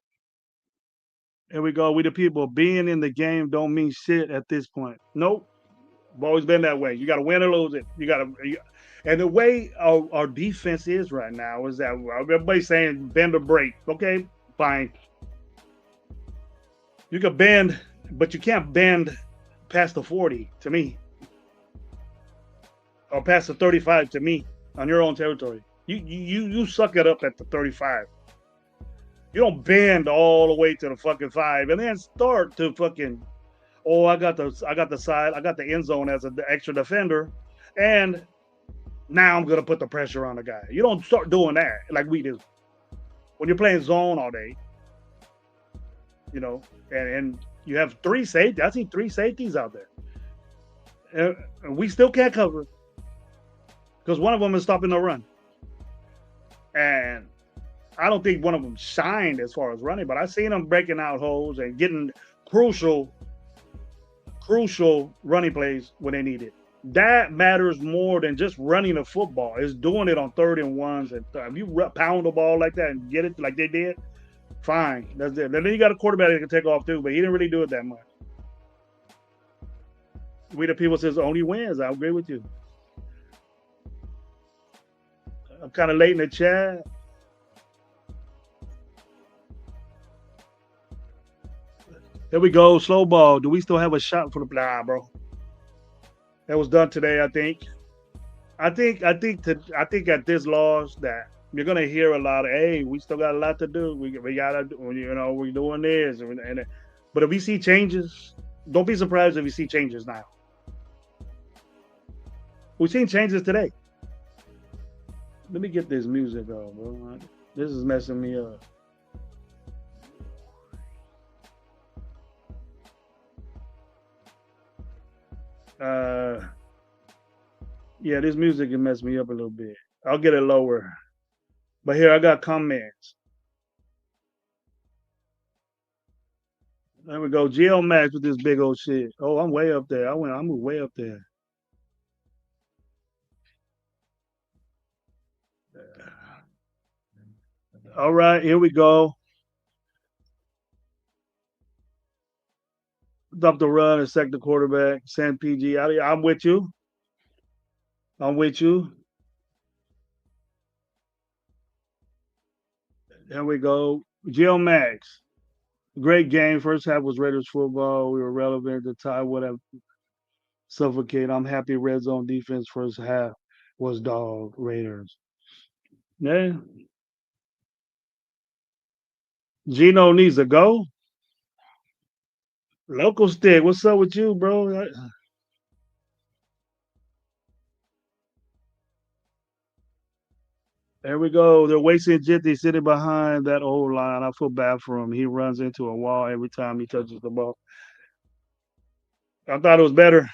Here we go. We the people. Being in the game don't mean shit at this point. Nope. I've always been that way. You got to win or lose it. And the way our defense is right now is that everybody's saying bend or break. Okay, fine. You can bend, but you can't bend past the 40 to me, or past the 35 to me on your own territory. You suck it up at the 35. You don't bend all the way to the fucking 5 and then start to fucking. Oh, I got the side, I got the end zone as an extra defender, and now I'm gonna put the pressure on the guy. You don't start doing that like we do when you're playing zone all day. You know, and you have 3 safeties. I see 3 safeties out there, and we still can't cover because one of them is stopping the run. And I don't think one of them shined as far as running, but I've seen them breaking out holes and getting crucial running plays when they need it. That matters more than just running a football. It's doing it on 3rd and 1s. And if you pound the ball like that and get it like they did, fine. That's it. Then you got a quarterback that can take off too, but he didn't really do it that much. We the people says only wins. I agree with you. I'm kind of late in the chat. Here we go. Slow ball. Do we still have a shot for the bro? That was done today, I think. I think at this loss that you're gonna hear a lot of, hey, we still got a lot to do. We gotta, you know, we're doing this, but if we see changes, don't be surprised if we see changes now. We've seen changes today. Let me get this music on, bro. This is messing me up. Yeah, this music can mess me up a little bit. I'll get it lower. But here I got comments. There we go. GL Max with this big old shit. Oh, I'm way up there. I moved way up there. All right, here we go. Dump the run and sack the quarterback. Send PG out of here. I'm with you. I'm with you. There we go. GL Max. Great game. First half was Raiders football. We were relevant. The tie would have suffocated. I'm happy red zone defense first half was dog Raiders. Yeah. Gino needs to go. Local stick. What's up with you, bro? There we go. They're wasting Jitty sitting behind that old line. I feel bad for him. He runs into a wall every time he touches the ball. I thought it was better,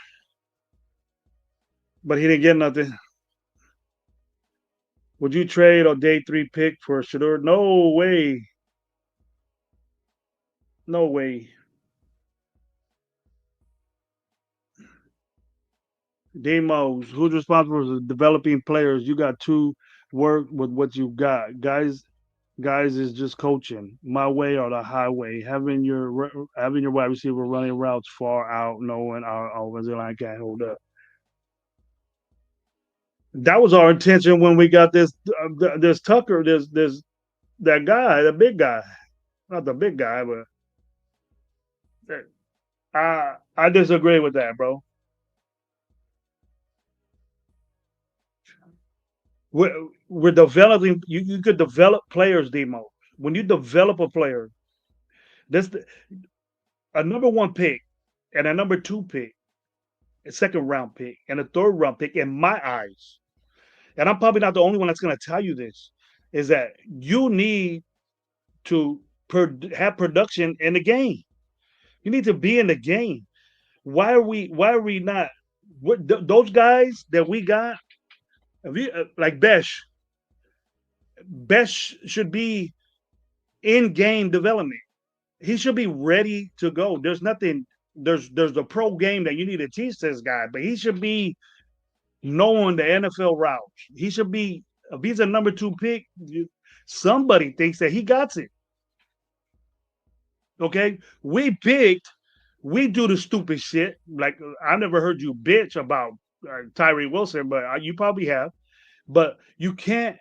but he didn't get nothing. Would you trade a day 3 pick for Shador? No way. No way. Demos, who's responsible for developing players? You got to work with what you got. Guys is just coaching. My way or the highway. Having your wide receiver running routes far out, knowing our offensive line can't hold up. That was our intention when we got this Tucker, that guy, the big guy. Not the big guy, but I disagree with that, bro. We're developing. You could develop players, Demo. When you develop a player, a number 1 pick and a number 2 pick, a 2nd round pick and a 3rd round pick, in my eyes, and I'm probably not the only one that's going to tell you this, is that you need to have production in the game. You need to be in the game. Why are we not? Those guys that we got, like Besh should be in game development. He should be ready to go. There's a pro game that you need to teach this guy, but he should be knowing the NFL routes. He should be, if he's a number 2 pick, somebody thinks that he got it. Okay? We do the stupid shit. Like, I never heard you bitch about Tyree Wilson, but you probably have. But you can't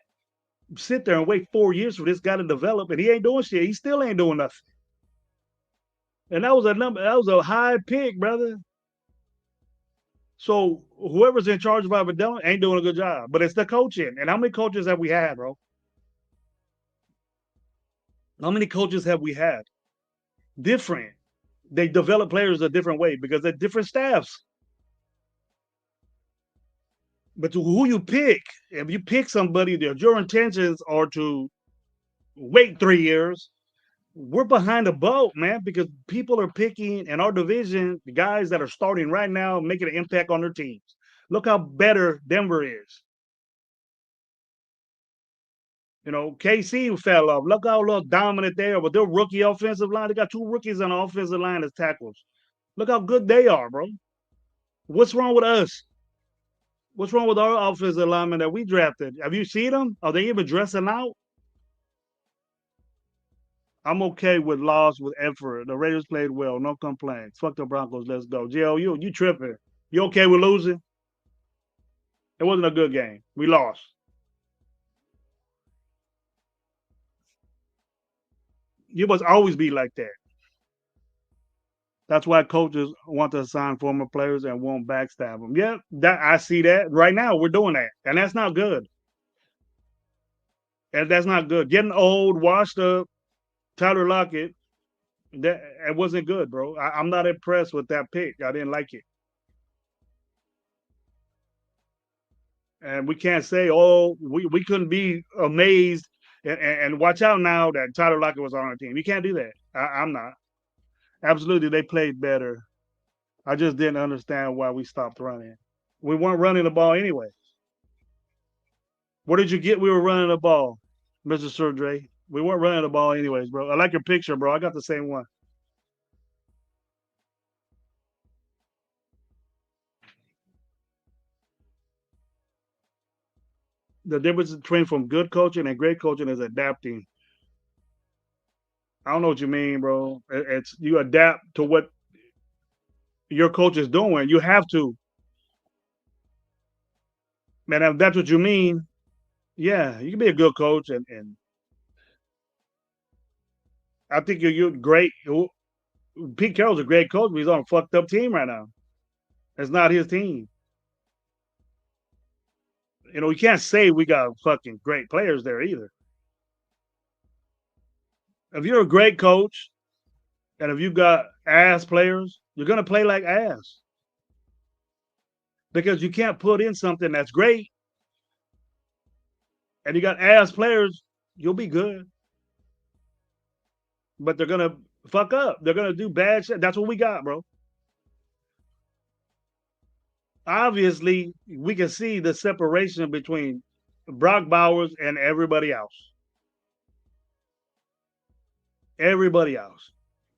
sit there and wait 4 years for this guy to develop, and he ain't doing shit. He still ain't doing nothing. And that was a high pick, brother. So whoever's in charge of our development ain't doing a good job. But it's the coaching. And how many coaches have we had, bro? How many coaches have we had? Different. They develop players a different way because they're different staffs. But to who you pick, if you pick somebody that your intentions are to wait 3 years, we're behind the boat, man, because people are picking in our division the guys that are starting right now, making an impact on their teams. Look how better Denver is. You know, KC fell off. Look how dominant they are with their rookie offensive line. They got 2 rookies on the offensive line as tackles. Look how good they are, bro. What's wrong with us? What's wrong with our offensive linemen that we drafted? Have you seen them? Are they even dressing out? I'm okay with loss with effort. The Raiders played well. No complaints. Fuck the Broncos. Let's go. Jill, you tripping. You okay with losing? It wasn't a good game. We lost. You must always be like that. That's why coaches want to sign former players and won't backstab them. Yeah, that I see that. Right now, we're doing that. And that's not good. And that's not good. Getting old, washed up, Tyler Lockett, that it wasn't good, bro. I'm not impressed with that pick. I didn't like it. And we can't say, oh, we couldn't be amazed and watch out now that Tyler Lockett was on our team. You can't do that. I'm not. Absolutely, they played better. I just didn't understand why we stopped running. We weren't running the ball anyway. What did you get? We were running the ball, Mr. Surdre. We weren't running the ball anyways, bro. I like your picture, bro. I got the same one. The difference between from good coaching and great coaching is adapting. I don't know what you mean, bro. It's you adapt to what your coach is doing. You have to. Man, if that's what you mean, yeah, you can be a good coach and I think you're great. Pete Carroll's a great coach, but he's on a fucked up team right now. It's not his team. You know, we can't say we got fucking great players there either. If you're a great coach and if you got ass players, you're gonna play like ass. Because you can't put in something that's great and you got ass players, you'll be good. But they're gonna fuck up. They're gonna do bad shit. That's what we got, bro. Obviously, we can see the separation between Brock Bowers and everybody else. Everybody else.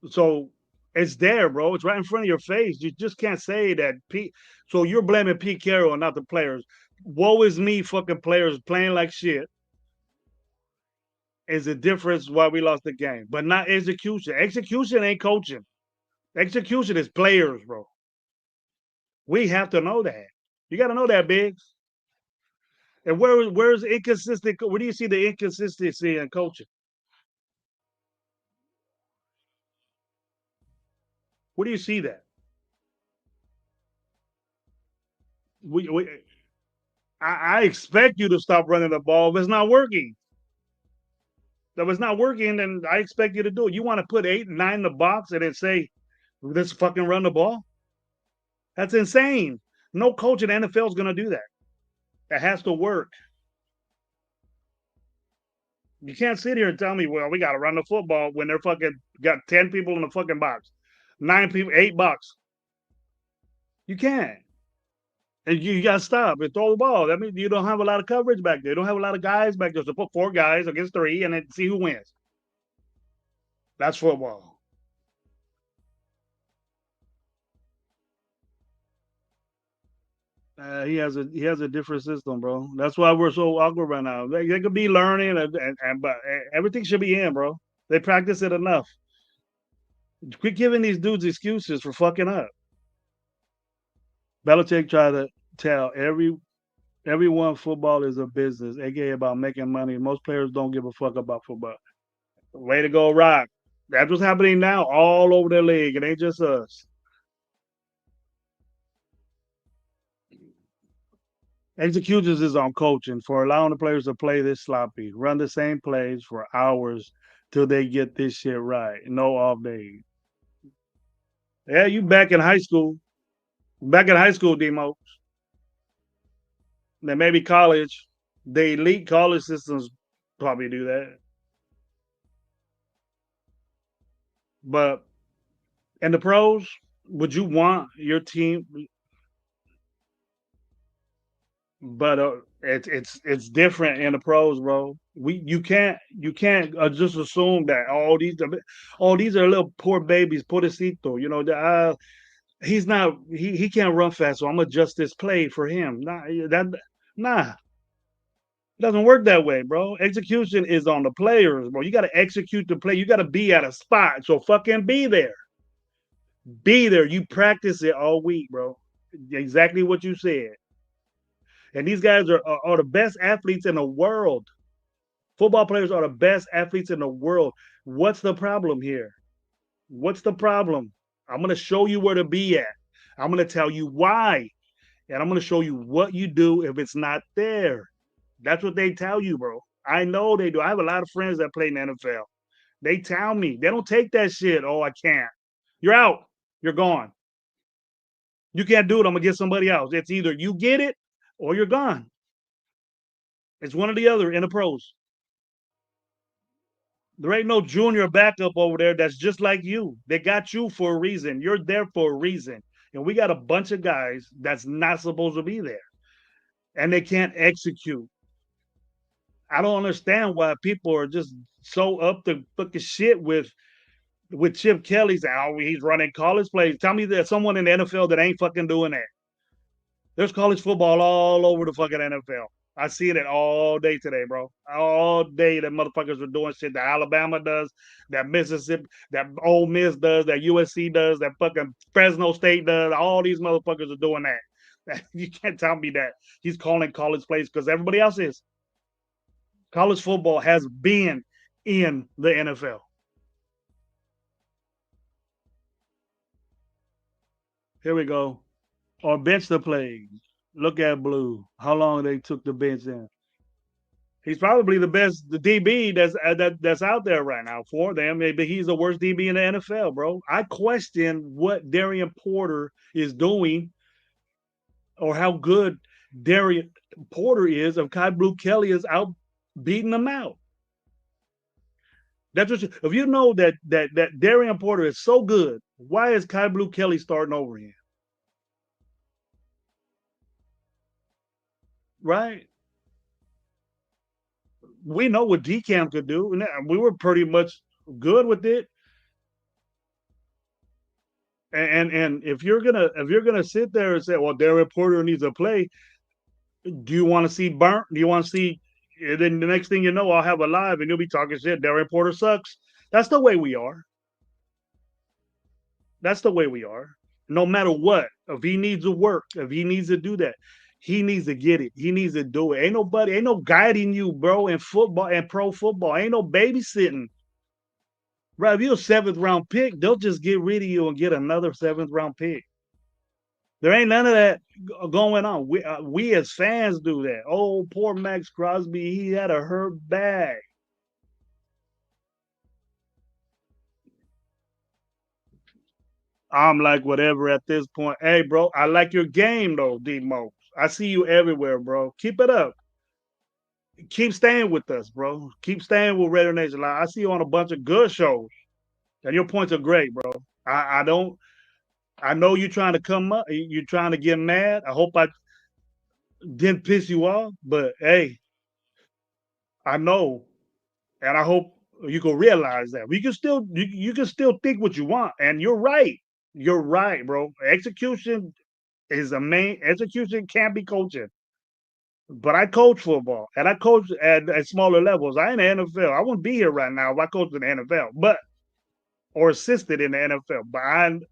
So it's there, bro. It's right in front of your face. You just can't say that Pete. So you're blaming Pete Carroll and not the players. Woe is me, fucking players playing like shit. Is the difference why we lost the game, but not execution. Execution ain't coaching. Execution is players, bro. We have to know that. You got to know that, Biggs. And where's inconsistent? Where do you see the inconsistency in coaching? Where do you see that? I expect you to stop running the ball if it's not working. If it's not working, then I expect you to do it. You want to put 8 and 9 in the box and then say, let's fucking run the ball? That's insane. No coach in the NFL is going to do that. It has to work. You can't sit here and tell me, well, we got to run the football when they're fucking got 10 people in the fucking box, 9 people, 8 bucks. You can't. And you got to stop and throw the ball. That means you don't have a lot of coverage back there. You don't have a lot of guys back there. So put 4 guys against 3 and then see who wins. That's football. He has a different system, bro. That's why we're so awkward right now. They could be learning, but everything should be in, bro. They practice it enough. Quit giving these dudes excuses for fucking up. Belichick tried to tell Everyone, football is a business, aka about making money. Most players don't give a fuck about football. Way to go, Rock. That's what's happening now all over the league. It ain't just us. Executions is on coaching for allowing the players to play this sloppy, run the same plays for hours till they get this shit right. No off days. Yeah, you back in high school. Back in high school, Demo. Then maybe college. The elite college systems probably do that. But in the pros, would you want your team? But it's different in the pros, bro. You can't just assume that these are little poor babies, pobrecito. You know he's not he can't run fast, so I'm gonna adjust this play for him. Nah, it doesn't work that way, bro. Execution is on the players, bro. You got to execute the play. You got to be at a spot, so fucking be there. Be there. You practice it all week, bro. Exactly what you said. And these guys are the best athletes in the world. Football players are the best athletes in the world. What's the problem here? What's the problem? I'm going to show you where to be at. I'm going to tell you why. And I'm going to show you what you do if it's not there. That's what they tell you, bro. I know they do. I have a lot of friends that play in the NFL. They tell me. They don't take that shit. Oh, I can't. You're out. You're gone. You can't do it. I'm going to get somebody else. It's either you get it or you're gone. It's one or the other in the pros. There ain't no junior backup over there that's just like you. They got you for a reason. You're there for a reason. And we got a bunch of guys that's not supposed to be there. And they can't execute. I don't understand why people are just so up to fucking shit with Chip Kelly saying, oh, he's running college plays. Tell me there's someone in the NFL that ain't fucking doing that. There's college football all over the fucking NFL. I see it all day today, bro. All day that motherfuckers are doing shit that Alabama does, that Mississippi, that Ole Miss does, that USC does, that fucking Fresno State does. All these motherfuckers are doing that. You can't tell me that he's calling college plays because everybody else is. College football has been in the NFL. Here we go. Or bench the plays. Look at Blue. How long they took the bench in. He's probably the DB that's out there right now for them. Maybe he's the worst DB in the NFL, bro. I question what Darian Porter is doing or how good Darian Porter is if Kai Blue Kelly is out beating them out. That's what if you know that Darian Porter is so good, why is Kai Blue Kelly starting over him? Right? We know what DCAM could do, and we were pretty much good with it. And if you're gonna sit there and say, well, Darian Porter needs to play, do you want to see burnt? Do you want to see? And then the next thing you know, I'll have a live, and you'll be talking shit. Darian Porter sucks. That's the way we are. That's the way we are. No matter what, if he needs to work, if he needs to do that, he needs to get it. He needs to do it. Ain't no guiding you, bro, in football and pro football. Ain't no babysitting. Right, if you're a 7th-round pick, they'll just get rid of you and get another 7th-round pick. There ain't none of that going on. We as fans do that. Oh, poor Max Crosby, he had a hurt back. I'm like, whatever at this point. Hey, bro, I like your game, though, D-Mo. I see you everywhere, bro. Keep it up. Keep staying with us, bro. Keep staying with Raider Nation Live. I see you on a bunch of good shows. And your points are great, bro. I know you're trying to come up. You're trying to get mad. I hope I didn't piss you off. But, hey, I know. And I hope you can realize that. You can still think what you want. And you're right. You're right, bro. Execution is a main. Execution can't be coaching. But I coach football, and I coach at smaller levels. I ain't in the NFL. I wouldn't be here right now if I coached in the NFL, or assisted in the NFL. But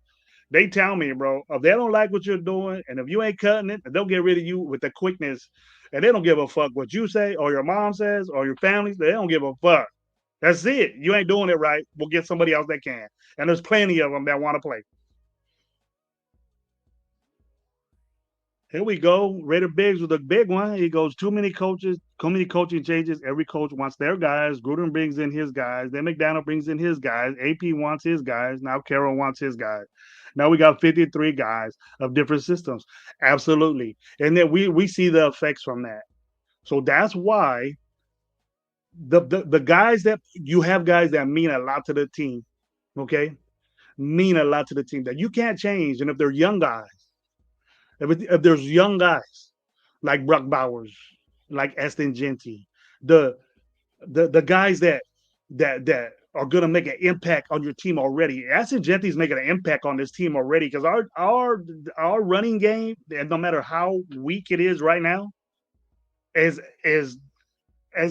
they tell me, bro, if they don't like what you're doing, and if you ain't cutting it, they'll get rid of you with the quickness And they don't give a fuck what you say or your mom says or your family. They don't give a fuck. That's it. You ain't doing it right. We'll get somebody else that can. And there's plenty of them that want to play. Here we go. Raider Biggs with a big one. He goes, too many coaches, too many coaching changes. Every coach wants their guys. Gruden brings in his guys. Then McDaniel brings in his guys. AP wants his guys. Now Carroll wants his guys. Now we got 53 guys of different systems. Absolutely. And then we see the effects from that. So that's why the guys that you have guys that mean a lot to the team, okay? Mean a lot to the team that you can't change. And if they're young guys, if there's young guys like Brock Bowers, like Aston Genty, the guys that are going to make an impact on your team already. Aston Genty's making an impact on this team already because our running game, and no matter how weak it is right now, is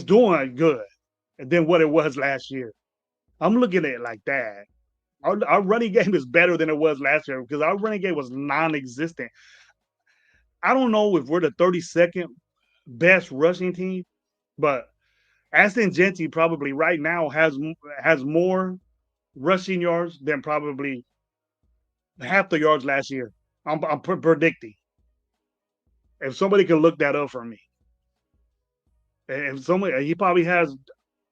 doing good than what it was last year. I'm looking at it like that. Our running game is better than it was last year because our running game was non-existent. I don't know if we're the 32nd best rushing team, but Aston Genty probably right now has more rushing yards than probably half the yards last year. I'm predicting. If somebody can look that up for me, if somebody, he probably has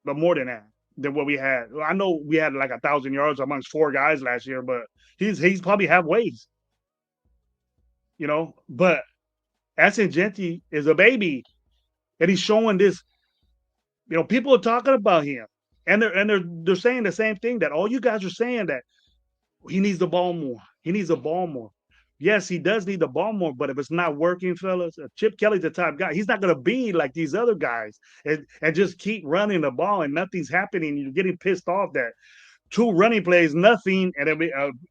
more than that than what we had. I know we had like 1,000 yards amongst 4 guys last year, but he's probably halfway. But Aston Genty is a baby, and he's showing this. People are talking about him, and they're saying the same thing that all you guys are saying that he needs the ball more. He needs the ball more. Yes, he does need the ball more, but if it's not working, fellas, Chip Kelly's the top guy. He's not going to be like these other guys and just keep running the ball and nothing's happening. You're getting pissed off that 2 running plays, nothing, and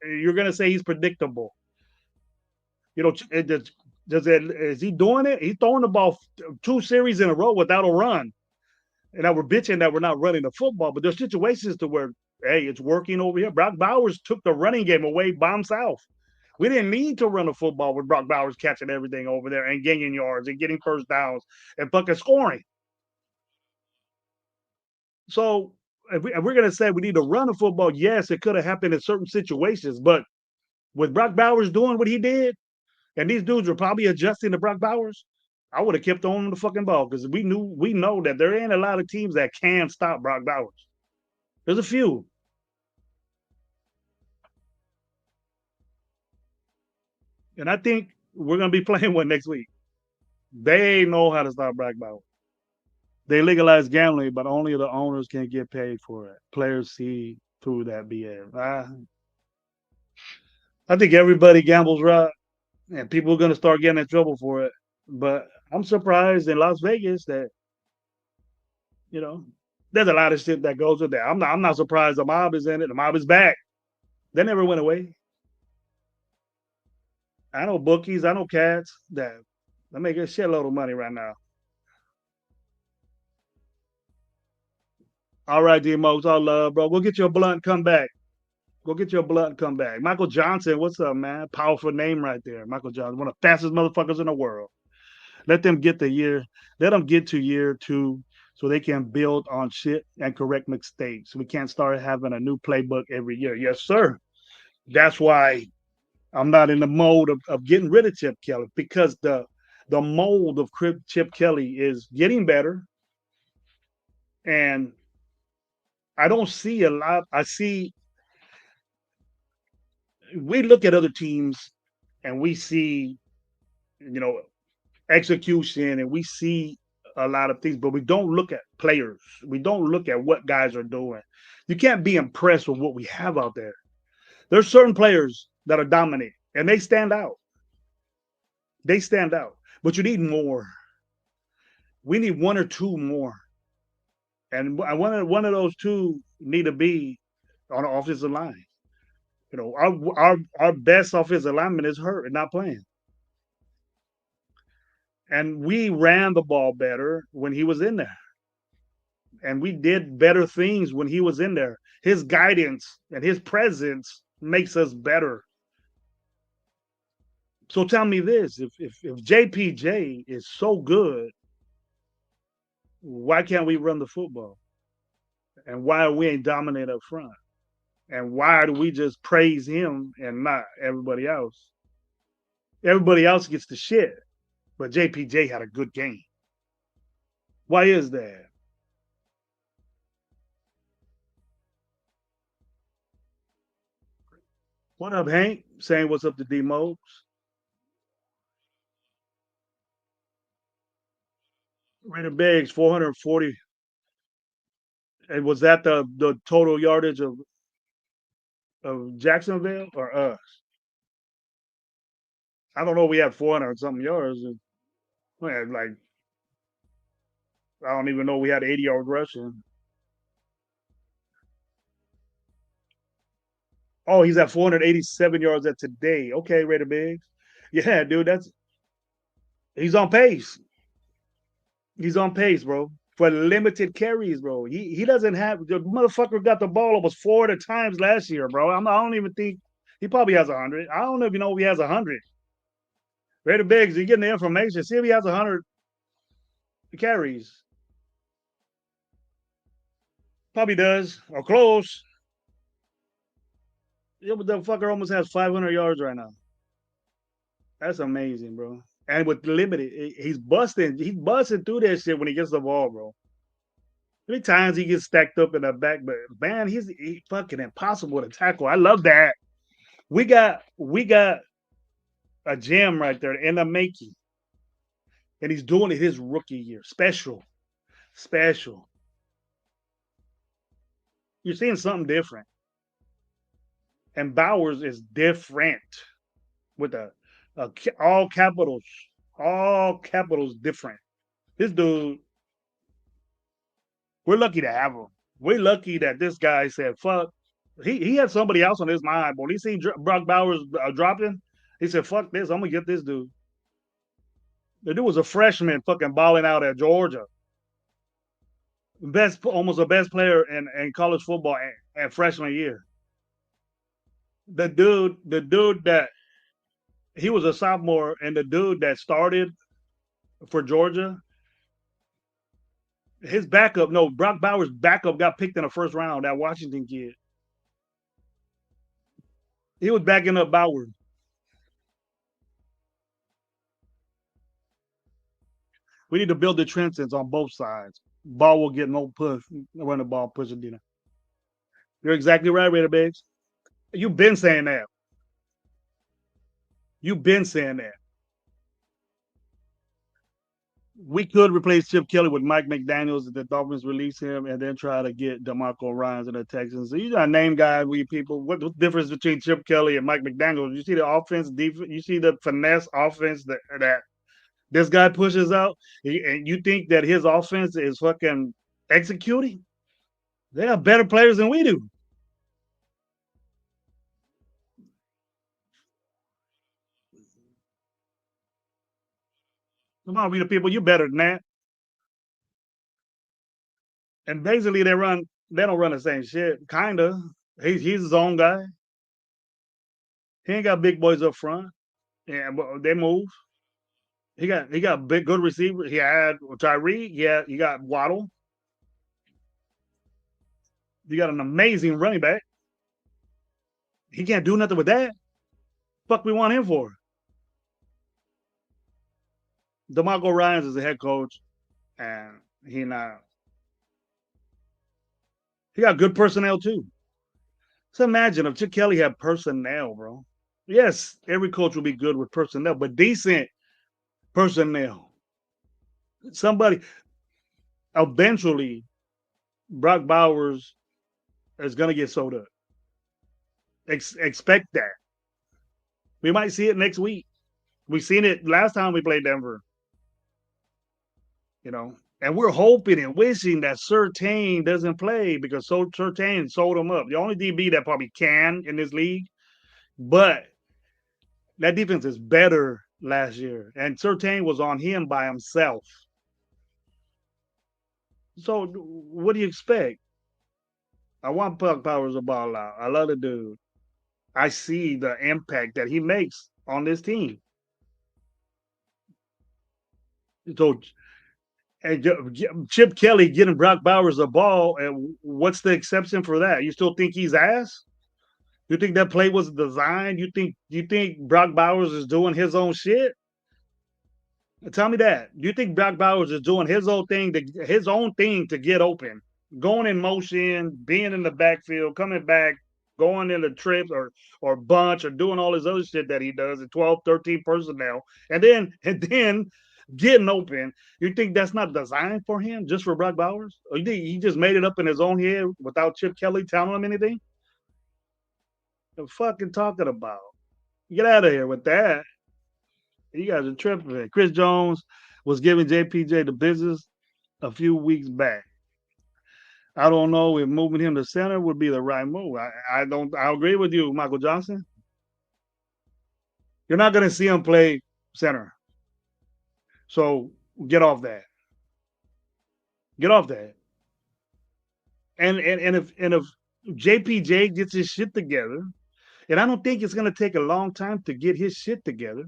you're going to say he's predictable. Is he doing it? He's throwing the ball 2 series in a row without a run. And now we're bitching that we're not running the football, but there's situations to where, hey, it's working over here. Brock Bowers took the running game away by himself. We didn't need to run the football with Brock Bowers catching everything over there and gaining yards and getting first downs and fucking scoring. So if we're going to say we need to run the football, yes, it could have happened in certain situations, but with Brock Bowers doing what he did, and these dudes were probably adjusting to Brock Bowers, I would have kept throwing the fucking ball because we know that there ain't a lot of teams that can stop Brock Bowers. There's a few. And I think we're going to be playing one next week. They know how to stop Brock Bowers. They legalize gambling, but only the owners can get paid for it. Players see through that BS. I think everybody gambles right, and people are going to start getting in trouble for it. But I'm surprised in Las Vegas that, there's a lot of shit that goes with that. I'm not surprised the mob is in it. The mob is back. They never went away. I know bookies, I know cats that make a shitload of money right now. All right, D-Mokes, all love, bro. Go get your blunt, come back. Go get your blunt, come back. Michael Johnson, what's up, man? Powerful name right there. Michael Johnson, one of the fastest motherfuckers in the world. Let them get to year 2 so they can build on shit and correct mistakes. We can't start having a new playbook every year. Yes, sir. That's why I'm not in the mode of getting rid of Chip Kelly, because the mold of Chip Kelly is getting better. And I don't see a lot. We look at other teams and we see, execution, and we see a lot of things, but we don't look at players. We don't look at what guys are doing. You can't be impressed with what we have out there. There's certain players that are dominant and they stand out. But you need more. We need 1 or 2 more. And one of those 2 need to be on the offensive line. Our best offensive lineman is hurt and not playing. And we ran the ball better when he was in there. And we did better things when he was in there. His guidance and his presence makes us better. So tell me this, if JPJ is so good Why can't we run the football? And why we ain't dominate up front? And why do we just praise him and not everybody else? Everybody else gets the shit, but JPJ had a good game. Why is that? What up, Hank? Saying what's up to D Mobes. Raider Biggs, 440. And was that the total yardage of Jacksonville or us? I don't know. We had 400 something yards. And we had like, I don't even know we had 80-yard rushing. Oh, he's at 487 yards at today. Okay, Raider Biggs. Yeah, dude, he's on pace. He's on pace, bro. For limited carries, bro. He doesn't have the motherfucker got the ball almost 4 times last year, bro. I don't even think he probably has 100. I don't even know if he has 100. Raider Biggs, you getting the information. See if he has 100 carries. Probably does. Or close. Yeah, but the fucker almost has 500 yards right now. That's amazing, bro. And with limited, he's busting through that shit when he gets the ball, bro. How many times he gets stacked up in the back, but man, he's fucking impossible to tackle. I love that. We got a gem right there in the making. And he's doing it his rookie year. Special. You're seeing something different. And Bowers is different with all capitals different. This dude, we're lucky to have him. We're lucky that this guy said, fuck. He had somebody else on his mind, but when he seen Brock Bowers dropping, he said, fuck this. I'm going to get this dude. The dude was a freshman fucking balling out at Georgia. Almost the best player in college football at freshman year. The dude that he was a sophomore, and the dude that started for Georgia, his backup, no, Brock Bowers' backup got picked in the first round, that Washington kid. He was backing up Bowers. We need to build the trenches on both sides. Ball will get no push when the ball pushes it. You're exactly right, Raider Biggs. You've been saying that. We could replace Chip Kelly with Mike McDaniels if the Dolphins release him and then try to get DeMarco Ryans and the Texans. So you got to name guys, we people. What's the difference between Chip Kelly and Mike McDaniels? You see the offense, defense, you see the finesse offense that this guy pushes out, and you think that his offense is fucking executing? They have better players than we do. Come on, we the people. You better than that. And basically, they don't run the same shit. Kinda. He's his own guy. He ain't got big boys up front. Yeah, but they move. He got big good receiver. He had Tyree. Yeah, you got Waddle. You got an amazing running back. He can't do nothing with that. Fuck, we want him for. DeMarco Ryans is the head coach, and he got good personnel too. So imagine if Chip Kelly had personnel, bro. Yes, every coach will be good with personnel, but decent personnel. Somebody eventually, Brock Bowers is gonna get sold up. Expect that. We might see it next week. We seen it last time we played Denver. And we're hoping and wishing that Surtain doesn't play because Surtain sold him up. The only DB that probably can in this league, but that defense is better last year, and Surtain was on him by himself. So what do you expect? I want Puck Powers to ball out. I love the dude. I see the impact that he makes on this team. So And Chip Kelly getting Brock Bowers the ball, and what's the exception for that? You still think he's ass? You think that play was designed? You think Brock Bowers is doing his own shit? Tell me that. You think Brock Bowers is doing his own thing to get open, going in motion, being in the backfield, coming back, going in the trips or bunch or doing all this other shit that he does at 12, 13 personnel, and then getting open. You think that's not designed for him, just for Brock Bowers? Or you think he just made it up in his own head without Chip Kelly telling him anything? What the fucking talking about? Get out of here with that. You guys are tripping. Chris Jones was giving JPJ the business a few weeks back. I don't know if moving him to center would be the right move. I agree with you, Michael Johnson. You're not going to see him play center. So get off that. Get off that. And if JPJ gets his shit together, and I don't think it's going to take a long time to get his shit together,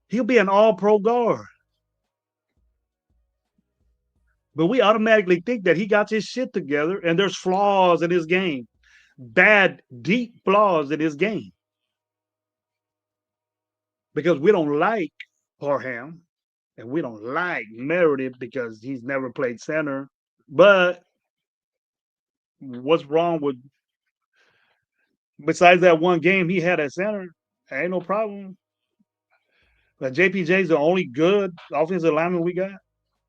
he'll be an all-pro guard. But we automatically think that he got his shit together and there's flaws in his game. Bad, deep flaws in his game. Because we don't like Parham and we don't like Meredith because he's never played center. But what's wrong with, besides that one game he had at center, ain't no problem. But JPJ's the only good offensive lineman we got.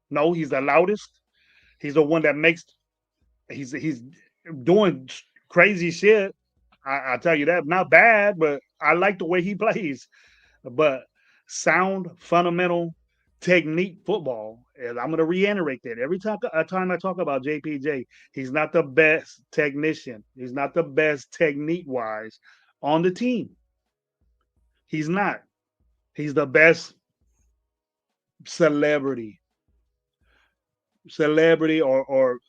No, he's the loudest. He's the one that makes. He's doing crazy shit. I tell you that. Not bad, but I like the way he plays. But sound, fundamental, technique football. And I'm going to reiterate that every time I talk about JPJ, he's not the best technician. He's not the best technique-wise on the team. He's not. He's the best celebrity or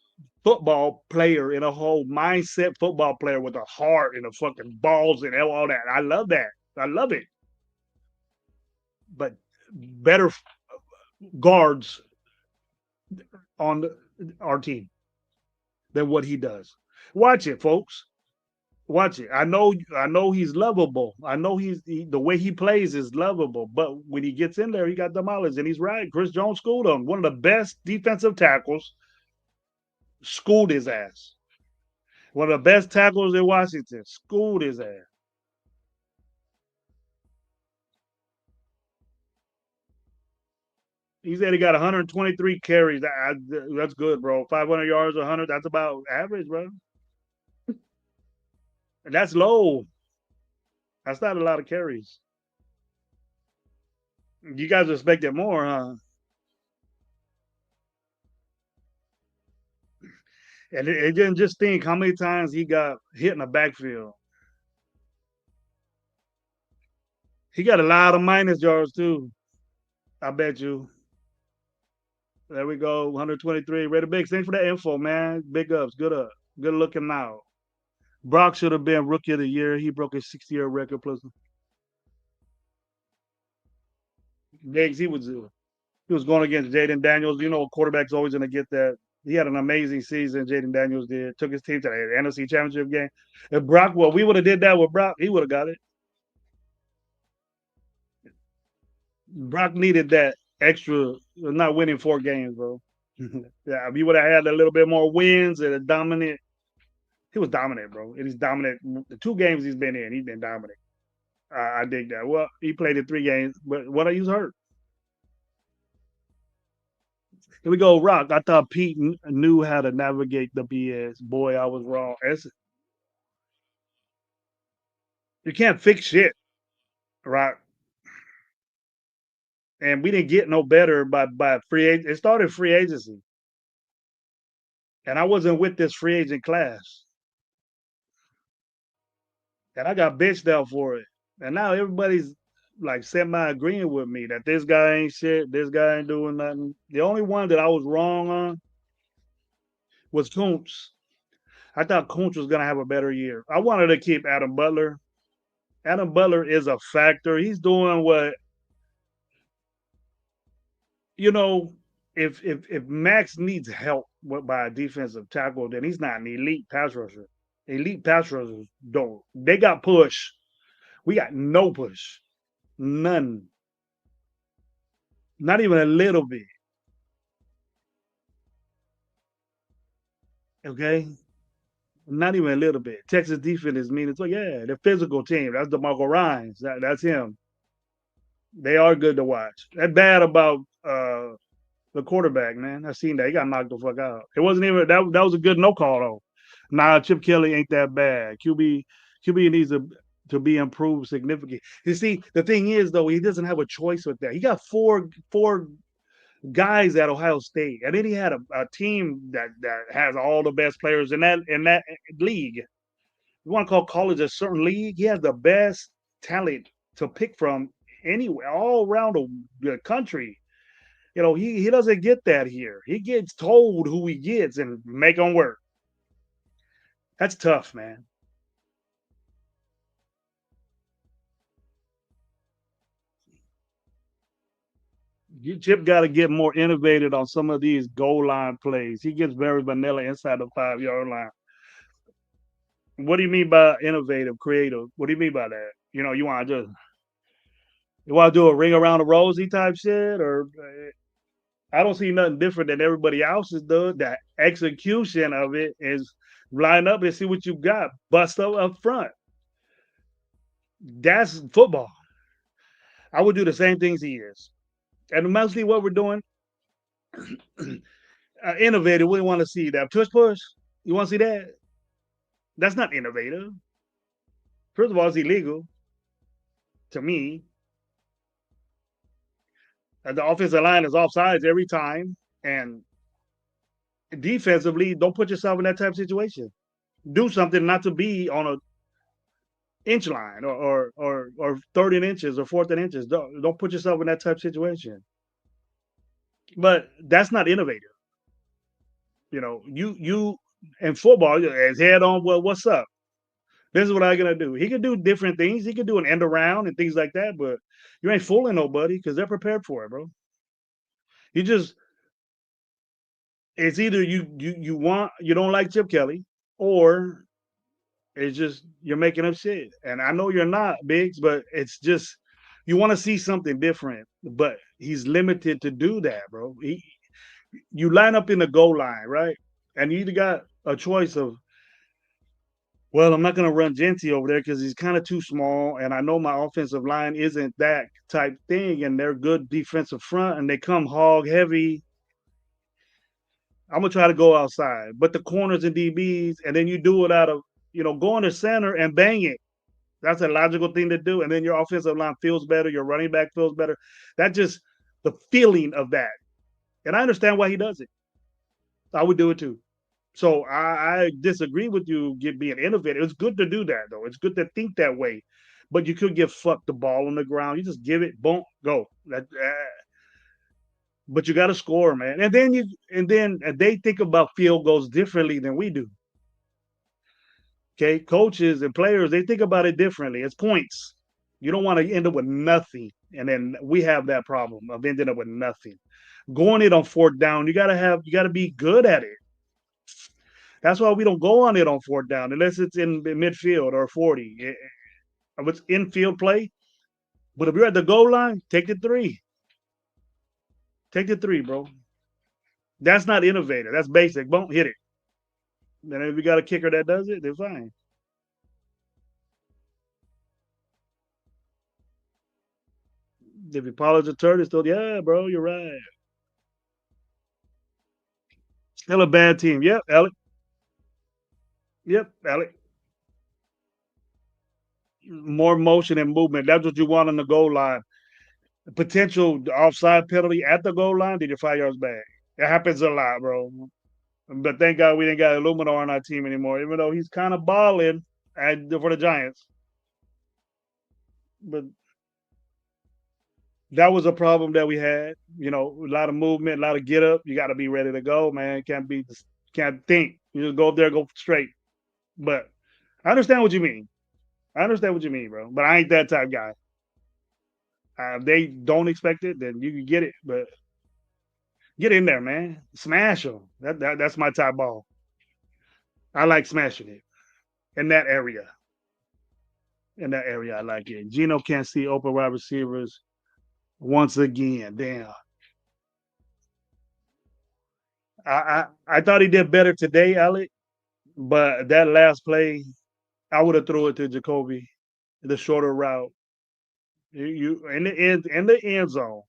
football player in a whole mindset football player with a heart and a fucking balls and all that. I love that. I love it. But better guards on our team than what he does. Watch it, folks. Watch it. I know he's lovable. I know the way he plays is lovable. But when he gets in there, he got demolished. And he's right. Chris Jones schooled him. One of the best defensive tackles schooled his ass. One of the best tackles in Washington schooled his ass. He said he got 123 carries. That's good, bro. 500 yards, 100. That's about average, bro. And that's low. That's not a lot of carries. You guys expected more, huh? And it didn't just think how many times he got hit in the backfield. He got a lot of minus yards, too. I bet you. There we go. 123. Ready Big. Thanks for that info, man. Big ups. Good up. Good looking now. Brock should have been rookie of the year. He broke his 60-year record plus. Biggs, he was going against Jaden Daniels. You know, quarterback's always going to get that. He had an amazing season. Jaden Daniels did. Took his team to the NFC Championship game. If Brock, well, we would have did that with Brock, he would have got it. Brock needed that extra, not winning 4 games, bro. Yeah, if he would have had a little bit more wins and a dominant. He was dominant, bro. And he's dominant. The 2 games he's been in, he's been dominant. I dig that. Well, he played in 3 games, but what he was hurt. Here we go, Rock. I thought Pete knew how to navigate the BS. Boy, I was wrong. You can't fix shit, Rock. And we didn't get no better by free agent. It started free agency. And I wasn't with this free agent class. And I got bitched out for it. And now everybody's like semi-agreeing with me that this guy ain't shit, this guy ain't doing nothing. The only one that I was wrong on was Kuntz. I thought Kuntz was going to have a better year. I wanted to keep Adam Butler. Adam Butler is a factor. He's doing what, you know, if Max needs help by a defensive tackle, then he's not an elite pass rusher. Elite pass rushers don't. They got push. We got no push. None. Not even a little bit. Okay? Not even a little bit. Texas defense is mean as well. Yeah, they're physical team. That's DeMarco Ryans. That's him. They are good to watch. That bad about the quarterback, man. I seen that. He got knocked the fuck out. It wasn't even that was a good no call though. Nah, Chip Kelly ain't that bad. QB needs to be improved significantly. You see, the thing is though, he doesn't have a choice with that. He got four guys at Ohio State, and then he had a team that has all the best players in that league. You want to call college a certain league? He has the best talent to pick from anywhere, all around the country. You know, he doesn't get that here. He gets told who he gets and make him work. That's tough, man. Chip got to get more innovative on some of these goal line plays. He gets very vanilla inside the 5-yard line. What do you mean by innovative, creative? What do you mean by that? You know, you want to do a ring around the rosy type shit, or I don't see nothing different than everybody else's does. The execution of it is line up and see what you got. Bust up front. That's football. I would do the same things he is. And mostly what we're doing, innovative, we want to see that. Push. You want to see that? That's not innovative. First of all, it's illegal to me. The offensive line is offsides every time. And defensively, don't put yourself in that type of situation. Do something not to be on a inch line or 13 inches or 14 inches. Don't put yourself in that type of situation. But that's not innovative. You know, you in football, as head on, well, what's up? This is what I'm gonna do. He could do different things. He could do an end around and things like that, but you ain't fooling nobody because they're prepared for it, bro. You just it's either you don't like Chip Kelly, or it's just you're making up shit. And I know you're not, Biggs, but it's just you want to see something different. But he's limited to do that, bro. You line up in the goal line, right? And you either got a choice of, well, I'm not going to run Genty over there because he's kind of too small. And I know my offensive line isn't that type thing. And they're good defensive front and they come hog heavy. I'm going to try to go outside. But the corners and DBs, and then you do it out of, going to center and bang it. That's a logical thing to do. And then your offensive line feels better. Your running back feels better. That's just the feeling of that. And I understand why he does it. I would do it too. So I disagree with you being innovative. It's good to do that, though. It's good to think that way. But you could get fucked the ball on the ground. You just give it, boom, go. But you got to score, man. And then they think about field goals differently than we do. Okay, coaches and players, they think about it differently. It's points. You don't want to end up with nothing. And then we have that problem of ending up with nothing. Going it on fourth down, you gotta be good at it. That's why we don't go on it on fourth down unless it's in midfield or 40. If it's infield play, but if you're at the goal line, take the 3. Take the 3, bro. That's not innovative. That's basic. Boom, hit it. Then if you got a kicker that does it, they're fine. If you polish the turd, it's still, yeah, bro, you're right. Still a bad team. Yep, Alec. Yep, Alec. More motion and movement. That's what you want on the goal line. Potential offside penalty at the goal line, then you're 5 yards back. It happens a lot, bro. But thank God we didn't got Illuminor on our team anymore, even though he's kind of balling for the Giants. But that was a problem that we had. A lot of movement, a lot of get up. You got to be ready to go, man. Can't think. You just go up there, go straight. But I understand what you mean. Bro. But I ain't that type guy. If they don't expect it, then you can get it. But Get in there, man. Smash them. That's my type ball. I like smashing it in that area. In that area, I like it. Gino can't see open wide receivers once again. Damn. I thought he did better today, Alec, but that last play, I would have threw it to Jacoby, the shorter route. You in the end zone.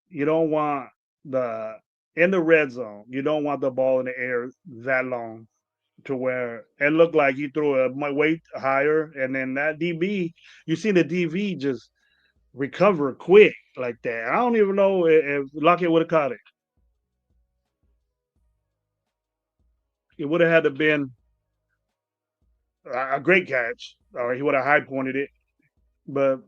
You don't want the in the red zone. You don't want the ball in the air that long to where it looked like he threw a weight higher, and then that DB, you see the DB just recover quick like that. I don't even know if Lockett would have caught it. It would have had to been a great catch, or he would have high pointed it. But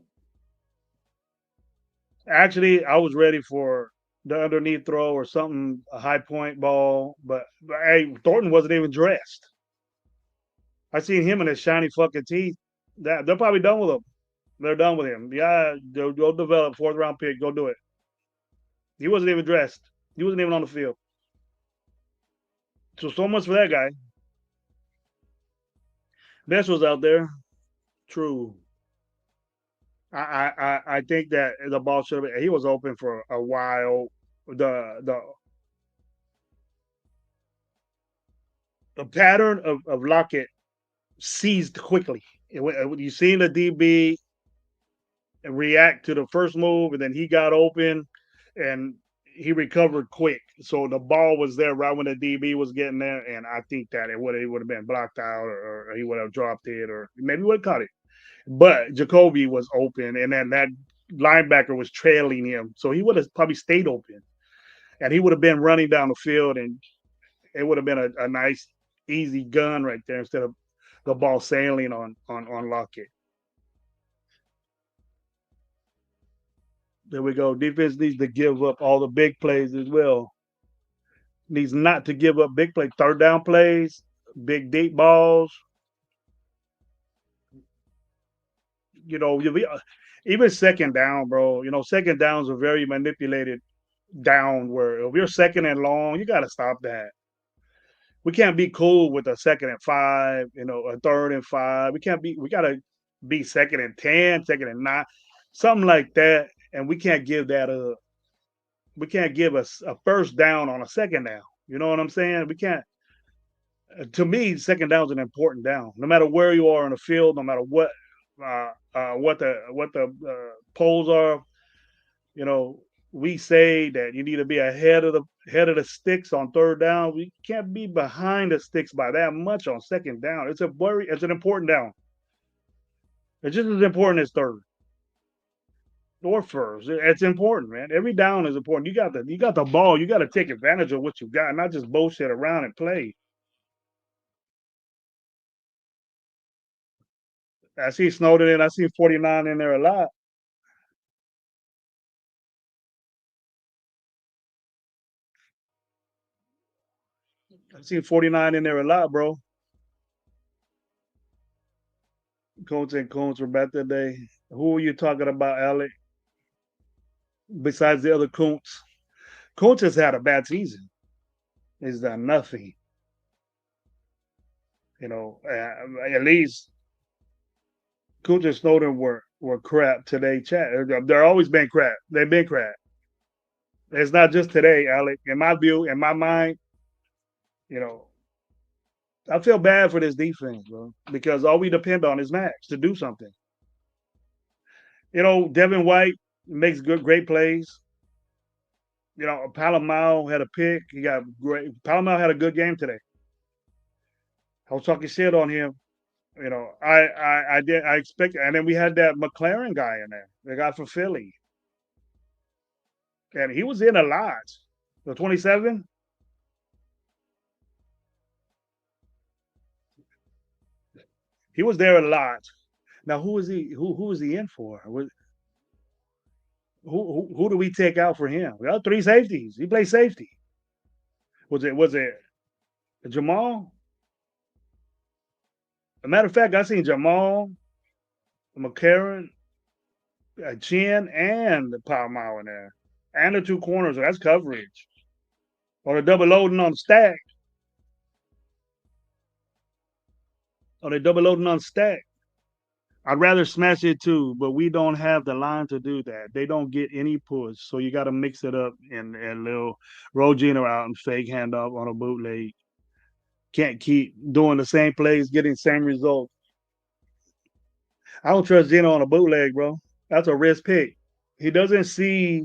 actually, I was ready for the underneath throw or something, a high point ball. But hey, Thornton wasn't even dressed. I seen him in his shiny fucking teeth. They're probably done with him. They're done with him. Yeah, go develop 4th-round pick. Go do it. He wasn't even dressed. He wasn't even on the field. So much for that guy. Best was out there. True. I think that the ball should have. He was open for a while. The pattern of Lockett seized quickly. You seen the DB react to the first move, and then he got open, and he recovered quick. So the ball was there right when the DB was getting there, and I think that it would have been blocked out, or he would have dropped it, or maybe would have caught it. But Jacoby was open, and then that linebacker was trailing him, so he would have probably stayed open, and he would have been running down the field, and it would have been a nice, easy gun right there instead of the ball sailing on Lockett. There we go. Defense needs to give up all the big plays as well. Needs not to give up big plays, 3rd down plays, big deep balls. You know, even 2nd down, bro. You know, 2nd downs are very manipulated down. Where if you're 2nd and long, you got to stop that. We can't be cool with a 2nd and 5. You know, a 3rd and 5. We can't be. We got to be 2nd and 10, 2nd and 9, something like that. And we can't give that up. We can't give us a 1st down on a 2nd down. You know what I'm saying? We can't. To me, 2nd down is an important down. No matter where you are in the field, no matter what the polls are, you know, we say that you need to be ahead of the sticks on 3rd down. We can't be behind the sticks by that much on 2nd down. It's an important down. It's just as important as 3rd or 1st. It's important, man. Every down is important. You got the ball. You got to take advantage of what you got, not just bullshit around and play. I see Snowden and I see 49 in there a lot. I see 49 in there a lot, bro. Coach and Coach were back today. Who are you talking about, Alec? Besides the other Coach? Coach has had a bad season. He's done nothing. You know, at least Coach and Snowden were crap today. Chat. They're always been crap. They've been crap. It's not just today, Alec. In my view, in my mind, you know, I feel bad for this defense, bro, because all we depend on is Max to do something. You know, Devin White makes great plays. You know, Palomar had a pick. He got great. Palomar had a good game today. I was talking shit on him. You know, I did. I expect, and then we had that McLaren guy in there, the guy from Philly, and he was in a lot. The 27. He was there a lot. Now, who is he? Who is he in for? Who do we take out for him? We got 3 safeties. He plays safety. Was it Jamal? As a matter of fact, I seen Jamal, McCarron, Chin, and Palomar in there, and the two corners. That's coverage. Or the double loading on stack. Or they double loading on stack. I'd rather smash it too, but we don't have the line to do that. They don't get any push, so you got to mix it up and little roll Gino out and fake handoff on a bootleg. Can't keep doing the same plays, getting same results. I don't trust Gino on a bootleg, bro. That's a risk pick. He doesn't see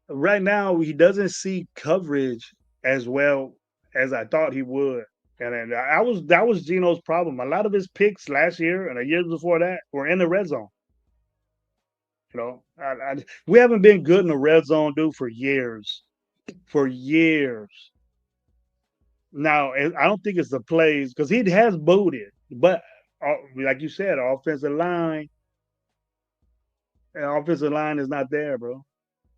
right now. He doesn't see coverage as well as I thought he would. And that was Gino's problem. A lot of his picks last year and the years before that were in the red zone. You know, we haven't been good in the red zone, dude, for years. For years. Now, I don't think it's the plays because he has booted, but like you said, offensive line is not there, bro.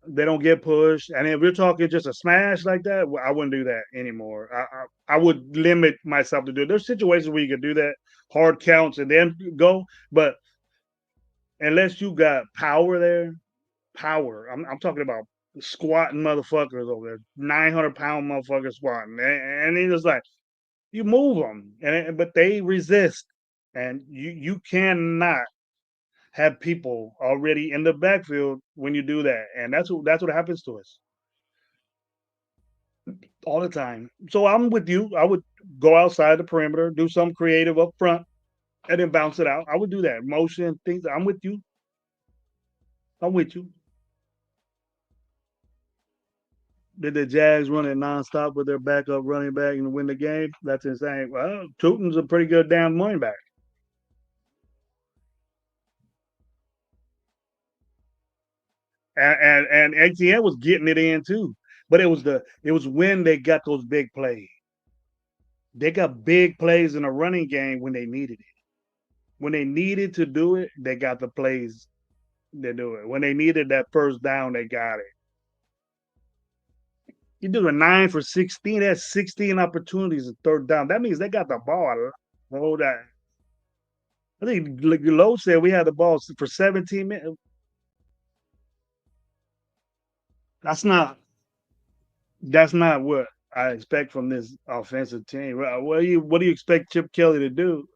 They don't get pushed. And if we're talking just a smash like that, I wouldn't do that anymore. I would limit myself to do it. There's situations where you can do that, hard counts, and then go. But unless you got power there, I'm talking about squatting motherfuckers over there, 900-pound motherfuckers squatting. And he's just like, you move them, but they resist. And you cannot have people already in the backfield when you do that, and that's what happens to us all the time. So I'm with you. I would go outside the perimeter, do something creative up front, and then bounce it out. I would do that. Motion things. I'm with you. Did the Jags run it nonstop with their backup running back and win the game? That's insane. Well, Tootin's a pretty good damn running back. And ATN was getting it in too. But it was when they got those big plays. They got big plays in a running game when they needed it. When they needed to do it, they got the plays to do it. When they needed that first down, they got it. You do a 9 for 16. That's 16 opportunities at third down. That means they got the ball. Hold that. I think Lowe said we had the ball for 17 minutes. That's not what I expect from this offensive team. What do you expect Chip Kelly to do?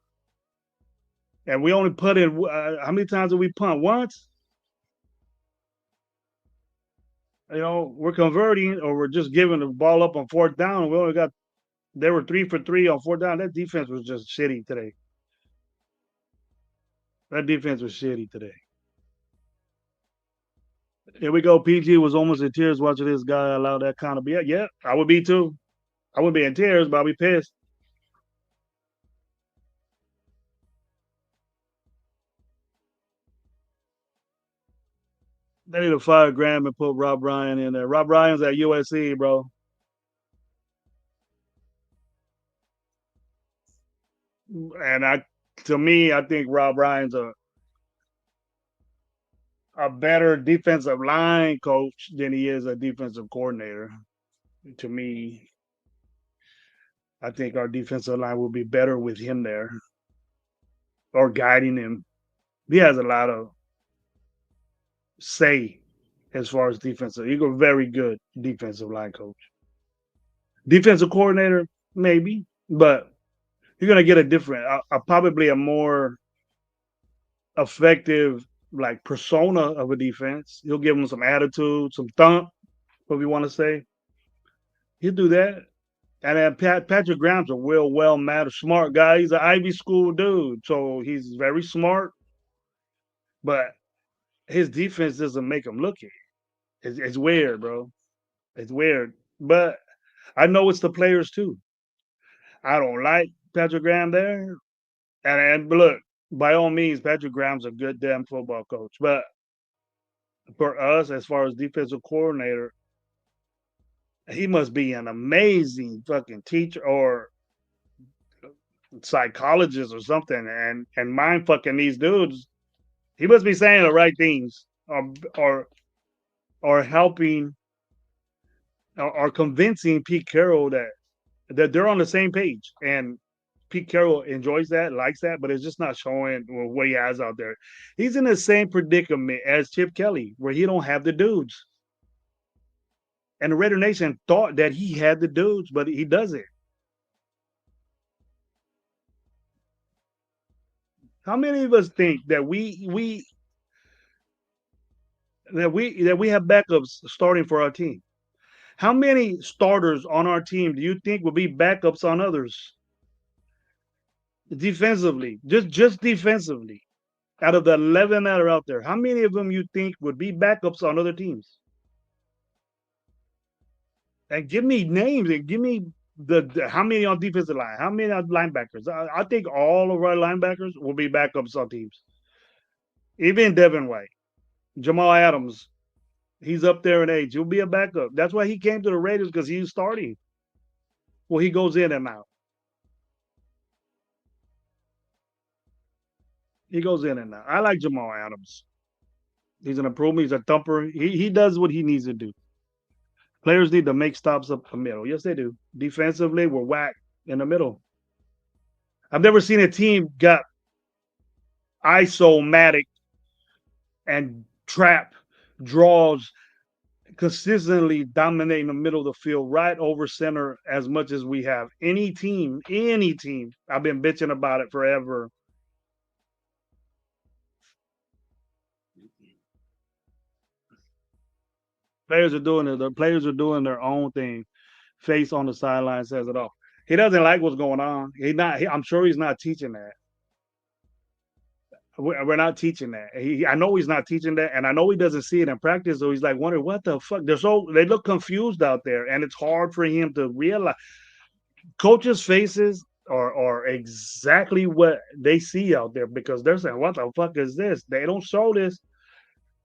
And we only put in how many times did we punt? Once? You know, we're converting or we're just giving the ball up on fourth down. They were 3 for 3 on fourth down. That defense was just shitty today. Here we go. PG was almost in tears watching this guy allow that kind of BS. Yeah, I would be too. I wouldn't be in tears, but I'd be pissed. They need to fire Graham and put Rob Ryan in there. Rob Ryan's at USC, bro. And to me, I think Rob Ryan's a better defensive line coach than he is a defensive coordinator. To me, I think our defensive line will be better with him there or guiding him. He has a lot of say as far as defensive. He's a very good defensive line coach. Defensive coordinator, maybe, but you're gonna get a different, probably a more effective like persona of a defense. He'll give them some attitude, some thump, what we want to say. He'll do that. And then Patrick Graham's a well mannered, smart guy. He's an Ivy School dude, so he's very smart. But his defense doesn't make him look it. It's weird, bro. It's weird. But I know it's the players too. I don't like Patrick Graham there. And look, by all means, Patrick Graham's a good damn football coach. But for us, as far as defensive coordinator, he must be an amazing fucking teacher or psychologist or something and mind fucking these dudes. He must be saying the right things or helping or convincing Pete Carroll that they're on the same page. And Pete Carroll enjoys that, likes that, but it's just not showing what he has out there. He's in the same predicament as Chip Kelly, where he don't have the dudes. And the Raider Nation thought that he had the dudes, but he doesn't. How many of us think that we have backups starting for our team? How many starters on our team do you think will be backups on others? Defensively, just defensively, out of the 11 that are out there, how many of them you think would be backups on other teams? And give me names and give me the how many on defensive line, how many on linebackers. I think all of our linebackers will be backups on teams. Even Devin White, Jamal Adams, he's up there in age. He'll be a backup. That's why he came to the Raiders, because he's starting. Well, he goes in and out. He goes in and out. I like Jamal Adams. He's an improvement. He's a thumper. He does what he needs to do. Players need to make stops up the middle. Yes, they do. Defensively, we're whack in the middle. I've never seen a team got isomatic and trap draws consistently dominating the middle of the field right over center as much as we have. Any team, I've been bitching about it forever. Players are doing it. The players are doing their own thing. Face on the sideline says it all. He doesn't like what's going on. I'm sure he's not teaching that. We're not teaching that. I know he's not teaching that, and I know he doesn't see it in practice. So he's like, wondering what the fuck. They look confused out there, and it's hard for him to realize. Coaches' faces are exactly what they see out there, because they're saying, "What the fuck is this?" They don't show this,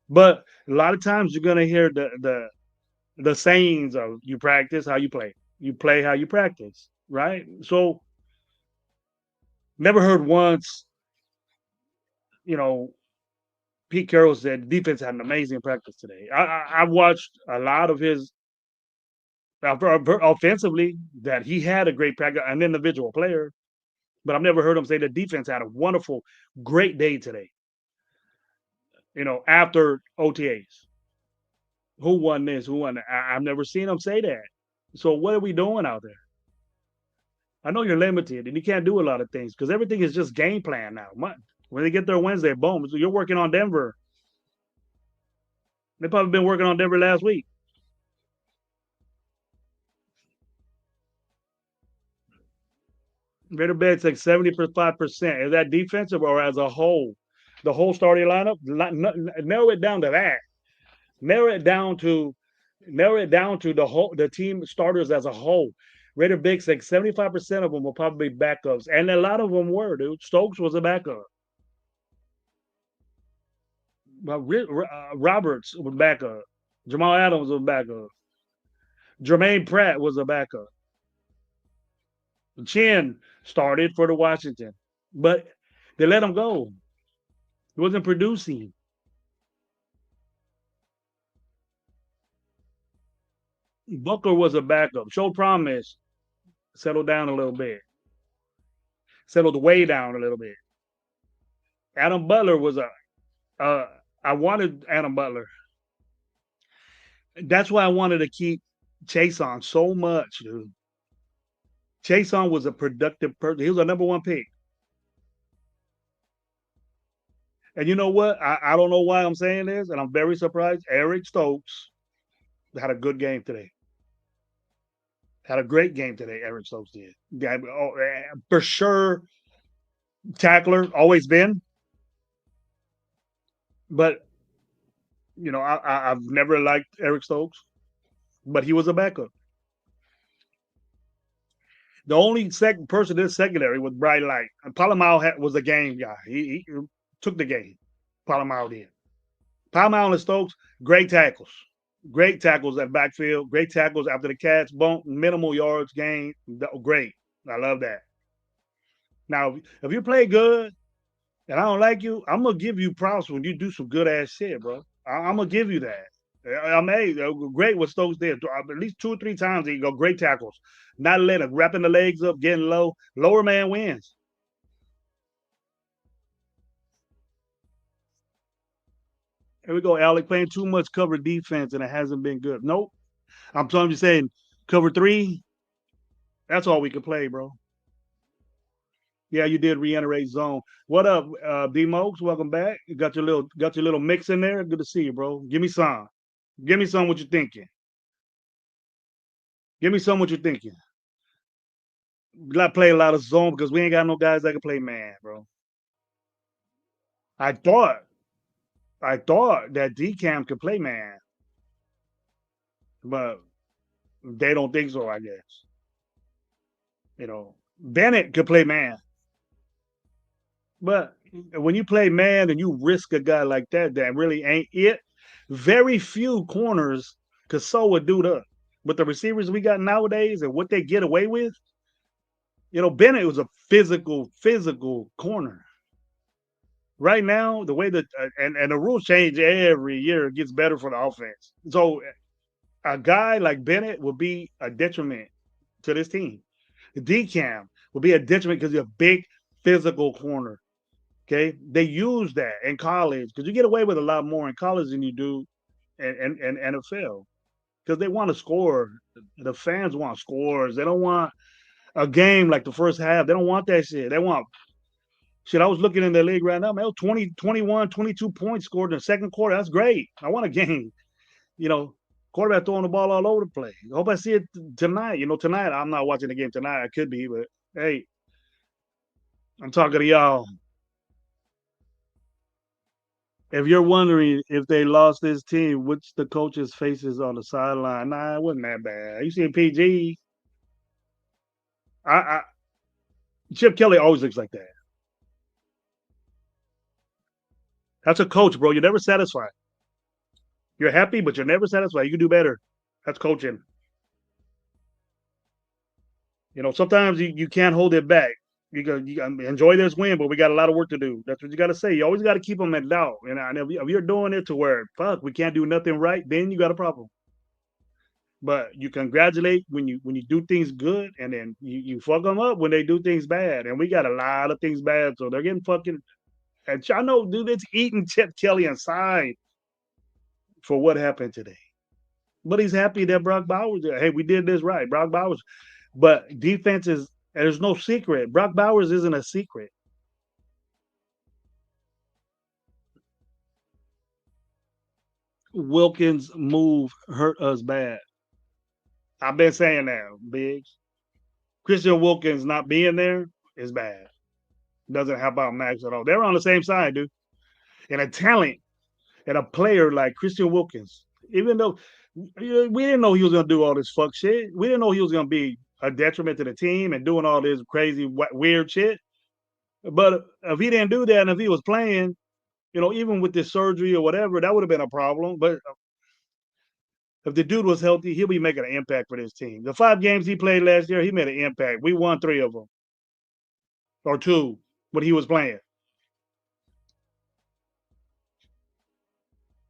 but a lot of times you're gonna hear the sayings of, "You practice how you play. You play how you practice." Right? So, never heard once, Pete Carroll said defense had an amazing practice today. I watched a lot of his offensively, that he had a great practice, an individual player, but I've never heard him say the defense had a wonderful, great day today. After OTAs, who won this? Who won that? I've never seen him say that. So what are we doing out there? I know you're limited and you can't do a lot of things because everything is just game plan now. When they get there Wednesday, boom, so you're working on Denver. They've probably been working on Denver last week. Raider bets like 75%. Is that defensive or as a whole? The whole starting lineup? Narrow it down to that. Narrow it down to the team starters as a whole. Raider Biggs, like 75% of them will probably be backups. And a lot of them were, dude. Stokes was a backup. But Roberts was backup. Jamal Adams was backup. Jermaine Pratt was a backup. Chin started for the Washington, but they let him go. He wasn't producing. Booker was a backup. Showed promise. Settled down a little bit. Settled way down a little bit. Adam Butler was I wanted Adam Butler. That's why I wanted to keep Chase on so much, dude. Chase on was a productive person. He was a number one pick. And you know what? I don't know why I'm saying this, and I'm very surprised. Eric Stokes had a good game today. Had a great game today, Eric Stokes did. For sure, tackler, always been. But, I've never liked Eric Stokes, but he was a backup. The only second person in the secondary was Bright Light. And Palomar was a game guy. He took the game. Palomar did. Palomar and Stokes, great tackles. Great tackles at backfield. Great tackles after the catch. Bump, minimal yards gained. Great. I love that. Now, if you play good and I don't like you, I'm going to give you props when you do some good-ass shit, bro. I'm going to give you that. I mean, great what Stokes did. At least 2 or 3 times he go great tackles. Not letting wrapping the legs up, getting low. Lower man wins. Here we go, Alec, playing too much cover defense and it hasn't been good. Nope. I'm telling you, saying cover 3, that's all we can play, bro. Yeah, you did reiterate zone. What up, D Mokes? Welcome back. You got your little mix in there. Good to see you, bro. Give me some. Give me some what you're thinking. Give me some what you're thinking. We got to play a lot of zone because we ain't got no guys that can play man, bro. I thought that DCAM could play man, but they don't think so, I guess. Bennett could play man. But when you play man and you risk a guy like that really ain't it, very few corners could sew a dude up. With the receivers we got nowadays and what they get away with, Bennett was a physical corner. Right now, the way that and the rules change every year, it gets better for the offense. So a guy like Bennett will be a detriment to this team. DCAM will be a detriment because he's a big physical corner. Okay, they use that in college because you get away with a lot more in college than you do in NFL because they want to score. The fans want scores. They don't want a game like the first half. They don't want that shit. They want shit. I was looking in the league right now, man. 20, 21, 22 points scored in the second quarter. That's great. I want a game. Quarterback throwing the ball all over the place. I hope I see it tonight. Tonight I'm not watching the game tonight. I could be, but hey, I'm talking to y'all. If you're wondering if they lost this team, which the coaches' faces on the sideline, nah, it wasn't that bad. You seen PG? Chip Kelly always looks like that. That's a coach, bro. You're never satisfied. You're happy, but you're never satisfied. You can do better. That's coaching. Sometimes you can't hold it back. You enjoy this win, but we got a lot of work to do. That's what you got to say. You always got to keep them at doubt. And if you're doing it to where we can't do nothing right, then you got a problem. But you congratulate when you do things good, and then you fuck them up when they do things bad. And we got a lot of things bad, so they're getting fucking. And I know, dude, it's eating Chip Kelly inside for what happened today. But he's happy that Brock Bowers. Hey, we did this right, Brock Bowers. But defense is. There's no secret. Brock Bowers isn't a secret. Wilkins' move hurt us bad. I've been saying that, Biggs. Christian Wilkins not being there is bad. Doesn't help out Max at all. They're on the same side, dude. And a talent and a player like Christian Wilkins, even though we didn't know he was going to do all this fuck shit. We didn't know he was going to be a detriment to the team and doing all this crazy, weird shit. But if he didn't do that and if he was playing, even with this surgery or whatever, that would have been a problem. But if the dude was healthy, he'll be making an impact for this team. The 5 games he played last year, he made an impact. We won 3 of them or 2 when he was playing.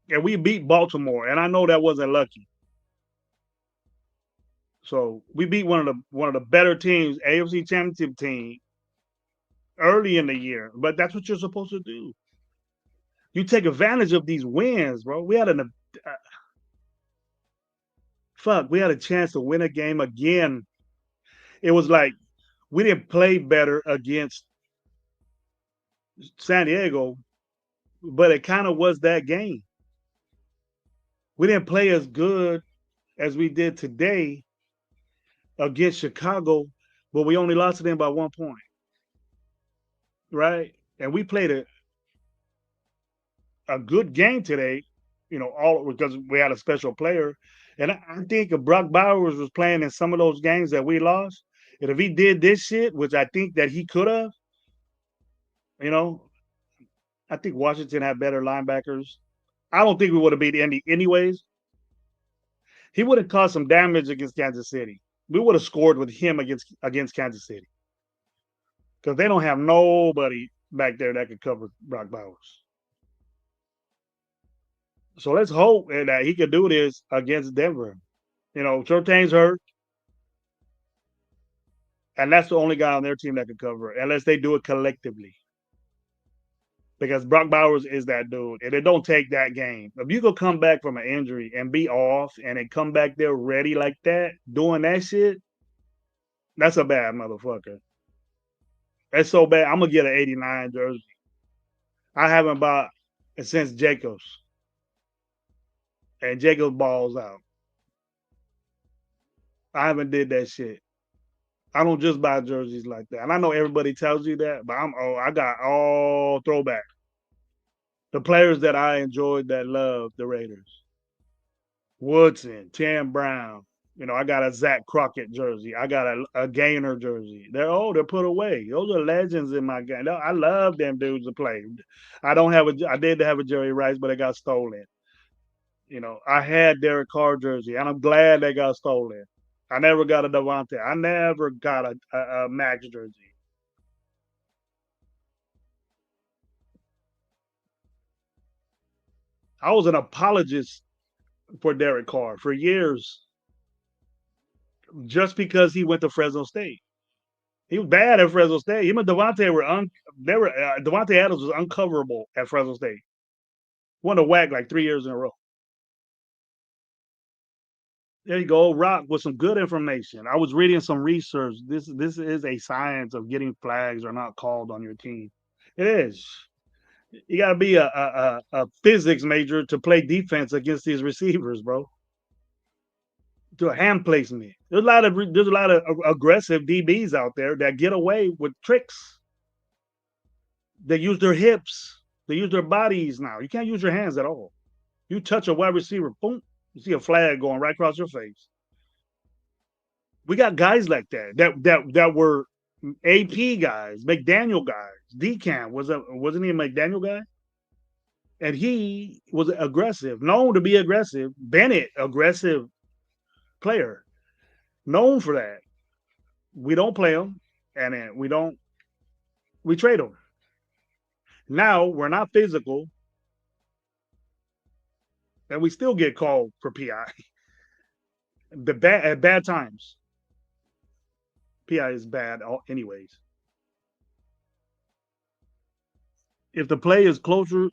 And we beat Baltimore, and I know that wasn't lucky. So we beat one of the better teams, AFC Championship team, early in the year. But that's what you're supposed to do. You take advantage of these wins, bro. We had we had a chance to win a game again. It was like we didn't play better against San Diego, but it kind of was that game. We didn't play as good as we did today against Chicago, but we only lost to them by 1 point. Right? And we played a good game today, all because we had a special player. And I think if Brock Bowers was playing in some of those games that we lost, and if he did this shit, which I think that he could have, I think Washington had better linebackers. I don't think we would have beat Indy anyways. He would have caused some damage against Kansas City. We would have scored with him against Kansas City. Because they don't have nobody back there that could cover Brock Bowers. So let's hope that he can do this against Denver. You know, Surtain's hurt, and that's the only guy on their team that can cover it, unless they do it collectively. Because Brock Bowers is that dude, and it don't take that game. If you could come back from an injury and be off, and then come back there ready like that, doing that shit, that's a bad motherfucker. That's so bad. I'm gonna get an 89 jersey. I haven't bought it since Jacobs, and Jacobs balls out. I haven't did that shit. I don't just buy jerseys like that. And I know everybody tells you that, but I got all throwback. The players that I enjoyed that loved the Raiders. Woodson, Tim Brown. You know, I got a Zach Crockett jersey. I got a Gainer jersey. They're put away. Those are legends in my game. I love them dudes to play. I did have a Jerry Rice, but it got stolen. You know, I had Derek Carr jersey, and I'm glad they got stolen. I never got a Devontae. I never got a Max jersey. I was an apologist for Derek Carr for years, just because he went to Fresno State. He was bad at Fresno State. Him and Devontae Devontae Adams was uncoverable at Fresno State. Won a whack like 3 years in a row. There you go, Rock, with some good information. I was reading some research. This is a science of getting flags or not called on your team. It is. You got to be a physics major to play defense against these receivers, bro. To a hand placement. There's a lot of aggressive DBs out there that get away with tricks. They use their hips. They use their bodies now. You can't use your hands at all. You touch a wide receiver, boom, you see a flag going right across your face. We got guys like that were AP guys, McDaniel guys. Decam wasn't he a McDaniel guy? And he was aggressive, known to be aggressive. Bennett, aggressive player, known for that. We don't play him, and then we trade him. Now we're not physical, and we still get called for PI. At bad times. PI is bad anyways. If the play is closer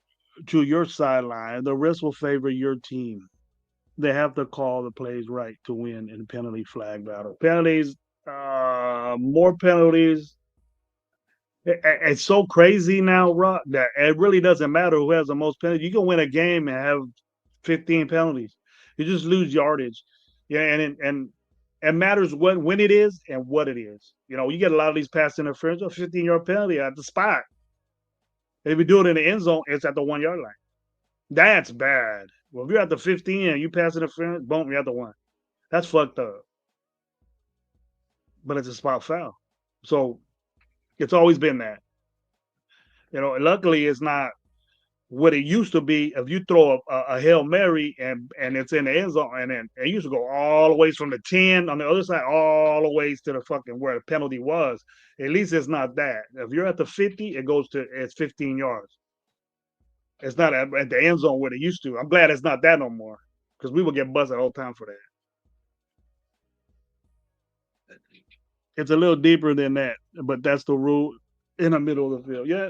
to your sideline, the risk will favor your team. They have to call the plays right to win in penalty flag battle. Penalties, more penalties. It's so crazy now, Rock, that it really doesn't matter who has the most penalties. You can win a game and have 15 penalties. You just lose yardage. Yeah, and it matters when it is and what it is. You know, you get a lot of these pass interference, a 15-yard penalty at the spot. If you do it in the end zone, it's at the 1 yard line. That's bad. Well, if you're at the 15 and you pass interference, boom, you're at the 1. That's fucked up. But it's a spot foul. So it's always been that. You know, luckily it's not what it used to be. If you throw a Hail Mary and it's in the end zone, and then it used to go all the way from the 10 on the other side, all the way to the fucking where the penalty was. At least it's not that. If you're at the 50, it's 15 yards. It's not at the end zone where it used to. I'm glad it's not that no more, because we would get busted all the time for that. It's a little deeper than that, but that's the rule in the middle of the field. Yeah.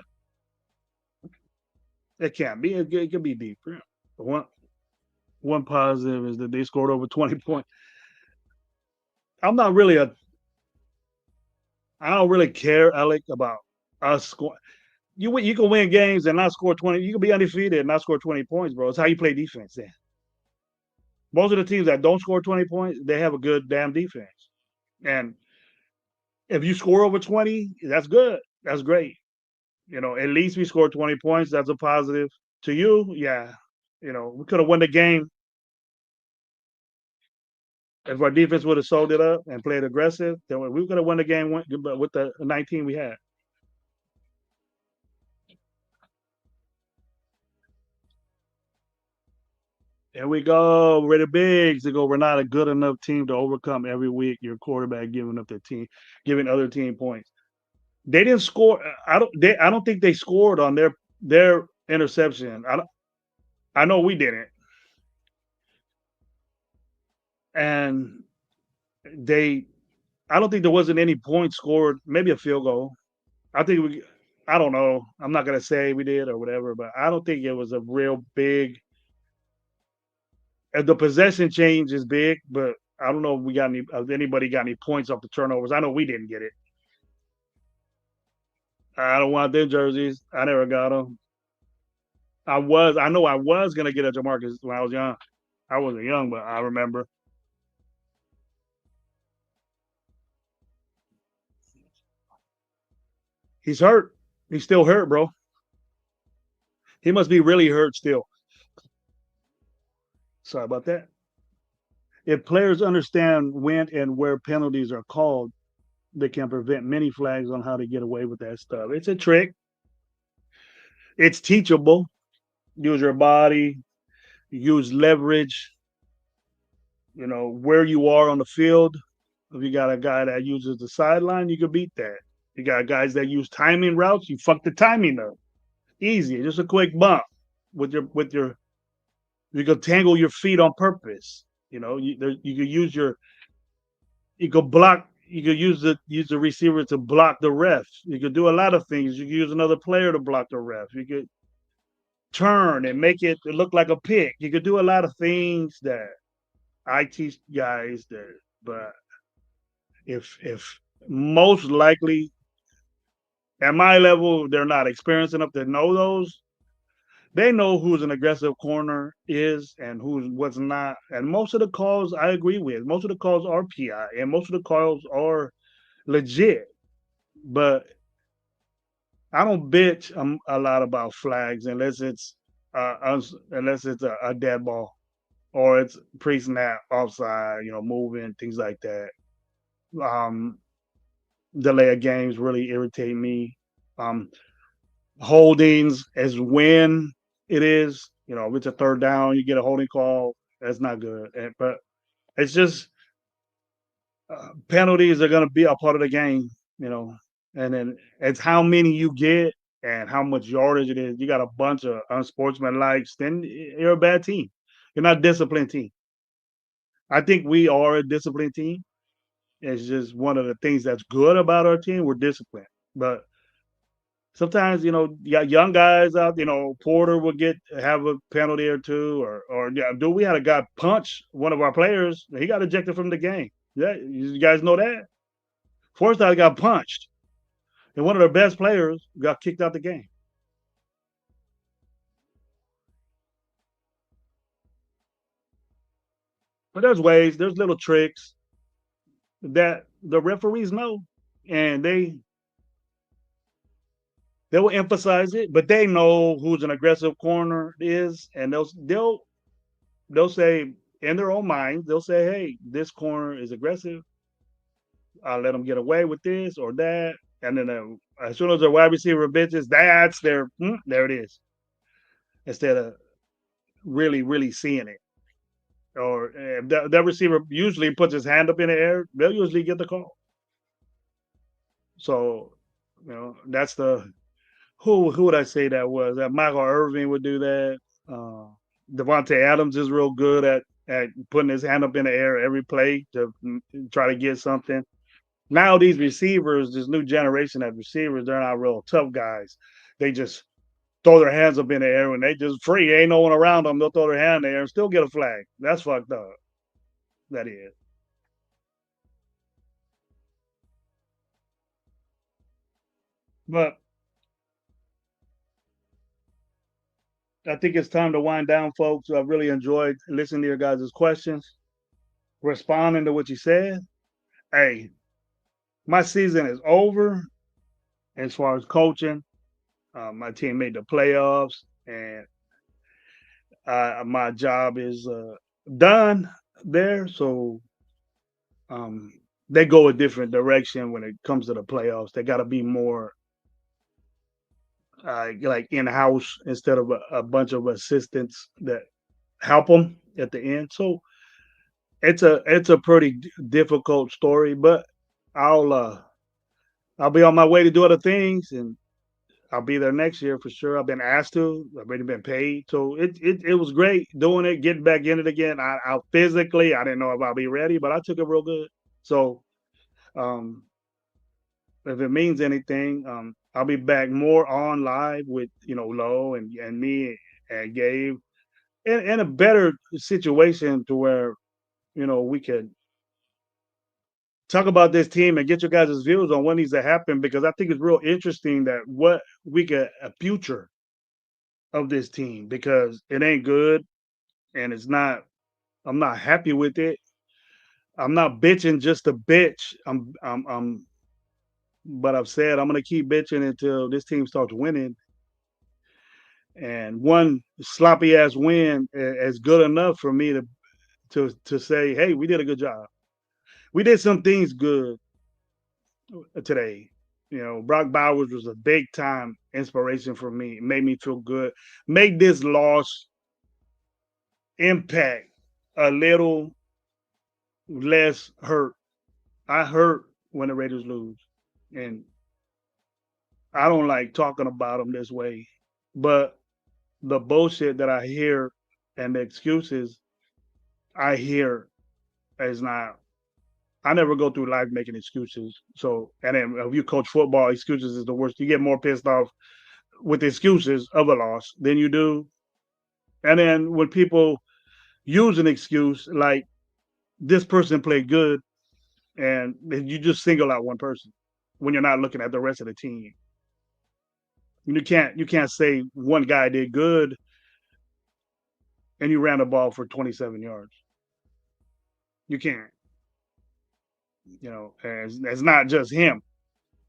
It can't be. It can be deeper. One positive is that they scored over 20 points. I don't really care, Alec, about us scoring. You can win games and not score 20. You can be undefeated and not score 20 points, bro. It's how you play defense then. Most of the teams that don't score 20 points, they have a good damn defense. And if you score over 20, that's good. That's great. You know, at least we scored 20 points. That's a positive. To you, yeah. You know, we could have won the game if our defense would have sold it up and played aggressive. Then we could have won the game with the 19 we had. There we go. We're the bigs to go. We're not a good enough team to overcome every week your quarterback giving other team points. They didn't score. I don't think they scored on their interception. I know we didn't. and I don't think there wasn't any points scored, maybe a field goal. I don't know. I'm not gonna say we did or whatever, but I don't think it was a real big. The possession change is big, but I don't know if anybody got any points off the turnovers. I know we didn't get it. I don't want their jerseys. I never got them. I know I was gonna get a Jamarcus when I was young. I wasn't young, but I remember. He's hurt. He's still hurt, bro. He must be really hurt still. Sorry about that. If players understand when and where penalties are called, they can prevent many flags on how to get away with that stuff. It's a trick. It's teachable. Use your body, use leverage, where you are on the field. If you got a guy that uses the sideline, you can beat that. You got guys that use timing routes, you fuck the timing up. Easy, just a quick bump you could tangle your feet on purpose. You could use the receiver to block the ref. You could do a lot of things. You could use another player to block the ref. You could turn and make it look like a pick. You could do a lot of things that I teach guys that, but if most likely at my level they're not experienced enough to know those. They know who's an aggressive corner is and what's not. And most of the calls I agree with. Most of the calls are PI and most of the calls are legit. But I don't bitch a lot about flags unless it's a dead ball or it's pre-snap, offside, moving, things like that. Delay of games really irritate me. Holdings is when it is. If it's a third down, you get a holding call. That's not good. But it's just penalties are going to be a part of the game, and then it's how many you get and how much yardage it is. You got a bunch of unsportsmanlike, then you're a bad team. You're not a disciplined team. I think we are a disciplined team. It's just one of the things that's good about our team. We're disciplined. But sometimes, you got young guys out, Porter will have a penalty or two, or we had a guy punch one of our players. He got ejected from the game. Yeah, you guys know that? Forsythe got punched. And one of their best players got kicked out the game. But there's little tricks that the referees know, and they will emphasize it, but they know who's an aggressive corner is, and they'll say in their own mind, they'll say, "Hey, this corner is aggressive. I'll let them get away with this or that." And then as soon as the wide receiver bitches, that's there it is. Instead of really, really seeing it. Or if that receiver usually puts his hand up in the air, they'll usually get the call. So, that's who would I say that was? That Michael Irvin would do that. Devontae Adams is real good at putting his hand up in the air every play to try to get something. Now these receivers, this new generation of receivers, they're not real tough guys. They just throw their hands up in the air when they just free. Ain't no one around them. They'll throw their hand in the air and still get a flag. That's fucked up. That is. But I think it's time to wind down, folks. I really enjoyed listening to your guys' questions, responding to what you said. Hey, my season is over as far as coaching. My team made the playoffs, and my job is done there. So they go a different direction when it comes to the playoffs. They got to be more like in-house instead of a bunch of assistants that help them at the end. So it's a pretty difficult story, but I'll be on my way to do other things, and I'll be there next year for sure. I've been asked to. I've already been paid. So it was great doing it, getting back in it again. I physically, I didn't know if I'll be ready, but I took it real good. So um, if it means anything, I'll be back more on live with Low and me and Gabe in a better situation to where we could talk about this team and get your guys' views on what needs to happen, because I think it's real interesting that what we get a future of this team, because it ain't good and I'm not happy with it. I'm not bitching just to bitch. But I've said I'm gonna keep bitching until this team starts winning. And one sloppy ass win is good enough for me to say, hey, we did a good job. We did some things good today. Brock Bowers was a big time inspiration for me. It made me feel good. Make this loss impact a little less hurt. I hurt when the Raiders lose, and I don't like talking about them this way. But the bullshit that I hear and the excuses I hear is not. I never go through life making excuses. So, and then if you coach football, excuses is the worst. You get more pissed off with excuses of a loss than you do. And then when people use an excuse like this person played good, and you just single out one person when you're not looking at the rest of the team. You can't say one guy did good and you ran the ball for 27 yards. You can't. And it's not just him.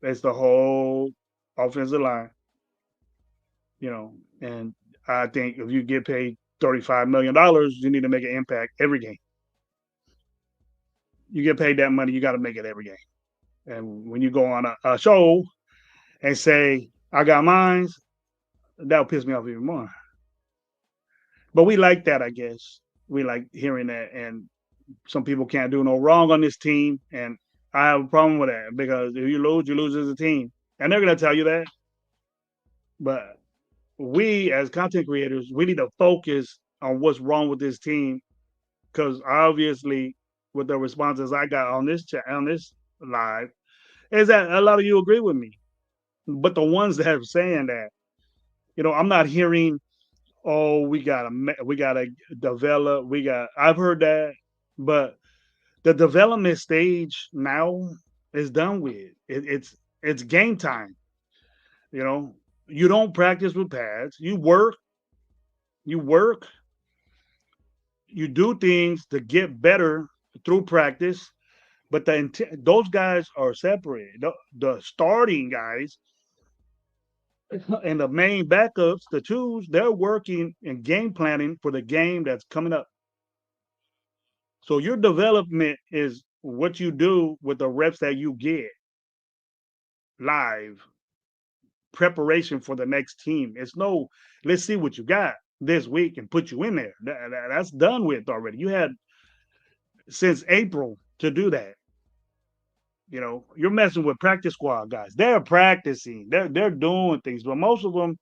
It's the whole offensive line. And I think if you get paid $35 million, you need to make an impact every game. You get paid that money, you got to make it every game. And when you go on a show and say, I got mines, that'll piss me off even more. But we like that, I guess. We like hearing that. And some people can't do no wrong on this team. And I have a problem with that, because if you lose as a team. And they're going to tell you that. But we, as content creators, we need to focus on what's wrong with this team, because obviously, with the responses I got on this live, is that a lot of you agree with me. But the ones that are saying that, I'm not hearing, oh, we gotta develop. I've heard that, but the development stage now is done with. It's game time. You don't practice with pads. You work. You do things to get better through practice. But those guys are separated. The starting guys and the main backups, the twos, they're working and game planning for the game that's coming up. So your development is what you do with the reps that you get live, preparation for the next team. It's no, let's see what you got this week and put you in there. That's done with already. You had since April to do that. You're messing with practice squad guys. They're practicing. They're doing things, but most of them,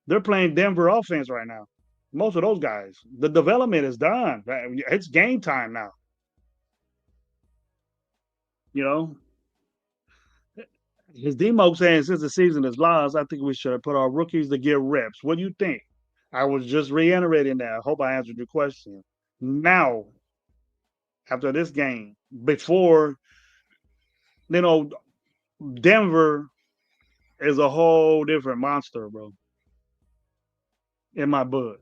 they're playing Denver offense right now. Most of those guys, the development is done. It's game time now. His Demo saying since the season is lost, I think we should have put our rookies to get reps. What do you think? I was just reiterating that. I hope I answered your question. Now, after this game, before Denver is a whole different monster, bro. In my book,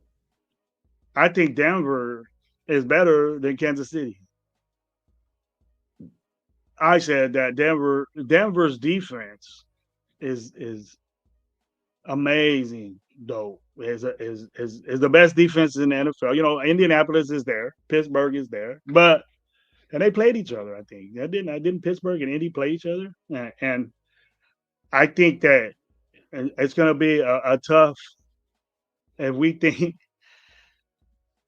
I think Denver is better than Kansas City. I said that Denver's defense is amazing, though. Is the best defense in the NFL. Indianapolis is there, Pittsburgh is there, and they played each other. I think didn't Pittsburgh and Indy play each other, and I think that it's going to be a tough. If we think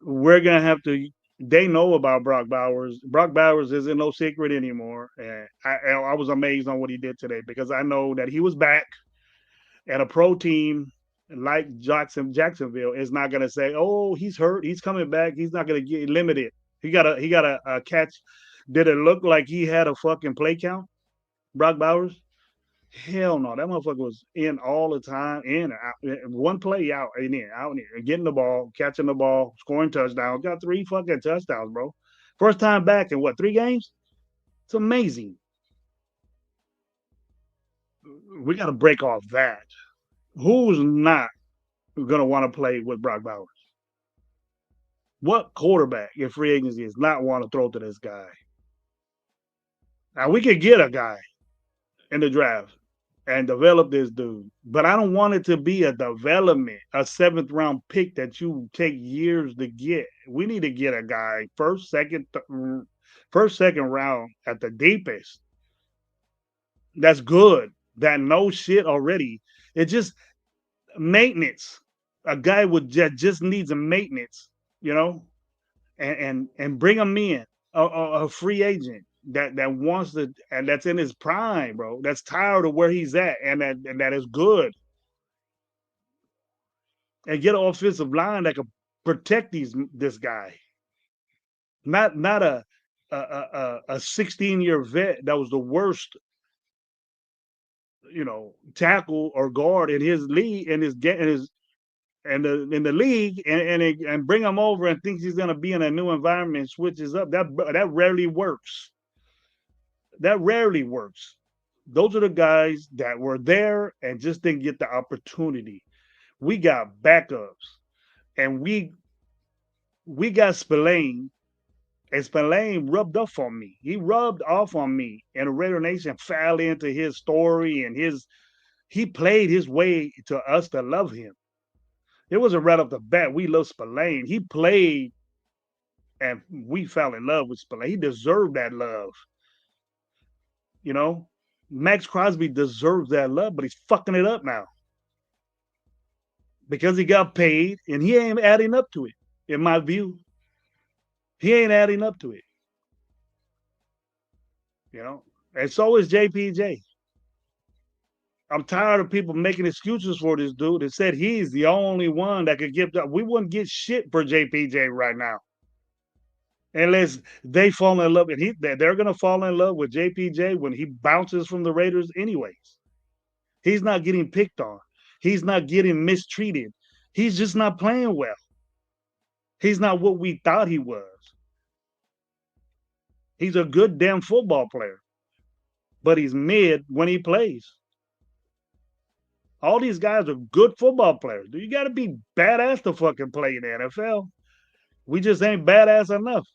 we're going to have to, they know about Brock Bowers. Brock Bowers isn't no secret anymore. And I was amazed on what he did today, because I know that he was back. And a pro team like Jacksonville is not going to say, "Oh, he's hurt. He's coming back. He's not going to get limited. He got a catch." Did it look like he had a fucking play count, Brock Bowers? Hell no. That motherfucker was in all the time, in and out. One play out and in, out and in, getting the ball, catching the ball, scoring touchdowns. Got 3 fucking touchdowns, bro. First time back in what, 3 games? It's amazing. We got to break off that. Who's not going to want to play with Brock Bowers? What quarterback in free agency is not want to throw to this guy? Now, we could get a guy in the draft and develop this dude, but I don't want it to be a development, a 7th round pick that you take years to get. We need to get a guy first, second round at the deepest. That's good. That knows shit already. It just maintenance. A guy would just needs a maintenance, and bring him in, a free agent that wants to, and that's in his prime, bro. That's tired of where he's at, and that is good. And get an offensive line that can protect this guy. Not a 16-year vet that was the worst, tackle or guard in his league, in the league, and bring him over and thinks he's gonna be in a new environment, switches up. That rarely works. That rarely works. Those are the guys that were there and just didn't get the opportunity. We got backups, and we got Spillane, and Spillane rubbed off on me. He rubbed off on me, and the Raider Nation fell into his story, and he played his way to us to love him. It wasn't right off the bat. We love Spillane. He played, and we fell in love with Spillane. He deserved that love. Max Crosby deserves that love, but he's fucking it up now because he got paid, and he ain't adding up to it, in my view. He ain't adding up to it. And so is JPJ. I'm tired of people making excuses for this dude that said he's the only one that could get up. We wouldn't get shit for JPJ right now. Unless they fall in love, and they're going to fall in love with JPJ when he bounces from the Raiders anyways. He's not getting picked on. He's not getting mistreated. He's just not playing well. He's not what we thought he was. He's a good damn football player, but he's mid when he plays. All these guys are good football players. You got to be badass to fucking play in the NFL. We just ain't badass enough.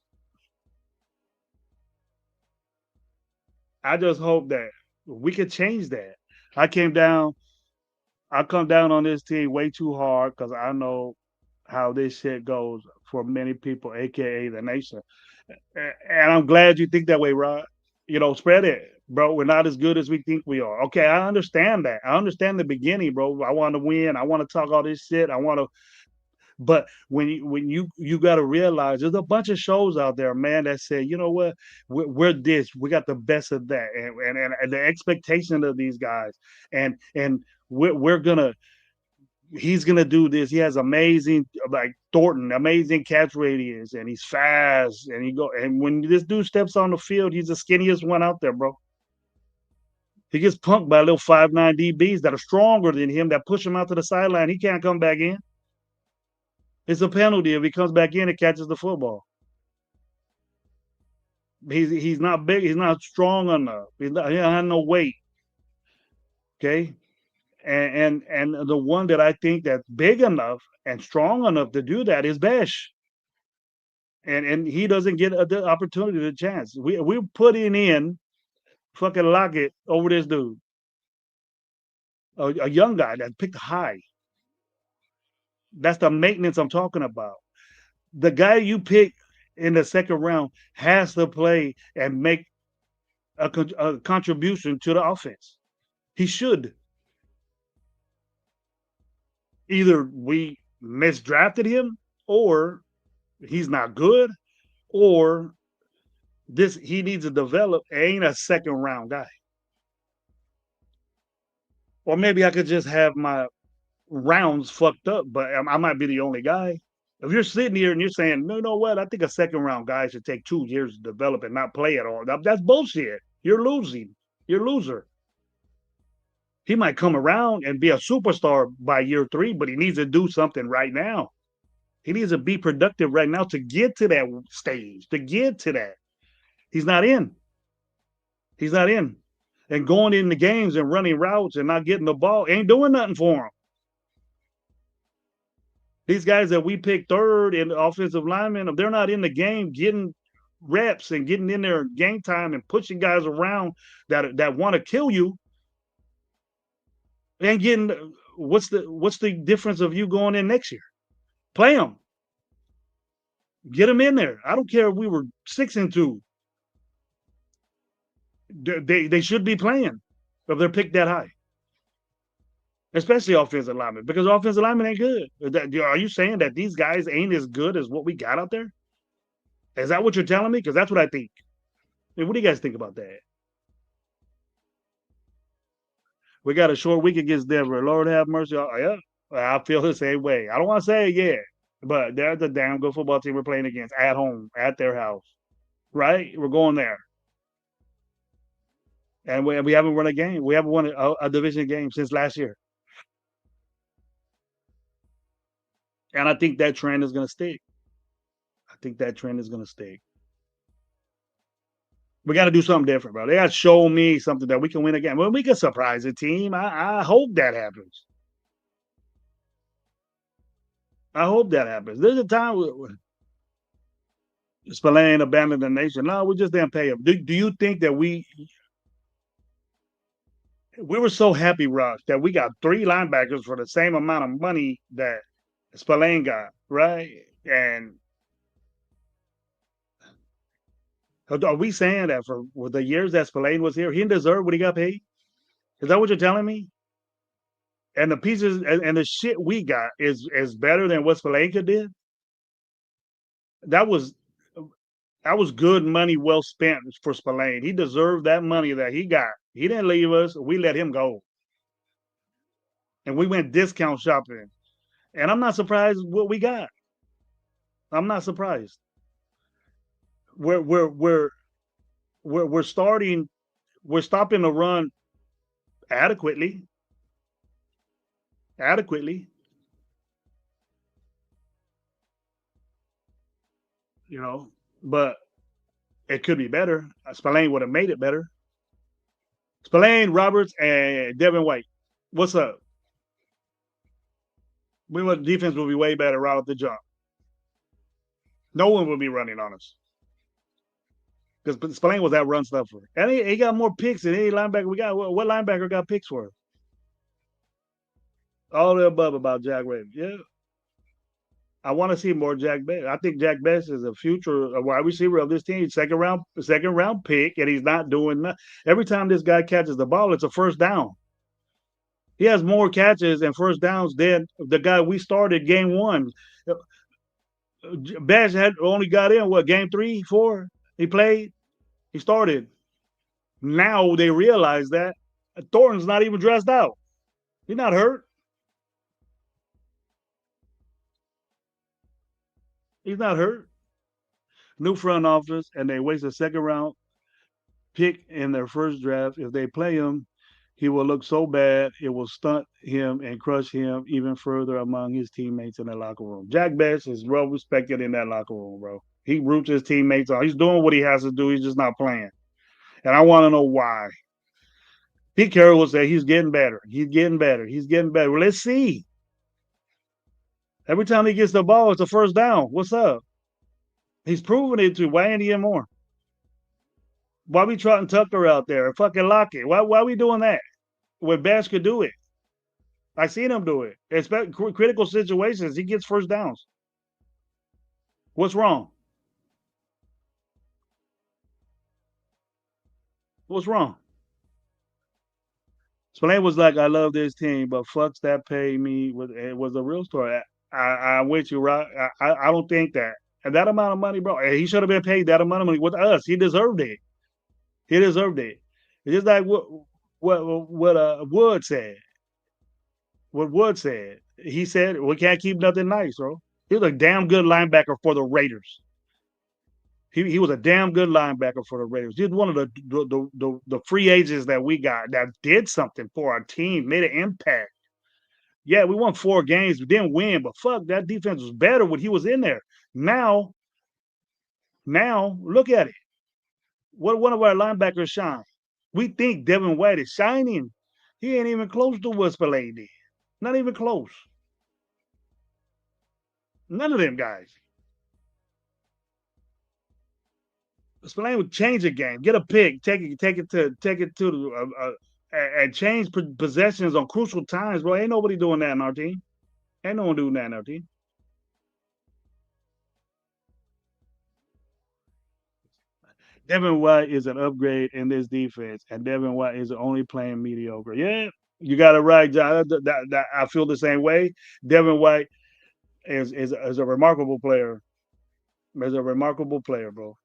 I just hope that we could change that. I come down on this team way too hard because I know how this shit goes for many people, aka the nation. And I'm glad you think that way, Rod. Spread it, bro. We're not as good as we think we are. Okay, I understand that. I understand the beginning, bro. I want to win. I want to talk all this shit. But when you got to realize there's a bunch of shows out there, man, that say, you know what, we're this, we got the best of that, and the expectation of these guys, and he's gonna do this. He has amazing, like Thornton, amazing catch radius, and he's fast, and when this dude steps on the field, he's the skinniest one out there, bro. He gets punked by little 5'9" DBs that are stronger than him that push him out to the sideline. He can't come back in. It's a penalty if he comes back in and catches the football. He's not big. He's not strong enough. He doesn't have no weight. Okay, and the one that I think that's big enough and strong enough to do that is Besh. And he doesn't get the opportunity, the chance. We're putting in fucking Lockett over this dude, a young guy that picked high. That's the maintenance I'm talking about. The guy you pick in the 2nd round has to play and make a contribution to the offense. He should. Either we misdrafted him, or he's not good, or he needs to develop. Ain't a 2nd round guy. Or maybe I could just have my rounds fucked up, but I might be the only guy. If you're sitting here and you're saying, no, you know what? I think a second round guy should take 2 years to develop and not play at all. That's bullshit. You're losing. You're a loser. He might come around and be a superstar by year 3, but he needs to do something right now. He needs to be productive right now to get to that stage, to get to that. He's not in. He's not in. And going in the games and running routes and not getting the ball ain't doing nothing for him. These guys that we picked third in the offensive linemen, if they're not in the game getting reps and getting in there game time and pushing guys around that want to kill you, and getting what's the difference of you going in next year? Play them. Get them in there. I don't care if we were 6-2. They should be playing if they're picked that high. Especially offensive linemen, because offensive linemen ain't good. Are you saying that these guys ain't as good as what we got out there? Is that what you're telling me? Because that's what I think. I mean, what do you guys think about that? We got a short week against Denver. Lord have mercy. Yeah, I feel the same way. I don't want to say yeah, but they're the damn good football team we're playing against at home, at their house. Right? We're going there. And we haven't won a game. We haven't won a division game since last year. And I think that trend is going to stick. We got to do something different, bro. They got to show me something that we can win a game. Well, we can surprise a team. I hope that happens. There's a time when Spillane abandoned the nation. No, we just didn't pay him. Do you think that we were so happy, Rush, that we got 3 linebackers for the same amount of money that Spillane got, right? And are we saying that for the years that Spillane was here, he didn't deserve what he got paid? Is that what you're telling me? And the pieces and the shit we got is better than what Spillane did? That was good money well spent for Spillane. He deserved that money that he got. He didn't leave us. We let him go. And we went discount shopping. And I'm not surprised what we got. I'm not surprised. We're stopping the run adequately. You know, but it could be better. Spillane would have made it better. Spillane, Roberts, and Devin White. What's up? Defense will be way better right off the jump. No one will be running on us. Because Spillane was that run stuffer. And he got more picks than any linebacker we got. What linebacker got picks for us? All the above about Jack Raven. Yeah. I want to see more Jack Best. I think Jack Best is a future wide receiver of this team. Second round pick, and he's not doing nothing. Every time this guy catches the ball, it's a first down. He has more catches and first downs than the guy we started game 1. Bash had only got in, game 3, 4? He played. He started. Now they realize that Thornton's not even dressed out. He's not hurt. He's not hurt. New front office, and they waste a second round pick in their first draft. If they play him, he will look so bad, it will stunt him and crush him even further among his teammates in the locker room. Jack Best is well respected in that locker room, bro. He roots his teammates on. He's doing what he has to do. He's just not playing. And I want to know why. Pete Carroll will say he's getting better. Well, let's see. Every time he gets the ball, it's a first down. What's up? He's proven it to. Why ain't he in more? Why we trotting Tucker out there? Fucking Lockett. Why we doing that? When Bash could do it. I seen him do it. Especially critical situations, he gets first downs. What's wrong? Spillane was like, I love this team, but fucks that pay me. It was a real story. I'm with you, right? I don't think that. And that amount of money, bro, he should have been paid that amount of money with us. He deserved it. It's just like what Wood said. what Wood said. He said we can't keep nothing nice, bro. He was a damn good linebacker for the Raiders. He was a damn good linebacker for the Raiders. He's one of the free agents that we got that did something for our team, made an impact. Yeah, we won 4 games, we didn't win, but fuck, that defense was better when he was in there. Now, look at it. What one of our linebackers shine? We think Devin White is shining. He ain't even close to what Spillane did. Not even close. None of them guys. Spillane would change a game, get a pick, take it to and change possessions on crucial times, bro. Ain't nobody doing that in our team. Ain't no one doing that in our team. Devin White is an upgrade in this defense, and Devin White is only playing mediocre. Yeah, you got it right, John. I feel the same way. Devin White is a remarkable player. Is a remarkable player, bro.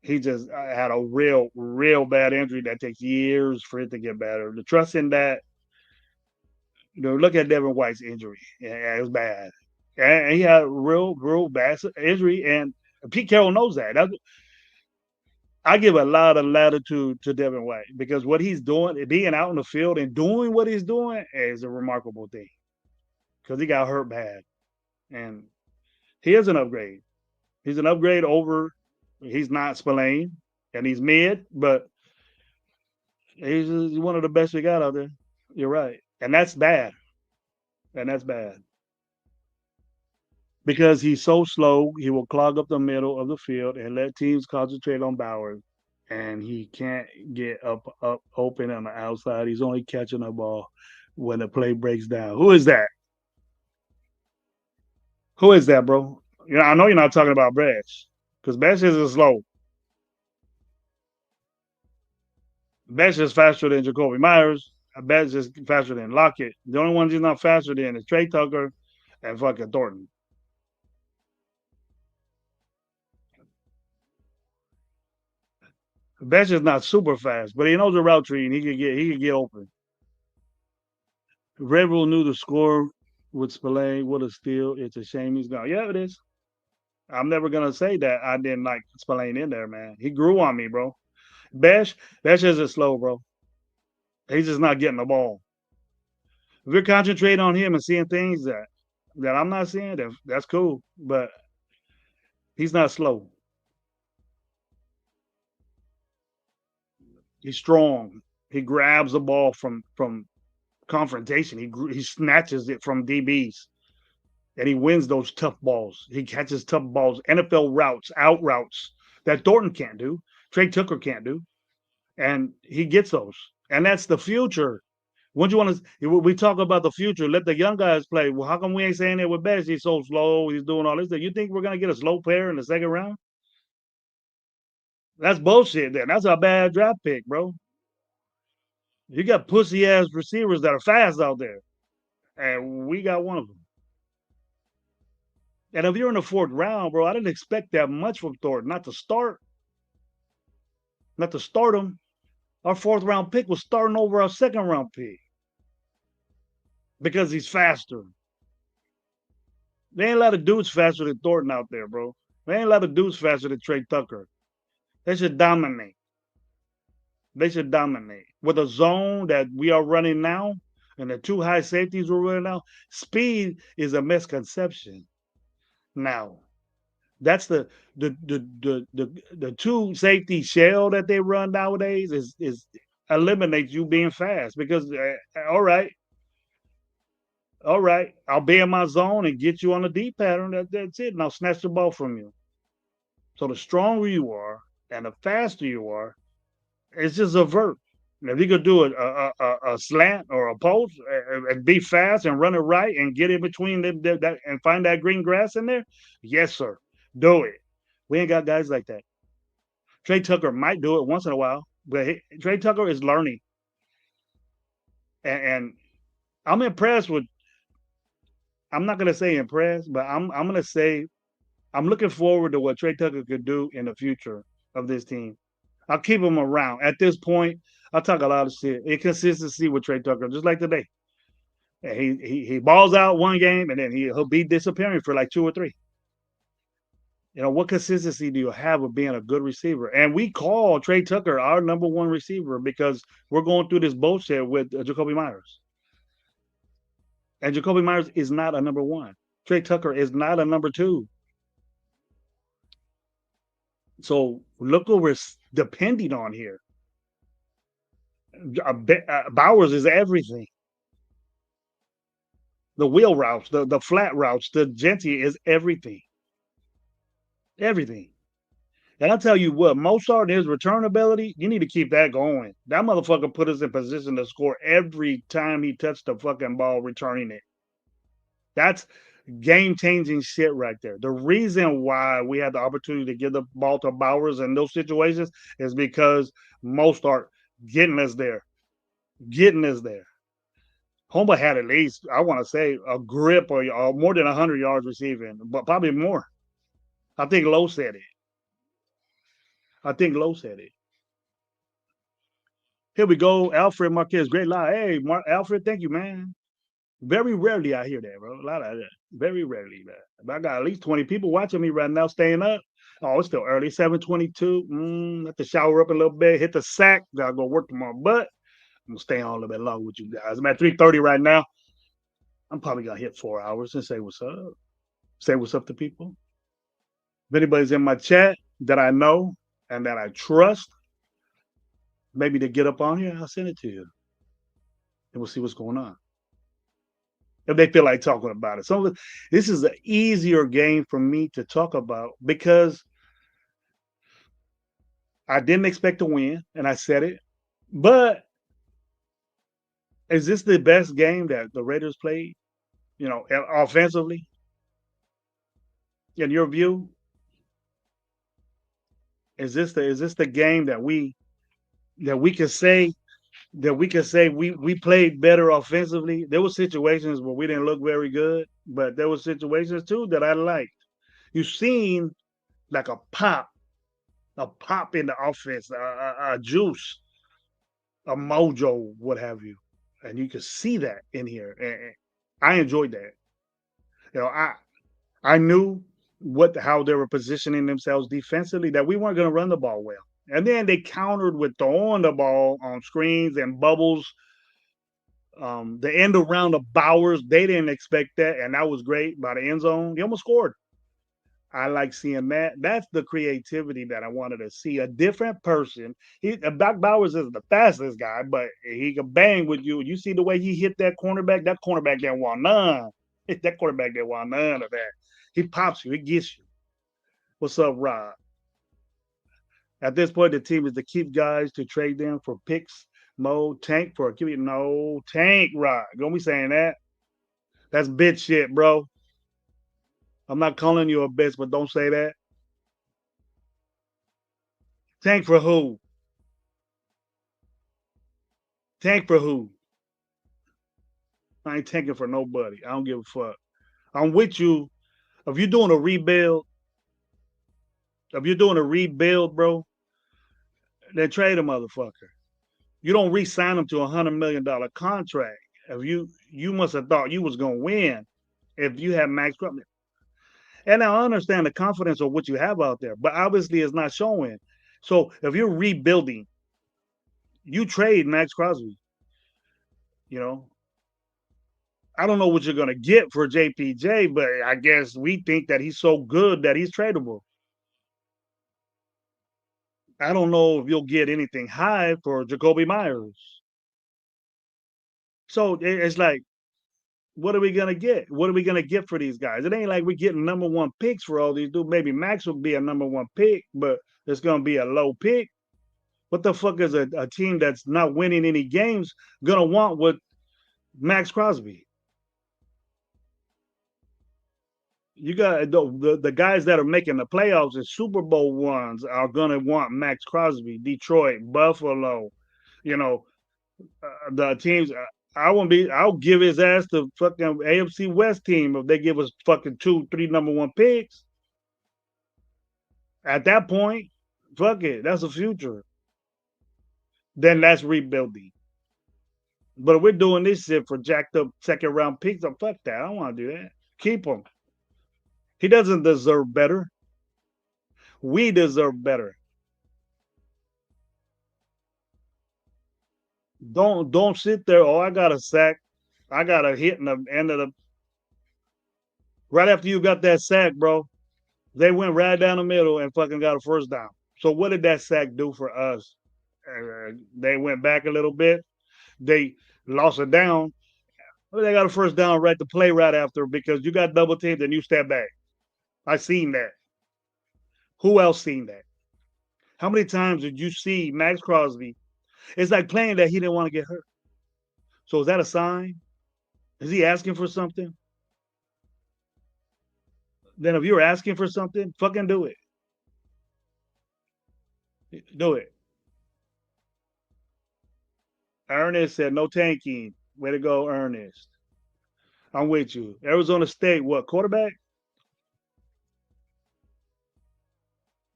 He just had a real bad injury that takes years for it to get better. The trust in that, look at Devin White's injury. Yeah, it was bad. And he had real bad injury, and Pete Carroll knows that. I give a lot of latitude to Devin White because what he's doing, being out in the field and doing what he's doing, is a remarkable thing. Because he got hurt bad, and he is an upgrade. He's an upgrade over. He's not Spillane, and he's mid, but he's one of the best we got out there. You're right, and that's bad. And that's bad because he's so slow. He will clog up the middle of the field and let teams concentrate on Bowers, and he can't get up open on the outside. He's only catching the ball when the play breaks down. Who is that? Who is that, bro? I know you're not talking about Bash because Bash is slow. Bash is faster than Jacoby Myers. Bash is faster than Lockett. The only ones he's not faster than is Trey Tucker and fucking Thornton. Bash is not super fast, but he knows the route tree and he could get open. Red Bull knew the score with Spillane. What a steal. It's a shame he's gone. Yeah, it is. I'm never gonna say that I didn't like Spillane in there, man. He grew on me, bro. Bash isn't slow, bro. He's just not getting the ball. If we're concentrating on him and seeing things that I'm not seeing, that's cool. But he's not slow. He's strong. He grabs the ball from confrontation. He snatches it from DBs, and he wins those tough balls. He catches tough balls, NFL routes, out routes that Thornton can't do, Trey Tucker can't do, and he gets those. And that's the future. Once you want to, we talk about the future. Let the young guys play. Well, how come we ain't saying that with Bash? He's so slow. He's doing all this. You think we're gonna get a slow player in the second round? That's bullshit. Then that's a bad draft pick, bro. You got pussy ass receivers that are fast out there, and we got one of them. And if you're in the 4th round, bro, I didn't expect that much from Thornton. Not to start him. Our 4th round pick was starting over our 2nd round pick because he's faster. There ain't a lot of dudes faster than Thornton out there, bro. There ain't a lot of dudes faster than Trey Tucker. They should dominate. With a zone that we are running now and the 2 high safeties we're running now. Speed is a misconception. Now, that's the 2 safety shell that they run nowadays is eliminates you being fast because all right, I'll be in my zone and get you on the deep pattern. That's it, and I'll snatch the ball from you. So the stronger you are and the faster you are, it's just a vert. If you could do a slant or a post and be fast and run it right and get in between that and find that green grass in there, yes, sir, do it. We ain't got guys like that. Trey Tucker might do it once in a while, but Trey Tucker is learning, and I'm impressed with. I'm not gonna say impressed, but I'm gonna say I'm looking forward to what Trey Tucker could do in the future of this team. I'll keep him around. At this point, I'll talk a lot of shit. Inconsistency with Trey Tucker, just like today. And he balls out one game, and then he'll be disappearing for like 2 or 3. You know, what consistency do you have of being a good receiver? And we call Trey Tucker our number 1 receiver because we're going through this bullshit with Jacoby Myers. And Jacoby Myers is not a number 1. Trey Tucker is not a number 2. So look what we're depending on here. Bowers is everything. The wheel routes, the flat routes, the Genty is everything. Everything. And I'll tell you what, Mozart and his return ability, you need to keep that going. That motherfucker put us in position to score every time he touched the fucking ball returning it. That's game-changing shit right there. The reason why we had the opportunity to give the ball to Bowers in those situations is because Mozart getting us there. Getting us there. Homba had at least, I want to say, a grip or more than 100 yards receiving, but probably more. I think Lowe said it. Here we go. Alfred Marquez, great lie. Hey, Alfred, thank you, man. Very rarely I hear that, bro. A lot of that. Very rarely, man. But I got at least 20 people watching me right now, staying up. Oh, it's still early, 7:22. Have to shower up a little bit, hit the sack. Gotta go work tomorrow. But I'm gonna stay on a little bit longer with you guys. I'm at 3:30 right now. I'm probably gonna hit 4 hours and say what's up. Say what's up to people. If anybody's in my chat that I know and that I trust, maybe to get up on here, I'll send it to you. And we'll see what's going on. If they feel like talking about it. So this is an easier game for me to talk about because I didn't expect to win, and I said it. But is this the best game that the Raiders played? You know, offensively? In your view? Is this the game that we can say we played better offensively? There were situations where we didn't look very good, but there were situations too that I liked. You've seen like a pop in the offense, a juice, a mojo, what have you, and you can see that in here. And I enjoyed that. You know, I knew how they were positioning themselves defensively, that we weren't going to run the ball well. And then they countered with throwing the ball on screens and bubbles. The end around of Bowers, they didn't expect that, and that was great by the end zone. He almost scored. I like seeing that. That's the creativity that I wanted to see. A different person. Doc Bowers is the fastest guy, but he can bang with you. You see the way he hit that cornerback? That cornerback didn't want none. That quarterback didn't want none of that. He pops you. He gets you. What's up, Rob? At this point, the team is to keep guys to trade them for picks, tank for a QB. No, tank, Rob. Don't be saying that. That's bitch shit, bro. I'm not calling you a bitch, but don't say that. Tank for who? Tank for who? I ain't tanking for nobody. I don't give a fuck. I'm with you. If you're doing a rebuild, bro, then trade a motherfucker. You don't re-sign him to a $100 million contract. If you must have thought you was gonna win if you had Max Crosby. And I understand the confidence of what you have out there, but obviously it's not showing. So if you're rebuilding, you trade Max Crosby. You know, I don't know what you're gonna get for JPJ, but I guess we think that he's so good that he's tradable. I don't know if you'll get anything high for Jacoby Myers. So it's like, what are we gonna get? What are we gonna get for these guys? It ain't like we're getting number 1 picks for all these dudes. Maybe Max will be a number 1 pick, but it's gonna be a low pick. What the fuck is a team that's not winning any games gonna want with Max Crosby? You got the guys that are making the playoffs and Super Bowl ones are gonna want Max Crosby. Detroit, Buffalo, you know, the teams. I'll give his ass to fucking AFC West team if they give us fucking 2, 3 number 1 picks. At that point, fuck it. That's the future. Then that's rebuilding. But if we're doing this shit for jacked up second round picks, fuck that. I don't want to do that. Keep him. He doesn't deserve better. We deserve better. Don't sit there. Oh, I got a sack. I got a hit in the end of the. Right after you got that sack, bro, they went right down the middle and fucking got a first down. So what did that sack do for us? They went back a little bit. They lost it down. They got a first down right to play right after because you got double teamed and you step back. I seen that. Who else seen that? How many times did you see Max Crosby? It's like playing that he didn't want to get hurt. So is that a sign? Is he asking for something? Then if you're asking for something, fucking do it. Do it. Ernest said no tanking. Way to go, Ernest. I'm with you. Arizona State, what, quarterback?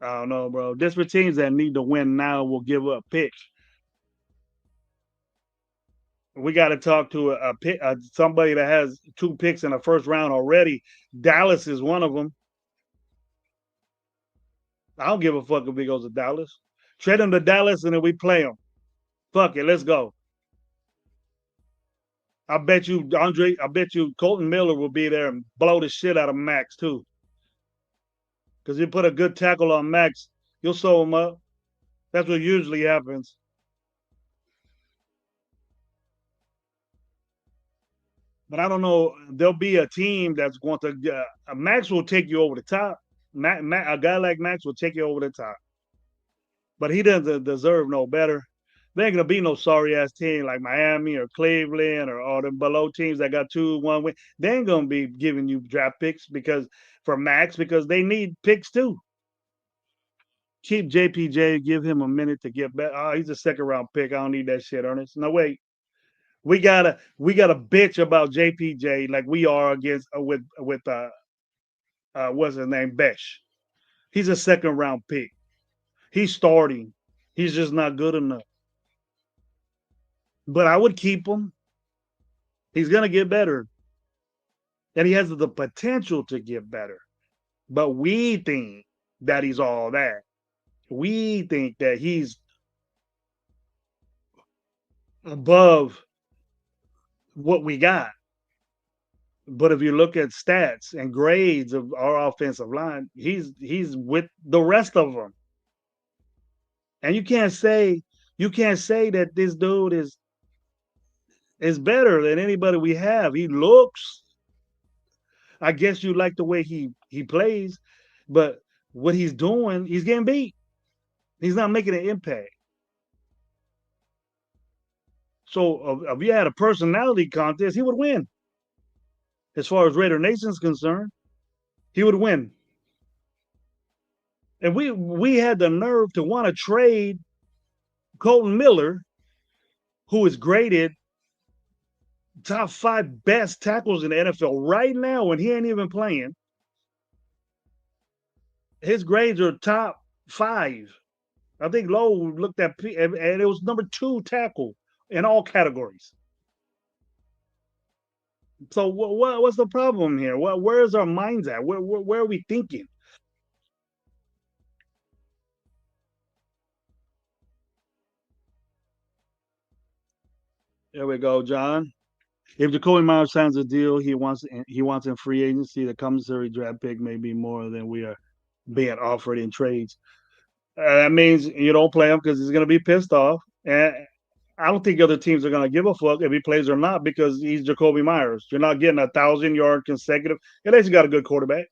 I don't know, bro. Desperate teams that need to win now will give up picks. We got to talk to somebody that has 2 picks in the first round already. Dallas is one of them. I don't give a fuck if he goes to Dallas. Trade him to Dallas and then we play him. Fuck it, let's go. I bet you Colton Miller will be there and blow the shit out of Max too. Because you put a good tackle on Max, you'll sew him up. That's what usually happens. But I don't know. There'll be a team that's going to Max will take you over the top. A guy like Max will take you over the top. But he doesn't deserve no better. There ain't gonna be no sorry ass team like Miami or Cleveland or all the below teams that got 2-1 win. They ain't gonna be giving you draft picks because they need picks too. Keep JPJ, give him a minute to get back. Oh, he's a second round pick. I don't need that shit, Ernest. No, wait. We gotta bitch about JPJ like we are against with what's his name, Besh. He's a second round pick. He's starting. He's just not good enough. But I would keep him. He's gonna get better. And he has the potential to get better. But we think that he's all that. We think that he's above what we got. But if you look at stats and grades of our offensive line, he's with the rest of them. And you can't say that this dude is better than anybody we have. He looks. I guess you like the way he plays, but what he's doing, he's getting beat. He's not making an impact. So if you had a personality contest, he would win. As far as Raider Nation's concerned, he would win. And we had the nerve to want to trade Colton Miller, who is graded top 5 best tackles in the NFL right now, when he ain't even playing. His grades are top 5. I think Lowe looked at and it was number 2 tackle in all categories. So what's the problem here? Where's our minds at? Where are we thinking? There we go, John. If Jacoby Myers signs a deal, he wants in free agency. The commissary draft pick may be more than we are being offered in trades. That means you don't play him because he's going to be pissed off. And I don't think other teams are going to give a fuck if he plays or not because he's Jacoby Myers. You're not getting 1,000-yard consecutive. At least you got a good quarterback.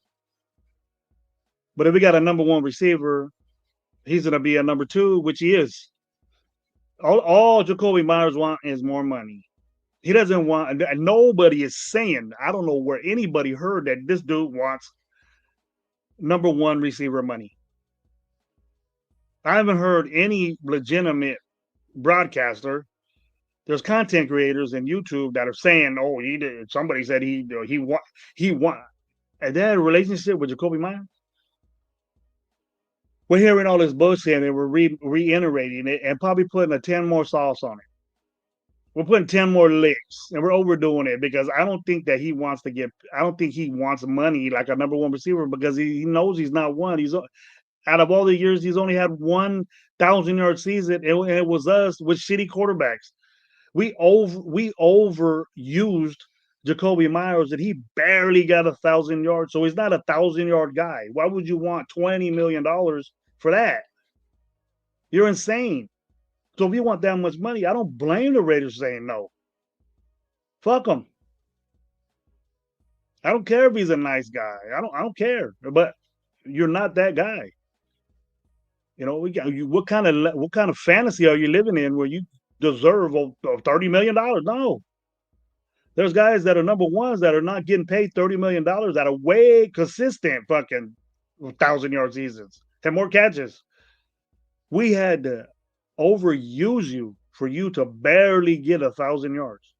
But if we got a number 1 receiver, he's going to be a number 2, which he is. All Jacoby Myers wants is more money. He doesn't want, and nobody is saying, I don't know where anybody heard that this dude wants number 1 receiver money. I haven't heard any legitimate broadcaster. There's content creators in YouTube that are saying, "Oh, he did." Somebody said he want. And that relationship with Jacoby Myers. We're hearing all this bullshit and we're reiterating it and probably putting a 10 more sauce on it. We're putting 10 more licks, and we're overdoing it because I don't think that he wants to get. I don't think he wants money like a number one receiver because he knows he's not one. He's out of all the years, he's only had 1,000-yard season, and it was us with shitty quarterbacks. We overused Jacoby Myers, and he barely got 1,000 yards. So he's not 1,000-yard guy. Why would you want $20 million for that? You're insane. So if you want that much money, I don't blame the Raiders saying no. Fuck them. I don't care if he's a nice guy. I don't care. But you're not that guy. You know, what kind of fantasy are you living in where you deserve $30 million? No. There's guys that are number ones that are not getting paid $30 million that are way consistent fucking 1,000-yard seasons, have more catches. We had to overuse you for you to barely get 1,000 yards.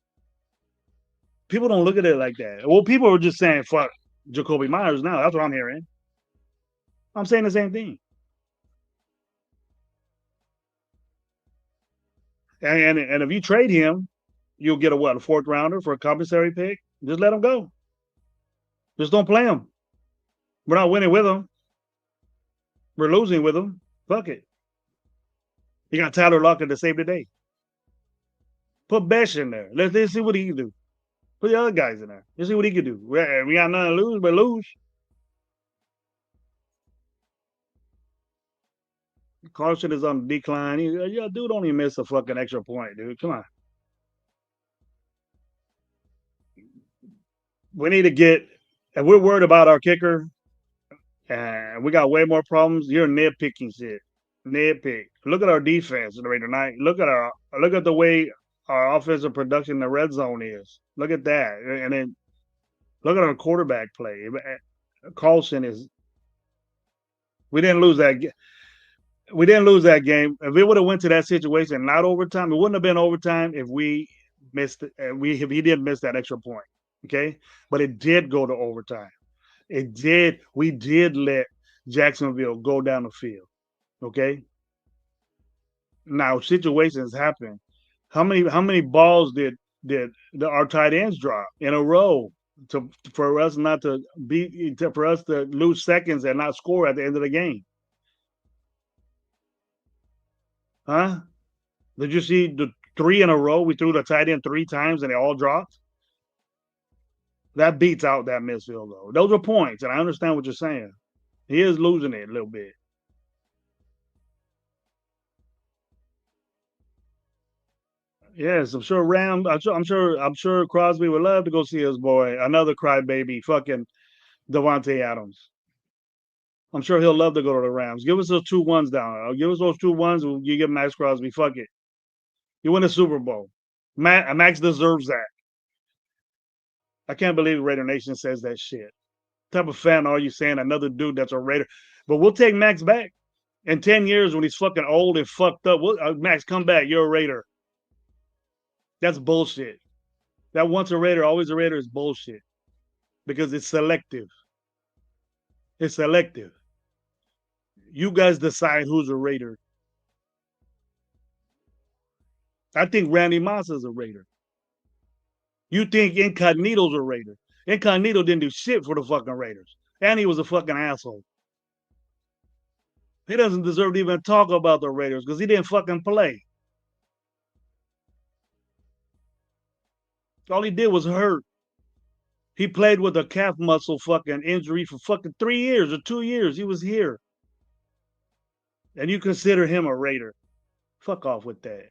People don't look at it like that. Well, people are just saying, fuck Jacoby Myers now. That's what I'm hearing. I'm saying the same thing. And if you trade him, you'll get a fourth rounder for a compensatory pick. Just let him go. Just don't play him. We're not winning with him. We're losing with him. Fuck it. You got Tyler Lockett to save the day. Put Besh in there. Let's see what he can do. Put the other guys in there. Let's see what he can do. We got nothing to lose but lose. Carson is on the decline. Dude, don't even miss a fucking extra point, dude. Come on. We need to get, and we're worried about our kicker, and we got way more problems. You're nitpicking shit. Nitpick. Look at our defense tonight. Look at the way our offensive production in the red zone is. Look at that. And then look at our quarterback play. Carlson is. We didn't lose that game. If it would have went to that situation, not overtime, it wouldn't have been overtime if we missed it. If he didn't miss that extra point. Okay, but it did go to overtime. It did. We did let Jacksonville go down the field. Okay. Now situations happen. How many balls did our tight ends drop in a row for us to lose seconds and not score at the end of the game? Huh? Did you see the 3 in a row? We threw the tight end 3 times and they all dropped. That beats out that missed field goal. Those are points, and I understand what you're saying. He is losing it a little bit. Yes, I'm sure Crosby would love to go see his boy, another crybaby, fucking Devontae Adams. I'm sure he'll love to go to the Rams. Give us those 2-1s down. Give us those 2-1s. You give Max Crosby. Fuck it. You win a Super Bowl. Max deserves that. I can't believe Raider Nation says that shit. What type of fan are you saying another dude that's a Raider? But we'll take Max back. In 10 years when he's fucking old and fucked up, Max, come back. You're a Raider. That's bullshit. That once a Raider, always a Raider is bullshit. Because it's selective. It's selective. You guys decide who's a Raider. I think Randy Moss is a Raider. You think Incognito's a Raider. Incognito didn't do shit for the fucking Raiders. And he was a fucking asshole. He doesn't deserve to even talk about the Raiders because he didn't fucking play. All he did was hurt. He played with a calf muscle fucking injury for fucking 3 years or 2 years. He was here. And you consider him a Raider. Fuck off with that.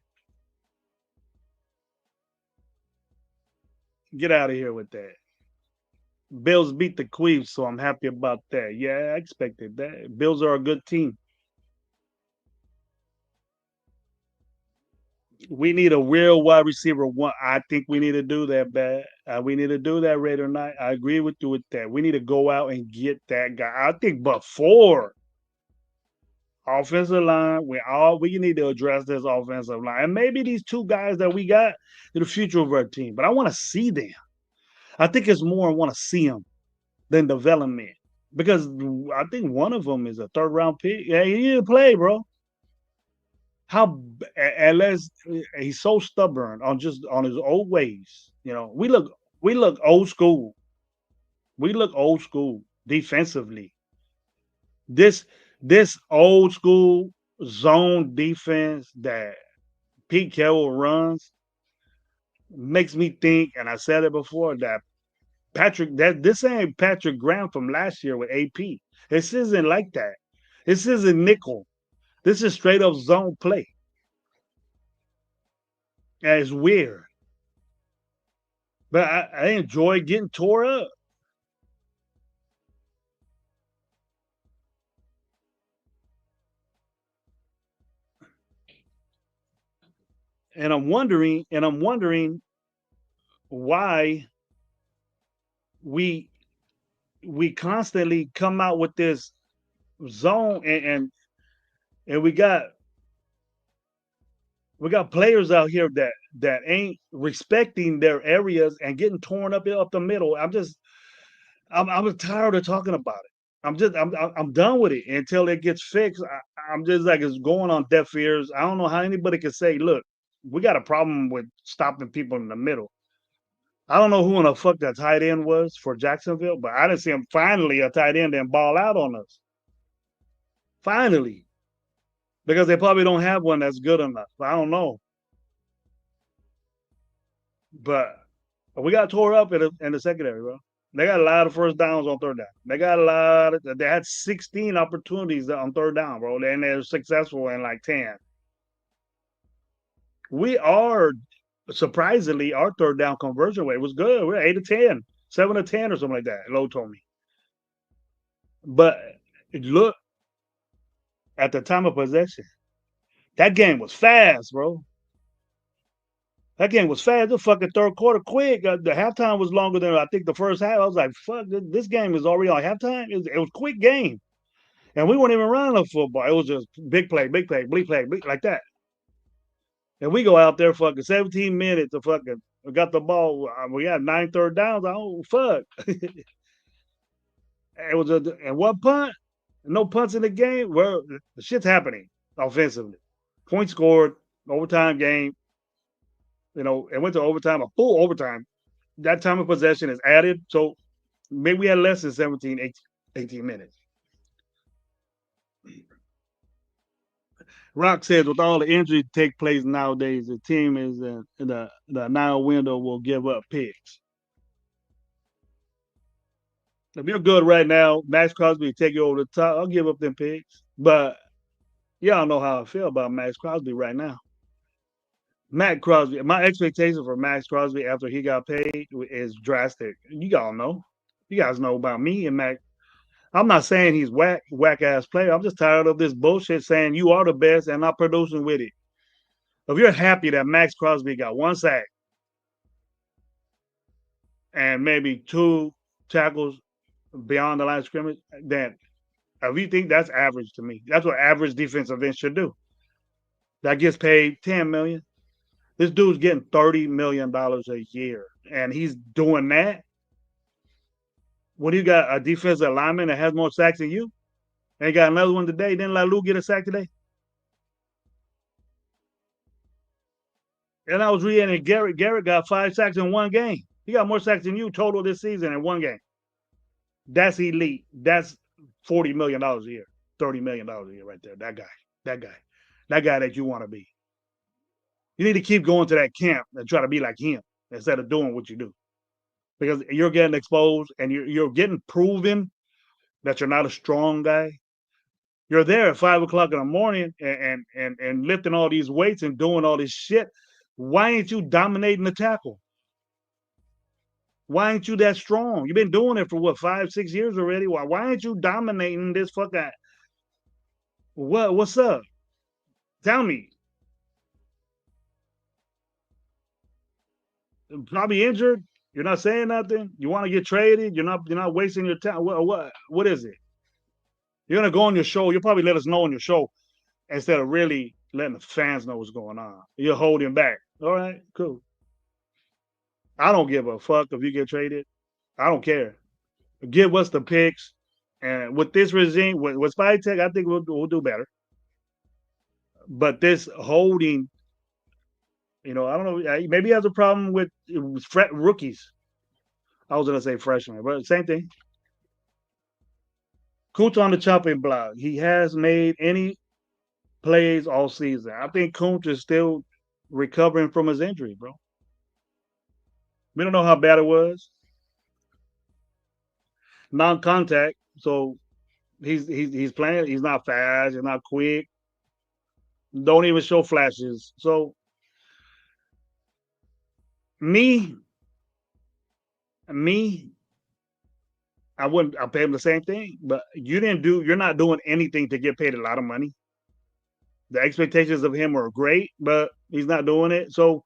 Get out of here with that. Bills beat the Queens, so I'm happy about that. Yeah, I expected that. Bills are a good team. We need a real wide receiver one. I think we need to do that, bad. We need to do that, Raider night. I agree with you with that. We need to go out and get that guy. I think before offensive line, we need to address this offensive line. And maybe these 2 guys that we got are the future of our team. But I want to see them. I think it's more I want to see them than development. Because I think one of them is a 3rd-round pick. Yeah, he didn't play, bro. unless he's so stubborn on his old ways. We look old school. We look old school defensively. This old school zone defense that Pete Carroll runs makes me think, and I said it before, that this ain't Patrick Graham from last year with AP. This isn't like that. This isn't nickel. This is straight up zone play. And it's weird. But I enjoy getting tore up. And I'm wondering why we constantly come out with this zone and we got players out here that ain't respecting their areas and getting torn up the middle. I'm tired of talking about it. I'm done with it until it gets fixed. I'm just like, it's going on deaf ears. I don't know how anybody can say, look, we got a problem with stopping people in the middle. I don't know who in the fuck that tight end was for Jacksonville, but I didn't see him finally a tight end and ball out on us. Finally. Because they probably don't have one that's good enough. I don't know. But we got tore up in the secondary, bro. They got a lot of first downs on third down. They had 16 opportunities on third down, bro. And they're successful in like 10. We are, surprisingly, our third down conversion rate was good. We're 8 to 10, 7 to 10 or something like that, Lowe told me. But look at the time of possession. That game was fast, bro. That game was fast. The fucking third quarter quick. The halftime was longer than I think the first half. I was like, fuck, this game is already on halftime. It was a quick game. And we weren't even running the football. It was just big play, bleep play, like that. And we go out there fucking 17 minutes to fucking got the ball. We had 9 third downs. Oh, fuck. It was and one punt, no punts in the game. Well, the shit's happening offensively. Points scored, overtime game. It went to overtime, a full overtime. That time of possession is added. So maybe we had less than 17, 18 minutes. Rock says, with all the injuries take place nowadays, the team is in the now window will give up picks. If you're good right now, Max Crosby take you over the top. I'll give up them picks. But y'all know how I feel about Max Crosby right now. Max Crosby, my expectation for Max Crosby after he got paid is drastic. You all know. You guys know about me and Max. I'm not saying he's whack ass player. I'm just tired of this bullshit saying you are the best and not producing with it. If you're happy that Max Crosby got 1 sack and maybe 2 tackles beyond the line of scrimmage, then if you think that's average to me, that's what average defensive end should do. That gets paid $10 million. This dude's getting $30 million a year, and he's doing that. What do you got? A defensive lineman that has more sacks than you? And got another one today. Didn't Lou get a sack today? And I was reading Garrett got 5 sacks in 1 game. He got more sacks than you total this season in 1 game. That's elite. That's $40 million a year, $30 million a year right there. That guy that you want to be. You need to keep going to that camp and try to be like him instead of doing what you do. Because you're getting exposed and you're getting proven that you're not a strong guy. You're there at 5 o'clock in the morning and lifting all these weights and doing all this shit. Why ain't you dominating the tackle? Why ain't you that strong? You've been doing it for what, 5-6 years already? Why ain't you dominating this fucking? What's up? Tell me. Probably injured. You're not saying nothing. You want to get traded. You're not wasting your time. What is it? You're gonna go on your show. You'll probably let us know on your show instead of really letting the fans know what's going on. You're holding back. All right, cool. I don't give a fuck if you get traded. I don't care. Give us the picks, and with this regime, with Spy Tech, I think we'll do better. But this holding, I don't know. Maybe he has a problem with rookies. I was gonna say freshmen, but same thing. Kuntz on the chopping block. He has made any plays all season. I think Kuntz is still recovering from his injury, bro. We don't know how bad it was. Non-contact, so he's playing. He's not fast. He's not quick. Don't even show flashes. So me, me, I wouldn't. I'll pay him the same thing. But you're not doing anything to get paid a lot of money. The expectations of him are great, but he's not doing it. So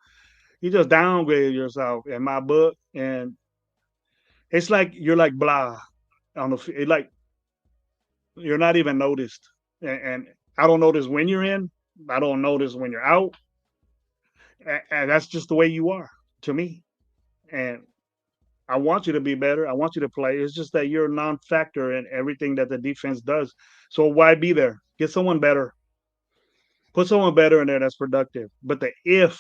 you just downgraded yourself in my book, and it's like you're like blah on the like you're not even noticed. And I don't notice when you're in. I don't notice when you're out, and that's just the way you are to me. And I want you to be better. I want you to play. It's just that you're a non-factor in everything that the defense does. So why be there? Get someone better. Put someone better in there that's productive. But the if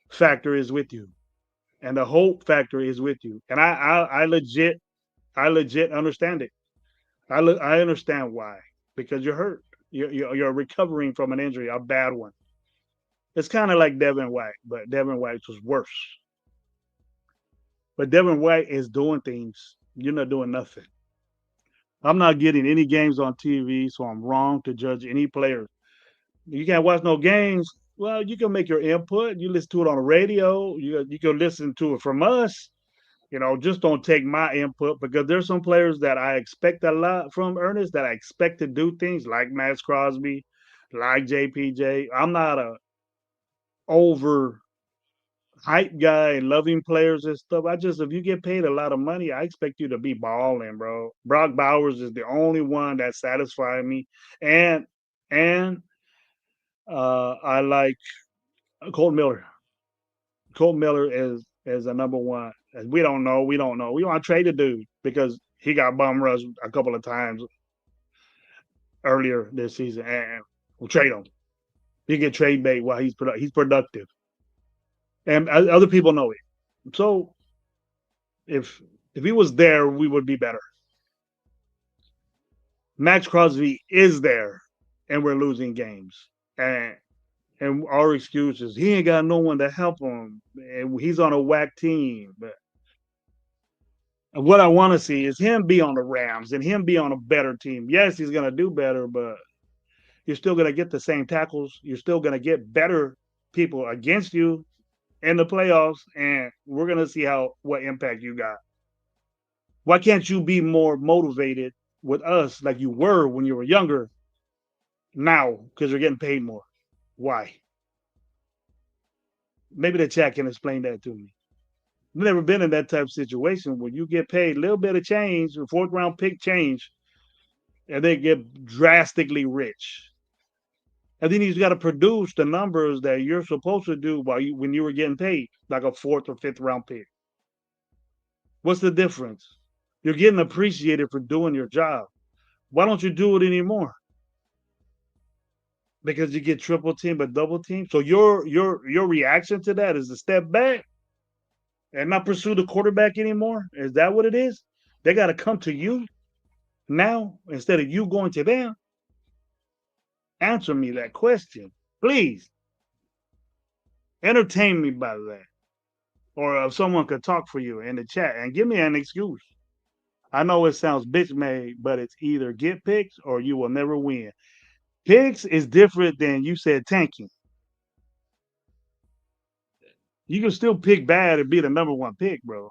factor is with you, and the hope factor is with you. And I legit understand it. I understand why, because you're hurt. You're recovering from an injury, a bad one. It's kind of like Devin White, but Devin White was worse. But Devin White is doing things. You're not doing nothing. I'm not getting any games on TV, so I'm wrong to judge any player. You can't watch no games. Well, you can make your input. You listen to it on the radio. You can listen to it from us. Just don't take my input, because there's some players that I expect a lot from Ernest, that I expect to do things like Max Crosby, like JPJ. I'm not a over hype guy and loving players and stuff. If you get paid a lot of money, I expect you to be balling, bro. Brock Bowers is the only one that satisfies me. And I like Colt Miller. Colt Miller is a number one. We don't know. We want to trade the dude because he got bum rushed a couple of times earlier this season, and we'll trade him. He get trade bait while he's productive, and other people know it. So if he was there, we would be better. Max Crosby is there, and we're losing games, and our excuse is he ain't got no one to help him, and he's on a whack team. But what I want to see is him be on the Rams and him be on a better team. Yes, he's going to do better, but you're still going to get the same tackles. You're still going to get better people against you in the playoffs, and we're going to see what impact you got. Why can't you be more motivated with us like you were when you were younger now, because you're getting paid more? Why? Maybe the chat can explain that to me. I've never been in that type of situation where you get paid a little bit of change, a fourth round pick change, and they get drastically rich. And then he's got to produce the numbers that you're supposed to do when you were getting paid, like a fourth or fifth round pick. What's the difference? You're getting appreciated for doing your job. Why don't you do it anymore? Because you get triple team but double team. So your reaction to that is to step back and not pursue the quarterback anymore? Is that what it is? They got to come to you now instead of you going to them? Answer me that question, please. Entertain me by that. Or if someone could talk for you in the chat and give me an excuse. I know it sounds bitch made, but it's either get picks or you will never win. Picks is different than you said tanking. You can still pick bad and be the number one pick, bro.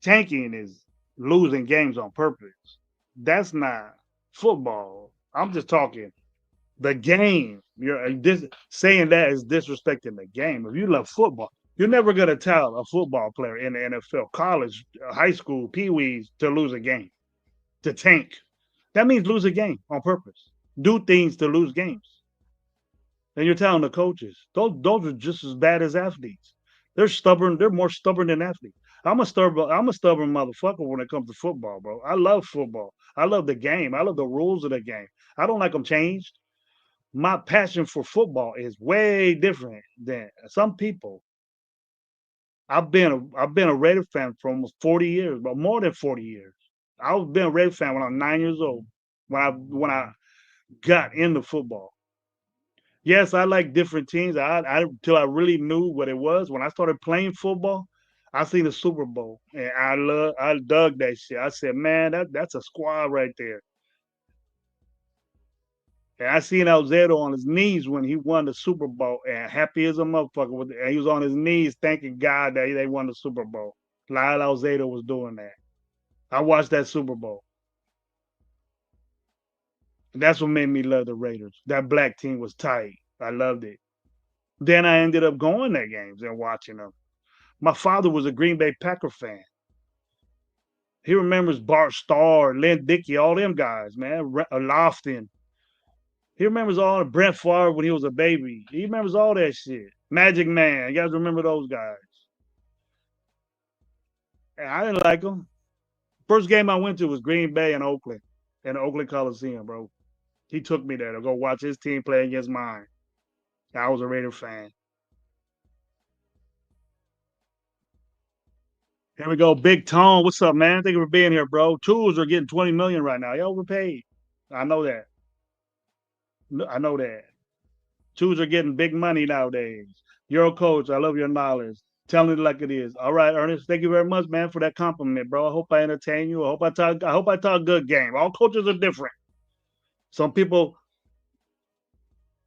Tanking is losing games on purpose. That's not football. I'm just talking the game. Saying that is disrespecting the game. If you love football, you're never going to tell a football player in the NFL, college, high school, pee-wees to lose a game, to tank. That means lose a game on purpose. Do things to lose games. And you're telling the coaches, those are just as bad as athletes. They're stubborn. They're more stubborn than athletes. I'm a stubborn motherfucker when it comes to football, bro. I love football. I love the game. I love the rules of the game. I don't like them changed. my passion for football is way different than some people. I've been a Raider fan for almost 40 years, but more than 40 years. I was been a Raider fan when I was 9 years old. When I got into football. Yes, I like different teams. I till I really knew what it was. When I started playing football, I seen the Super Bowl and I dug that shit. I said, man, that's a squad right there. And I seen Alzado on his knees when he won the Super Bowl and happy as a motherfucker. And he was on his knees thanking God that they won the Super Bowl. Lyle Alzado was doing that. I watched that Super Bowl. And that's what made me love the Raiders. That black team was tight. I loved it. Then I ended up going to games and watching them. My father was a Green Bay Packer fan. He remembers Bart Starr, Len Dickey, all them guys, man. Lofton. He remembers all the Brent Favre when he was a baby. He remembers all that shit. Magic Man. You guys remember those guys? And I didn't like them. First game I went to was Green Bay in Oakland, in the Oakland Coliseum, bro. He took me there to go watch his team play against mine. I was a Raider fan. Here we go. Big Tone. What's up, man? Thank you for being here, bro. Tools are getting 20 million right now. You overpaid. I know that. I know that. Tools are getting big money nowadays. You're a coach. I love your knowledge. Telling it like it is. All right, Ernest. Thank you very much, man, for that compliment, bro. I hope I entertain you. I hope I talk good game. All coaches are different. Some people,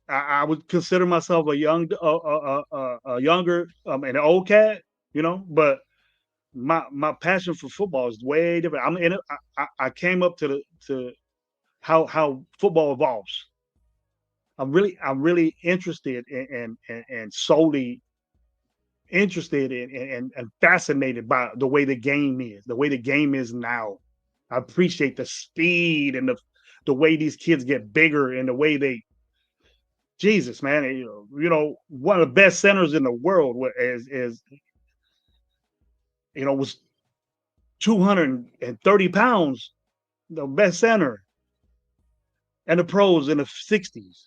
I would consider myself a younger, an old cat, but my passion for football is way different. I'm in it. I came up to how football evolves. I'm really interested and solely interested in and fascinated by the way the game is now. I appreciate the speed and the way these kids get bigger and the way they, Jesus, man, one of the best centers in the world was 230 pounds, the best center, and the pros in the 60s.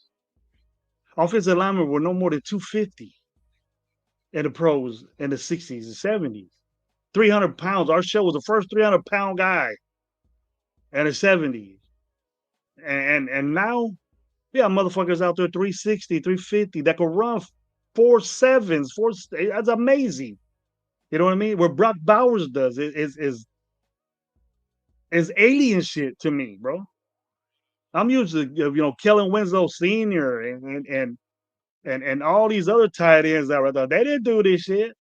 Offensive linemen were no more than 250 in the pros in the 60s and 70s. 300 pounds. Our show was the first 300-pound guy in the 70s. And now, yeah, motherfuckers out there 360, 350 that can run 4.7s. That's amazing. You know what I mean? What Brock Bowers does is alien shit to me, bro. I'm used to Kellen Winslow Sr. and all these other tight ends that were there. They didn't do this shit.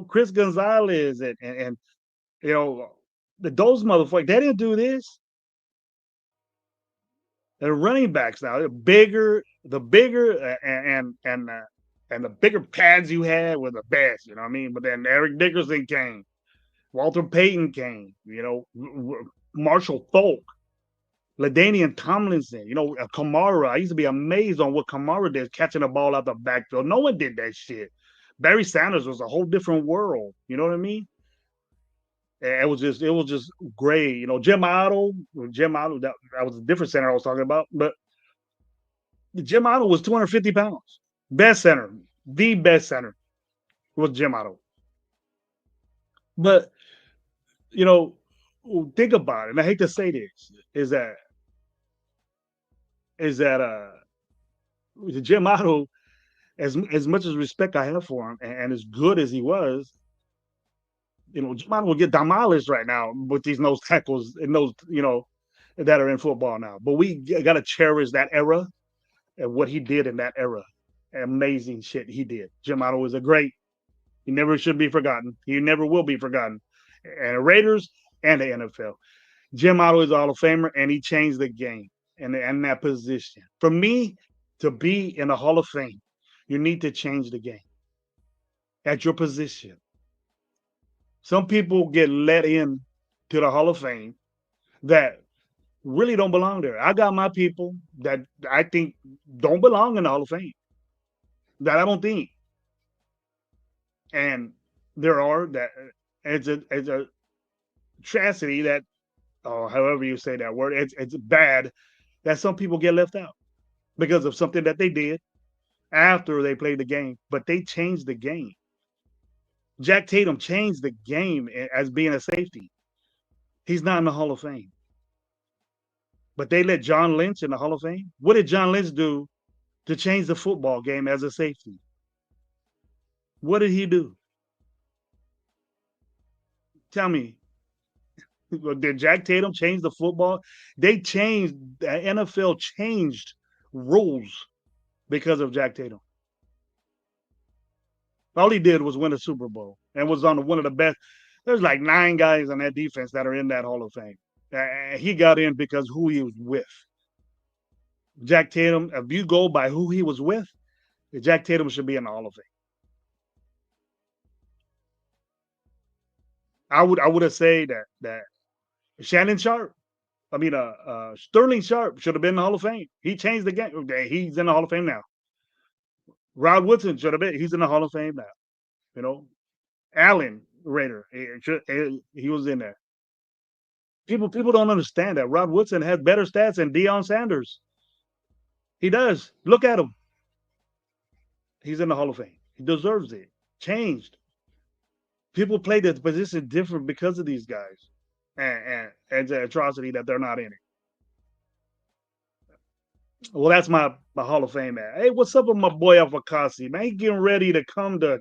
Chris Gonzalez and those motherfuckers, they didn't do this. The running backs now, the bigger and the bigger pads you had were the best, you know what I mean? But then Eric Dickerson came, Walter Payton came, Marshall Falk, LaDainian Tomlinson, Kamara. I used to be amazed on what Kamara did, catching the ball out the backfield. No one did that shit. Barry Sanders was a whole different world. You know what I mean? And it was just great. Jim Otto, that was a different center I was talking about. But Jim Otto was 250 pounds. Best center. The best center was Jim Otto. But, think about it. And I hate to say this, is that Jim Otto, as much as respect I have for him and as good as he was, Jim Otto will get demolished right now with these nose tackles and those, that are in football now. But we got to cherish that era and what he did in that era. Amazing shit he did. Jim Otto was he never should be forgotten. He never will be forgotten. And the Raiders and the NFL. Jim Otto is a Hall of Famer, and he changed the game in that position. For me to be in the Hall of Fame, you need to change the game at your position. Some people get let in to the Hall of Fame that really don't belong there. I got my people that I think don't belong in the Hall of Fame. That I don't think. And there are that it's a tragedy that, or however you say that word, it's bad that some people get left out. because of something that they did after they played the game, but they changed the game. Jack Tatum changed the game as being a safety. He's not in the Hall of Fame. But they let John Lynch in the Hall of Fame. What did John Lynch do to change the football game as a safety? What did he do? Tell me. Did Jack Tatum change the football? They changed, the NFL changed rules because of Jack Tatum. All he did was win a Super Bowl and was on one of the best. There's like 9 guys on that defense that are in that Hall of Fame. He got in because who he was with. Jack Tatum, if you go by who he was with, Jack Tatum should be in the Hall of Fame. I would have said that Shannon Sharp, Sterling Sharp should have been in the Hall of Fame. He changed the game. He's in the Hall of Fame now. Rod Woodson should have been. He's in the Hall of Fame now. You know, Allen Raider, he was in there. People don't understand that Rod Woodson has better stats than Deion Sanders. He does. Look at him. He's in the Hall of Fame. He deserves it. Changed. People play the position different because of these guys and the atrocity that they're not in it. Well, that's my Hall of Fame man. Hey, what's up with my boy Alfakasi, man? He getting ready to come to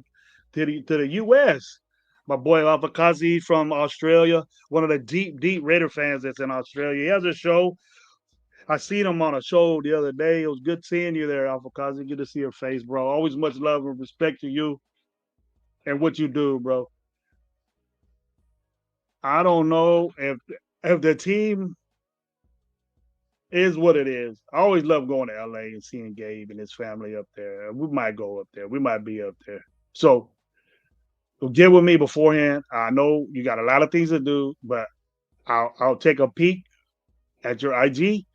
the U.S. My boy Alfakasi from Australia, one of the deep Raider fans that's in Australia. He has a show. I seen him on a show the other day. It was good seeing you there, Alfakasi. Good to see your face, bro. Always much love and respect to you and what you do, bro. I don't know if the team is what it is. I always love going to LA and seeing Gabe and his family up there. We might go up there. We might be up there. So get with me beforehand. I know you got a lot of things to do, but I'll take a peek at your IG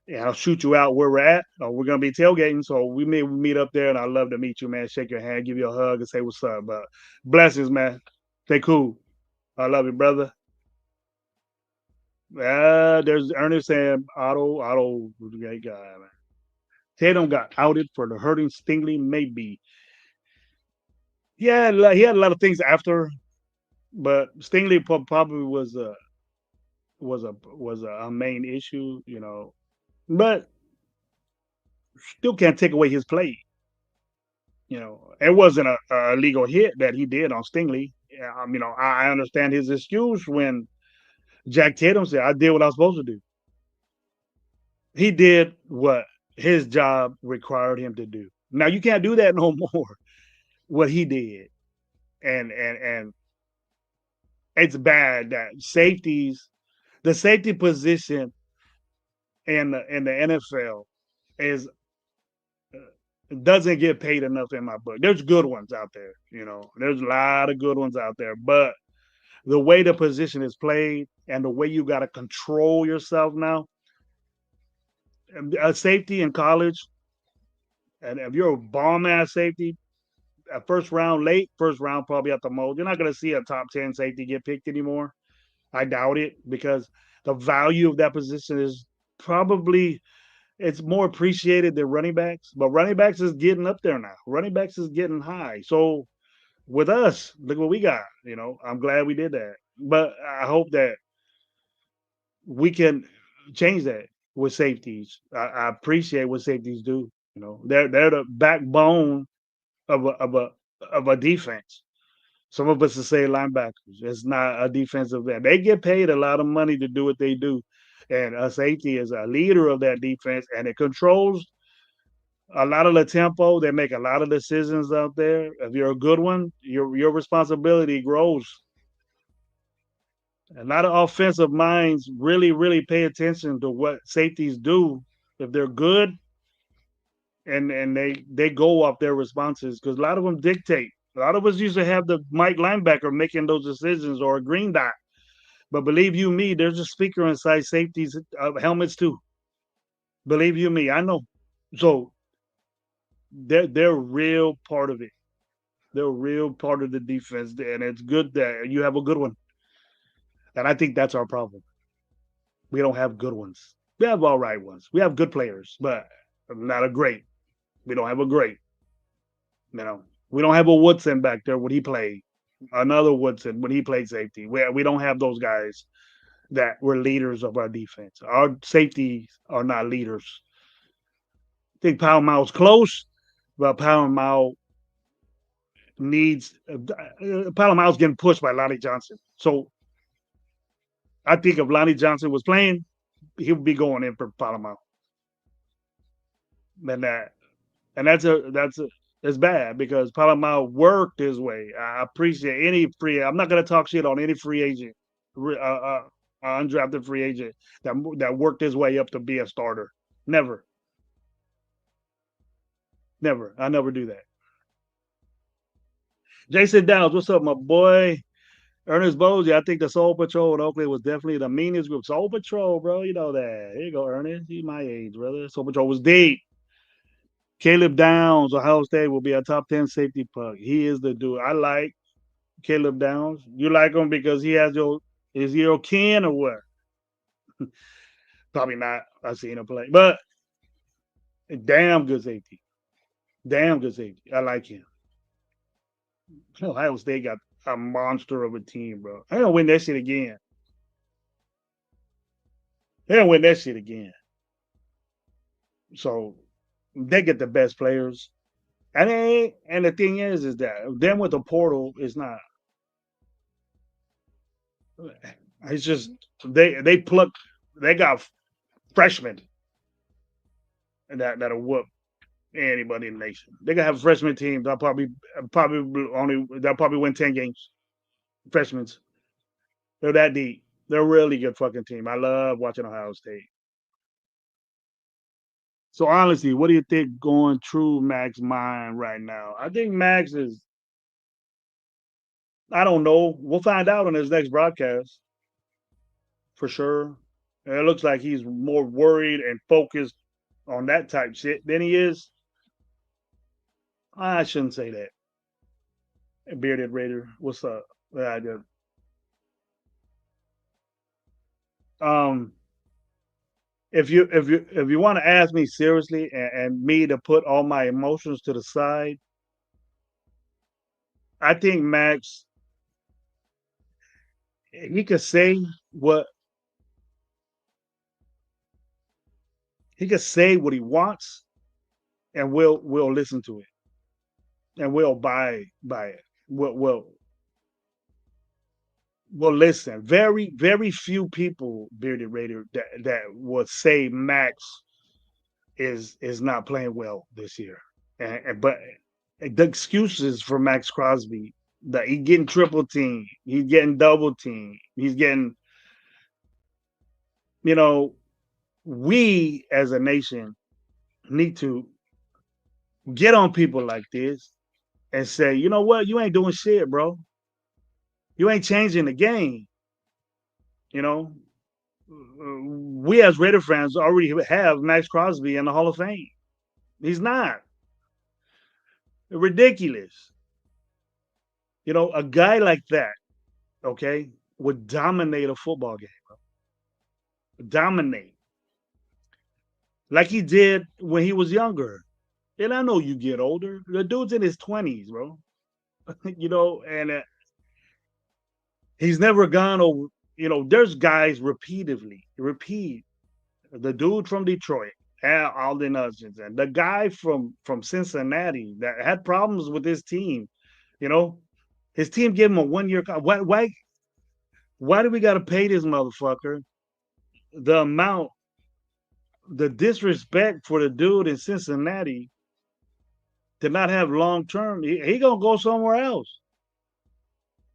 and I'll shoot you out where we're at. We're gonna be tailgating, so we may meet up there, and I'd love to meet you, man. Shake your hand, give you a hug, and say what's up. But blessings, man. Stay cool. I love you, brother. There's Ernest saying Otto was a great guy, man. Tatum got outed for the hurting Stingley, maybe. Yeah, he had a lot of things after, but Stingley probably was a main issue, you know. But still can't take away his play. You know, it wasn't a legal hit that he did on Stingley. I understand his excuse when Jack Tatum said, "I did what I was supposed to do." He did what his job required him to do. Now you can't do that no more. What he did, and it's bad that the safety position in the NFL is doesn't get paid enough in my book. There's good ones out there, you know. There's a lot of good ones out there, but the way the position is played and the way you got to control yourself now, a safety in college, and if you're a bomb ass safety, a first round probably at the most. You're not going to see a top 10 safety get picked anymore. I doubt it because the value of that position is probably it's more appreciated than running backs, but running backs is getting up there now. Running backs is getting high. So with us, look what we got. You know, I'm glad we did that. But I hope that we can change that with safeties. I appreciate what safeties do. You know, they're the backbone of a defense. Some of us will say linebackers. It's not a defensive end. They get paid a lot of money to do what they do. And a safety is a leader of that defense, and it controls a lot of the tempo. They make a lot of decisions out there. If you're a good one, your responsibility grows. A lot of offensive minds really pay attention to what safeties do. If they're good, and they go off their responses because a lot of them dictate. A lot of us used to have the Mike linebacker making those decisions or a green dot. But believe you me, there's a speaker inside safeties helmets too. Believe you me, I know. So they're real part of it. They're a real part of the defense, and it's good that you have a good one. And I think that's our problem. We don't have good ones. We have all right ones. We have good players, but Not a great. We don't have a great. You know, we don't have a Woodson back there when he played. Another Woodson when he played safety. We don't have those guys that were leaders of our defense. Our safeties are not leaders. I think Power Mile's close, but Power Mile needs Power Mile's getting pushed by Lonnie Johnson. So I think if Lonnie Johnson was playing, he would be going in for Power Mile. That's bad because Palomar worked his way. I appreciate any free. I'm not going to talk shit on any free agent, undrafted free agent that worked his way up to be a starter. Never. I never do that. Jason Downs, what's up, my boy? Ernest Bosie, I think the Soul Patrol in Oakland was definitely the meanest group. Soul Patrol, bro, you know that. Here you go, Ernest. You my age, brother. Soul Patrol was deep. Caleb Downs, Ohio State will be a top 10 safety puck. He is the dude. I like Caleb Downs. You like him because he has is he your kin or what? Probably not. I've seen him play. But damn good safety. Damn good safety. I like him. Ohio State got a monster of a team, bro. They're gonna win that shit again. So they get the best players. And the thing is that them with the portal is not. It's just they got freshmen that'll whoop anybody in the nation. They gonna have a freshman team. They'll probably win 10 games. Freshmen. They're that deep. They're a really good fucking team. I love watching Ohio State. So honestly, what do you think going through Max's mind right now? I think Max is. I don't know. We'll find out on his next broadcast. For sure. And it looks like he's more worried and focused on that type shit than he is. I shouldn't say that. Bearded Raider, what's up? If you want to ask me seriously and me to put all my emotions to the side, I think Max he could say what he wants, and we'll listen to it, and we'll buy it. We'll listen. Very very few people, Bearded Raider, that would say Max is not playing well this year, but the excuses for Max Crosby that he's getting triple team, he's getting double team, he's getting, we as a nation need to get on people like this and say, you know what, you ain't doing shit, bro. You ain't changing the game. We as Raider fans already have Max Crosby in the Hall of Fame. He's not. Ridiculous. A guy like that, okay, would dominate a football game, bro. Dominate. Like he did when he was younger. And I know you get older. The dude's in his 20s, bro. And he's never gone over, there's guys repeat. The dude from Detroit, Alden Hutchinson, the guy from Cincinnati that had problems with his team, his team gave him a 1-year contract. Why do we got to pay this motherfucker the disrespect for the dude in Cincinnati to not have long term? He gonna go somewhere else.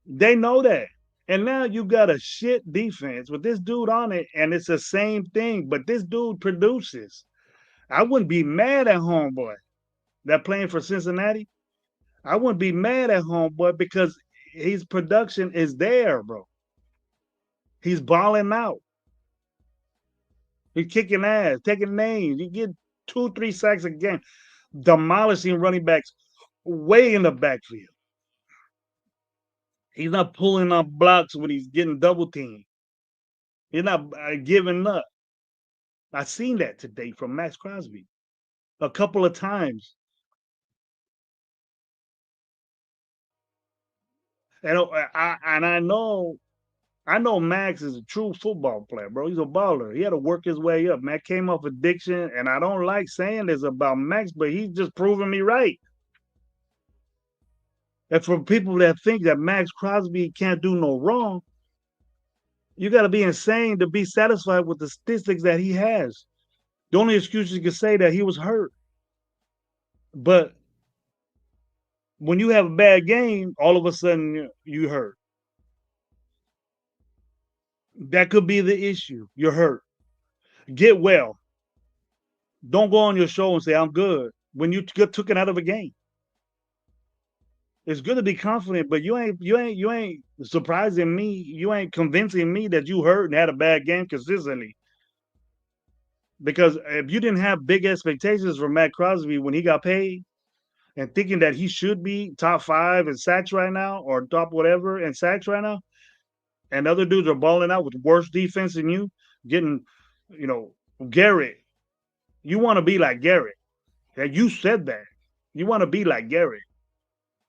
They know that. And now you got a shit defense with this dude on it, and it's the same thing, but this dude produces. I wouldn't be mad at homeboy that playing for Cincinnati. I wouldn't be mad at homeboy because his production is there, bro. He's balling out. He's kicking ass, taking names. You get 2-3 sacks a game, demolishing running backs way in the backfield. He's not pulling up blocks when he's getting double teamed. He's not giving up. I've seen that today from Max Crosby. a couple of times. And I know Max is a true football player, bro. He's a baller. He had to work his way up. Max came off addiction, and I don't like saying this about Max, but he's just proving me right. And for people that think that Max Crosby can't do no wrong, you got to be insane to be satisfied with the statistics that he has. The only excuse you can say that he was hurt. But when you have a bad game, all of a sudden you hurt. That could be the issue. You're hurt. Get well. Don't go on your show and say I'm good when you get taken out of a game. It's good to be confident, but you ain't surprising me. You ain't convincing me that you hurt and had a bad game consistently. Because if you didn't have big expectations for Matt Crosby when he got paid, and thinking that he should be top 5 in sacks right now or top whatever in sacks right now, and other dudes are balling out with worse defense than you, getting, Garrett. You want to be like Garrett. Yeah, you said that. You want to be like Garrett.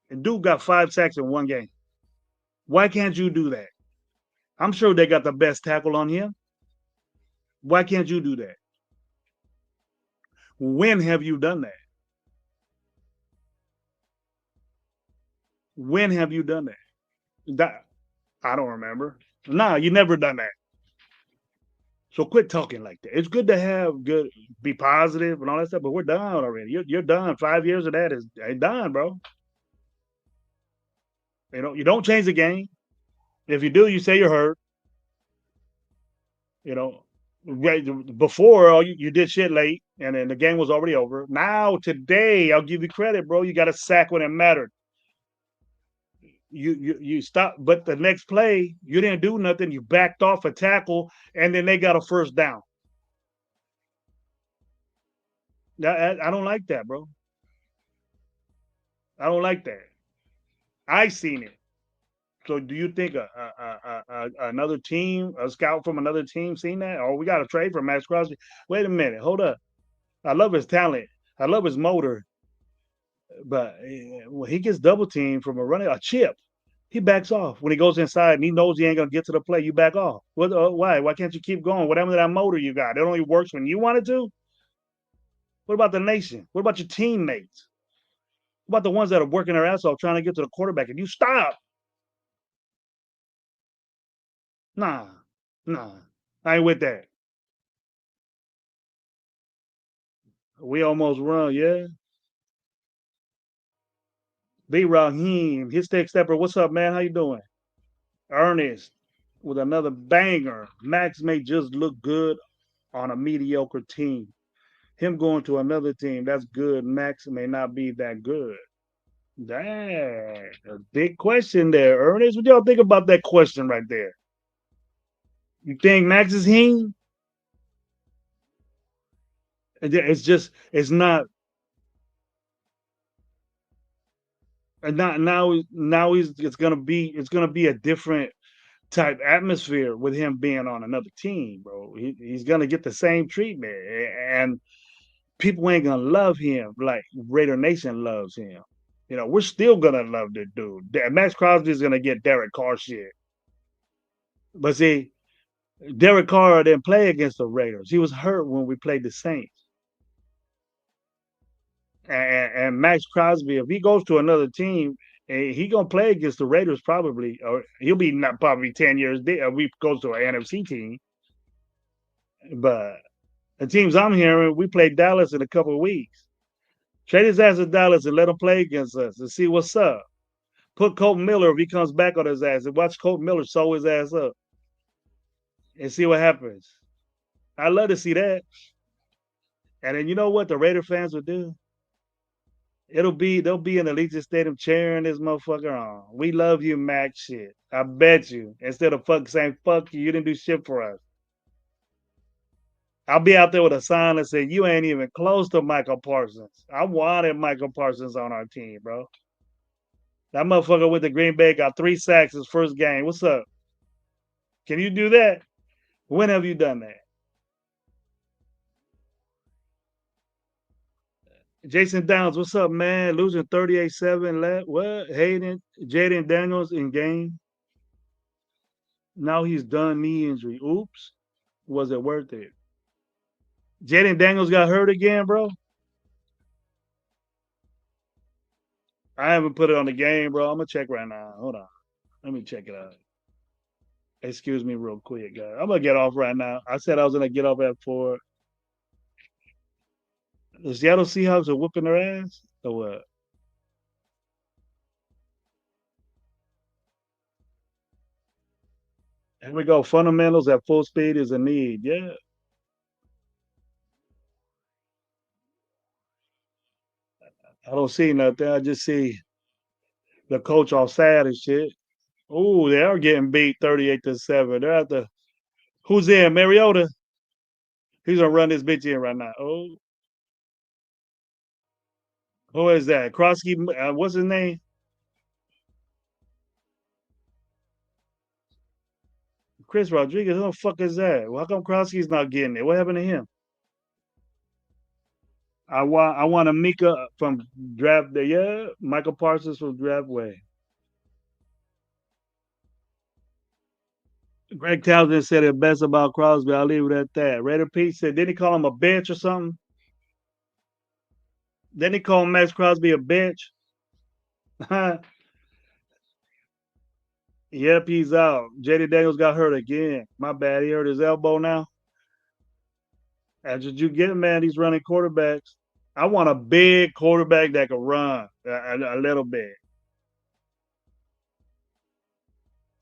And dude got 5 sacks in one game. Why can't you do that? I'm sure they got the best tackle on him. Why can't you do that? When have you done that? When have you done that? I don't remember. Nah, you never done that. So quit talking like that. It's good to be positive and all that stuff, but we're done already. You're done. 5 years of that is done, bro. You don't change the game. If you do, you say you're hurt. Right before you did shit late, and then the game was already over. Now today, I'll give you credit, bro. You got a sack when it mattered. You stopped, but the next play you didn't do nothing. You backed off a tackle, and then they got a first down. I don't like that, bro. I don't like that. I seen it. So do you think another team, a scout from another team, seen that? Oh, we got to trade for Max Crosby. Wait a minute, hold up. I love his talent. I love his motor, but when he gets double teamed from a chip, he backs off. When he goes inside and he knows he ain't gonna get to the play, you back off. Why? Why can't you keep going? Whatever that motor you got, it only works when you want it to. What about the nation? What about your teammates? What about the ones that are working their ass off trying to get to the quarterback and you stop? Nah, I ain't with that. We almost run, yeah. B Raheem, his stick stepper. What's up, man? How you doing? Ernest with another banger. Max may just look good on a mediocre team. Him going to another team, that's good. Max may not be that good. Dang, a big question there, Ernest. What y'all think about that question right there? You think Max is him? It's not. And it's gonna be a different type atmosphere with him being on another team, bro. He's gonna get the same treatment, and people ain't gonna love him like Raider Nation loves him. We're still gonna love the dude. Max Crosby is gonna get Derek Carr shit, but see, Derek Carr didn't play against the Raiders. He was hurt when we played the Saints. And Max Crosby, if he goes to another team, he gonna play against the Raiders probably, or he'll be not probably 10 years. We goes to an NFC team, but the teams I'm hearing, we play Dallas in a couple of weeks. Trade his ass to Dallas and let him play against us and see what's up. Put Colton Miller if he comes back on his ass and watch Colton Miller sew his ass up and see what happens. I love to see that. And then you know what the Raider fans will do? They'll be in the Allegiant Stadium cheering this motherfucker on. We love you, Max. Shit, I bet you. Instead of saying fuck you, you didn't do shit for us. I'll be out there with a sign that says you ain't even close to Michael Parsons. I wanted Michael Parsons on our team, bro. That motherfucker with the Green Bay got 3 sacks his first game. What's up? Can you do that? When have you done that? Jason Downs, what's up, man? Losing 38-7 left. What? Hayden, Jaden Daniels in game. Now he's done knee injury. Oops. Was it worth it? Jaden Daniels got hurt again, bro. I haven't put it on the game, bro. I'm gonna check right now. Hold on. Let me check it out. Excuse me real quick, guys. I'm gonna get off right now. I said I was gonna get off at 4. The Seattle Seahawks are whooping their ass or what? Here we go. Fundamentals at full speed is a need. Yeah. I don't see nothing. I just see the coach all sad and shit. Oh, they are getting beat 38-7. They're at the who's in? Mariota. He's gonna run this bitch in right now. Oh, who is that? Krosky, what's his name? Chris Rodriguez. Who the fuck is that? Well, how come Krosky's not getting it? What happened to him? I want a Mika from draft day. Yeah, Michael Parsons from draft way. Greg Townsend said it best about Crosby. I'll leave it at that. Raider Pete said, didn't he call him a bitch or something? Didn't he call Max Crosby a bitch? Yep, he's out. JD Daniels got hurt again. My bad. He hurt his elbow now. As you get, man, he's running quarterbacks. I want a big quarterback that can run a little bit.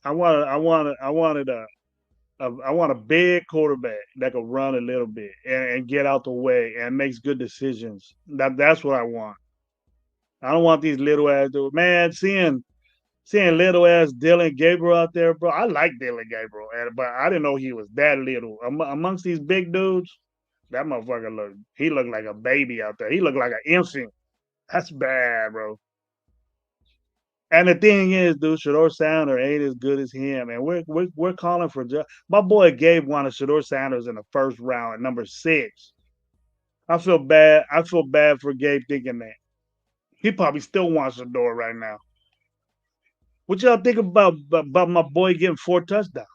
I wanted I want a big quarterback that can run a little bit and get out the way and makes good decisions. That's what I want. I don't want these little ass dudes. Man, seeing little ass Dylan Gabriel out there, bro. I like Dylan Gabriel, but I didn't know he was that little. Amongst these big dudes, that motherfucker he looked like a baby out there. He looked like an infant. That's bad, bro. And the thing is, dude, Shador Sanders ain't as good as him, and we're calling for my boy Gabe wanted Shador Sanders in the first round at number 6. I feel bad. I feel bad for Gabe thinking that. He probably still wants Shador right now. What y'all think about my boy getting 4 touchdowns?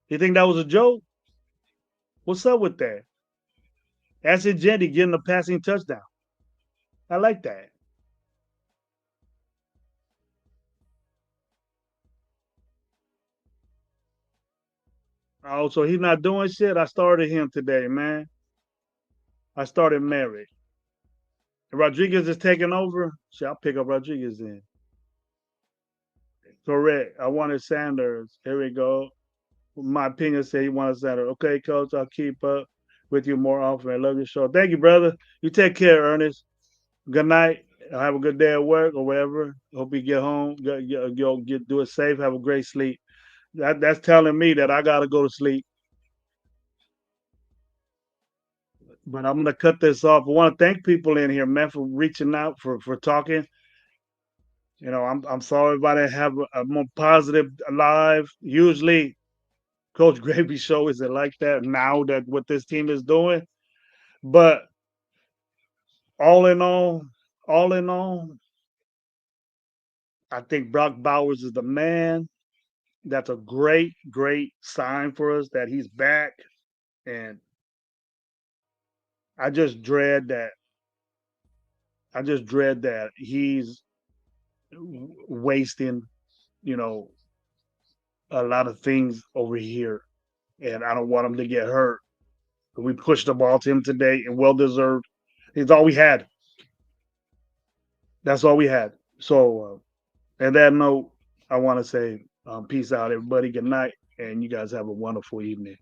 You think that was a joke? What's up with that? Acid Jenny getting a passing touchdown. I like that. Oh, so he's not doing shit? I started him today, man. I started Mary. Rodriguez is taking over. Shit, I'll pick up Rodriguez then. Correct. I wanted Sanders. Here we go. My opinion said he wanted Sanders. Okay, coach, I'll keep up with you more often. I love your show. Thank you, brother. You take care, Ernest. Good night. Have a good day at work or wherever. Hope you get home. Do it safe. Have a great sleep. That's telling me that I gotta go to sleep. But I'm gonna cut this off. I want to thank people in here, man, for reaching out, for talking. You know, I'm sorry if I didn't have a more positive live. Usually, Coach Gravy show isn't like that now that what this team is doing. But all in all, I think Brock Bowers is the man. That's a great, great sign for us that he's back. And I just dread that. I just dread that he's wasting, you know, a lot of things over here. And I don't want him to get hurt. We pushed the ball to him today and well deserved. It's all we had. That's all we had. So, and that note, I want to say peace out, everybody. Good night. And you guys have a wonderful evening.